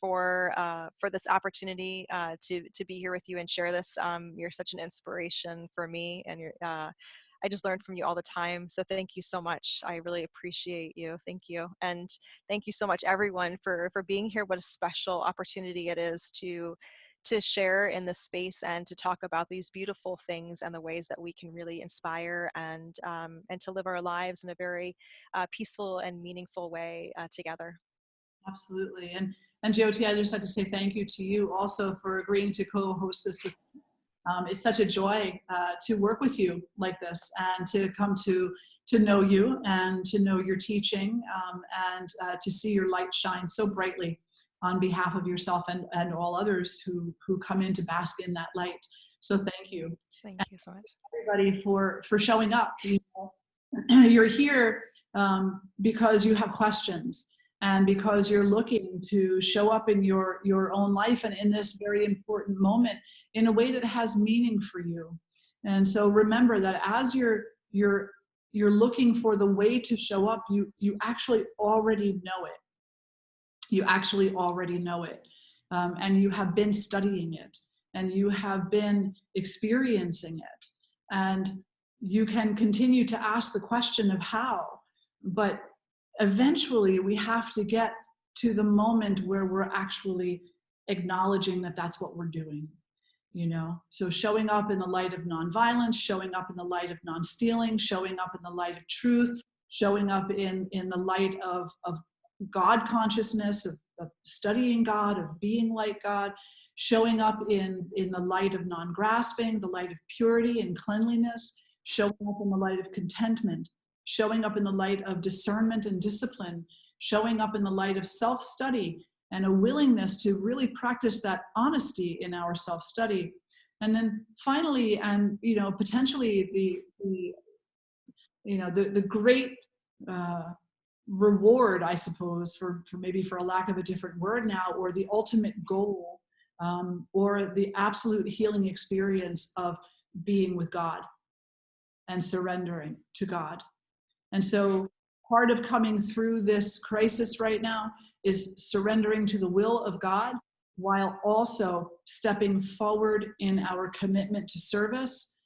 for this opportunity to be here with you and share this. You're such an inspiration for me, and I just learn from you all the time. So thank you so much. I really appreciate you. Thank you. And thank you so much, everyone, for being here. What a special opportunity it is to share in this space and to talk about these beautiful things and the ways that we can really inspire and to live our lives in a very peaceful and meaningful way together. Absolutely. And Jyoti, I just like to say thank you to you also for agreeing to co-host this with me. It's such a joy to work with you like this and to come to know you and to know your teaching and to see your light shine so brightly on behalf of yourself and all others who come in to bask in that light. So thank you. Thank you so much. Everybody for showing up. You're here because you have questions and because you're looking to show up in your own life and in this very important moment in a way that has meaning for you. And so remember that as you're looking for the way to show up, you actually already know it. You actually already know it. And you have been studying it and you have been experiencing it. And you can continue to ask the question of how, but eventually we have to get to the moment where we're actually acknowledging that that's what we're doing, So showing up in the light of nonviolence, showing up in the light of non-stealing, showing up in the light of truth, showing up in the light of God consciousness, of studying God, of being like God, showing up in the light of non-grasping, the light of purity and cleanliness, showing up in the light of contentment, showing up in the light of discernment and discipline, showing up in the light of self-study and a willingness to really practice that honesty in our self-study. And then finally, and potentially the great reward, I suppose, for maybe for a lack of a different word now, or the ultimate goal, or the absolute healing experience of being with God and surrendering to God. And so part of coming through this crisis right now is surrendering to the will of God, while also stepping forward in our commitment to service,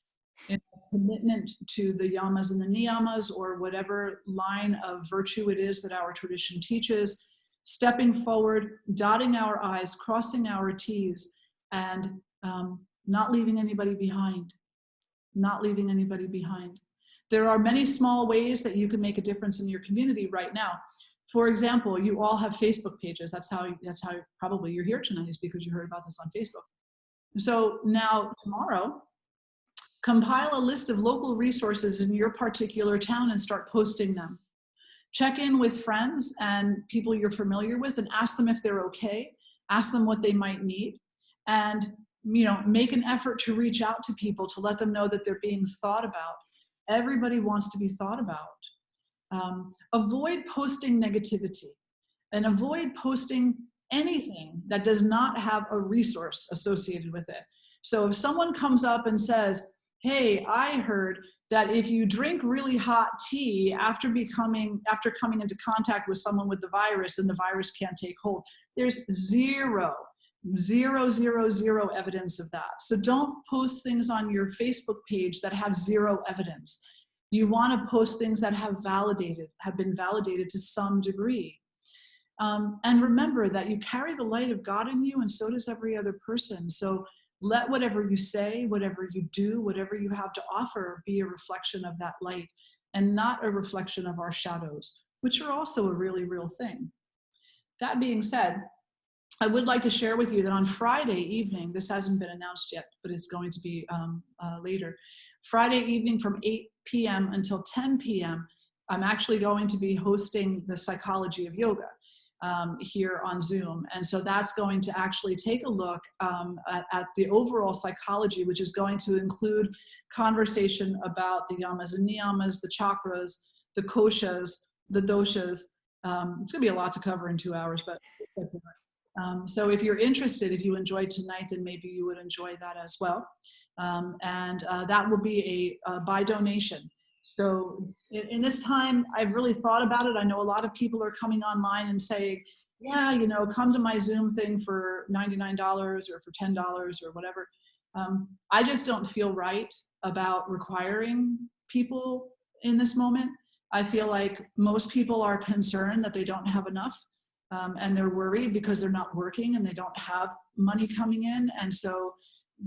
in commitment to the Yamas and the Niyamas, or whatever line of virtue it is that our tradition teaches, stepping forward, dotting our I's, crossing our T's, and not leaving anybody behind. Not leaving anybody behind. There are many small ways that you can make a difference in your community right now. For example, you all have Facebook pages. That's how probably you're here tonight, is because you heard about this on Facebook. So now tomorrow, compile a list of local resources in your particular town and start posting them. Check in with friends and people you're familiar with and ask them if they're okay. Ask them what they might need. And make an effort to reach out to people to let them know that they're being thought about. Everybody wants to be thought about. Avoid posting negativity and avoid posting anything that does not have a resource associated with it. So if someone comes up and says, hey, I heard that if you drink really hot tea after coming into contact with someone with the virus, then the virus can't take hold. There's zero evidence of that. So don't post things on your Facebook page that have zero evidence. You want to post things that have been validated to some degree. And remember that you carry the light of God in you, and so does every other person. So let whatever you say, whatever you do, whatever you have to offer be a reflection of that light, and not a reflection of our shadows, which are also a really real thing. That being said, I would like to share with you that on Friday evening, this hasn't been announced yet, but it's going to be later. Friday evening from 8 p.m. until 10 p.m., I'm actually going to be hosting the Psychology of Yoga here on Zoom. And so that's going to actually take a look at the overall psychology, which is going to include conversation about the Yamas and Niyamas, the chakras, the koshas, the doshas. It's going to be a lot to cover in 2 hours, but so if you're interested, if you enjoyed tonight, then maybe you would enjoy that as well. And that will be by donation. So in this time, I've really thought about it. I know a lot of people are coming online and saying, yeah, come to my Zoom thing for $99 or for $10 or whatever. I just don't feel right about requiring people in this moment. I feel like most people are concerned that they don't have enough. And they're worried because they're not working and they don't have money coming in. And so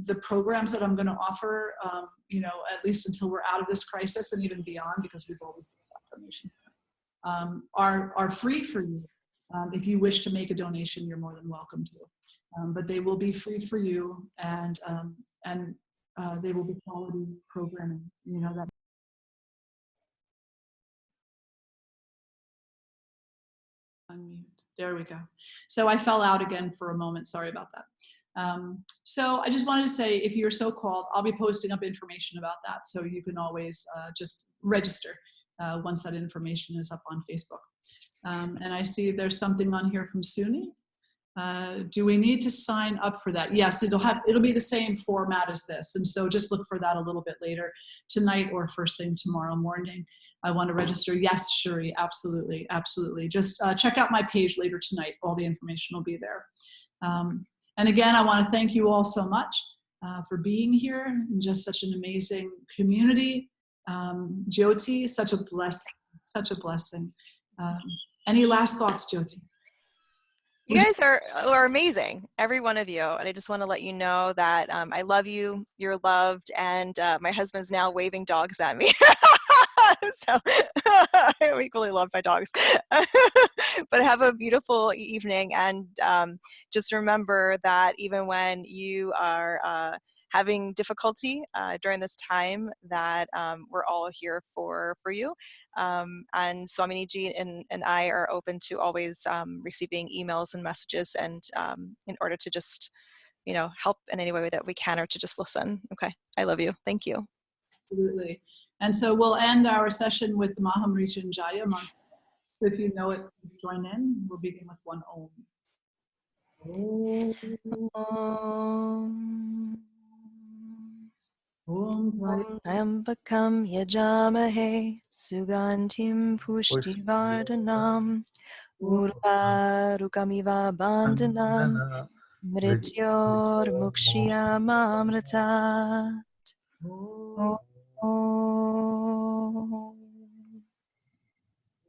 the programs that I'm going to offer, at least until we're out of this crisis and even beyond, because we've always got donations, are free for you. If you wish to make a donation, you're more than welcome to. But they will be free for you, and they will be quality programming. That. Unmute. There we go. So I fell out again for a moment. Sorry about that. So I just wanted to say, if you're so called, I'll be posting up information about that. So you can always just register once that information is up on Facebook. And I see there's something on here from Suni. Do we need to sign up for that? Yes, it'll be the same format as this. And so just look for that a little bit later tonight or first thing tomorrow morning. I want to register. Yes, Shuri, absolutely, absolutely. Just check out my page later tonight. All the information will be there. And again, I want to thank you all so much for being here, and just such an amazing community. Jyoti, such a blessing. Any last thoughts, Jyoti? You guys are amazing, every one of you. And I just want to let you know that I love you, you're loved, and my husband's now waving dogs at me. So I'm equally loved by dogs. But have a beautiful evening, and just remember that even when you are having difficulty during this time, that we're all here for you. And SwaminiJi and I are open to always receiving emails and messages, and in order to just, help in any way that we can, or to just listen. Okay. I love you. Thank you. Absolutely. And so we'll end our session with the Mahamrityunjaya mantra. So if you know it, please join in. We'll begin with one Om. Om. Om Trambakam Yajamahe Sugandhim Pushtivardhanam Urvarukamiva Bandhanam Mrityor Mukshiyamamritat.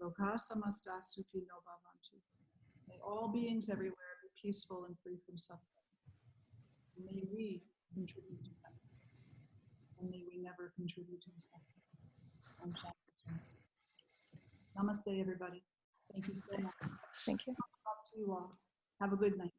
Loka samasta sukhino bhavantu. May all beings everywhere be peaceful and free from suffering. May we contribute to that. And may we never contribute to suffering. Om Shanti. Namaste, everybody. Thank you so much. Thank you. Talk to you all. Have a good night.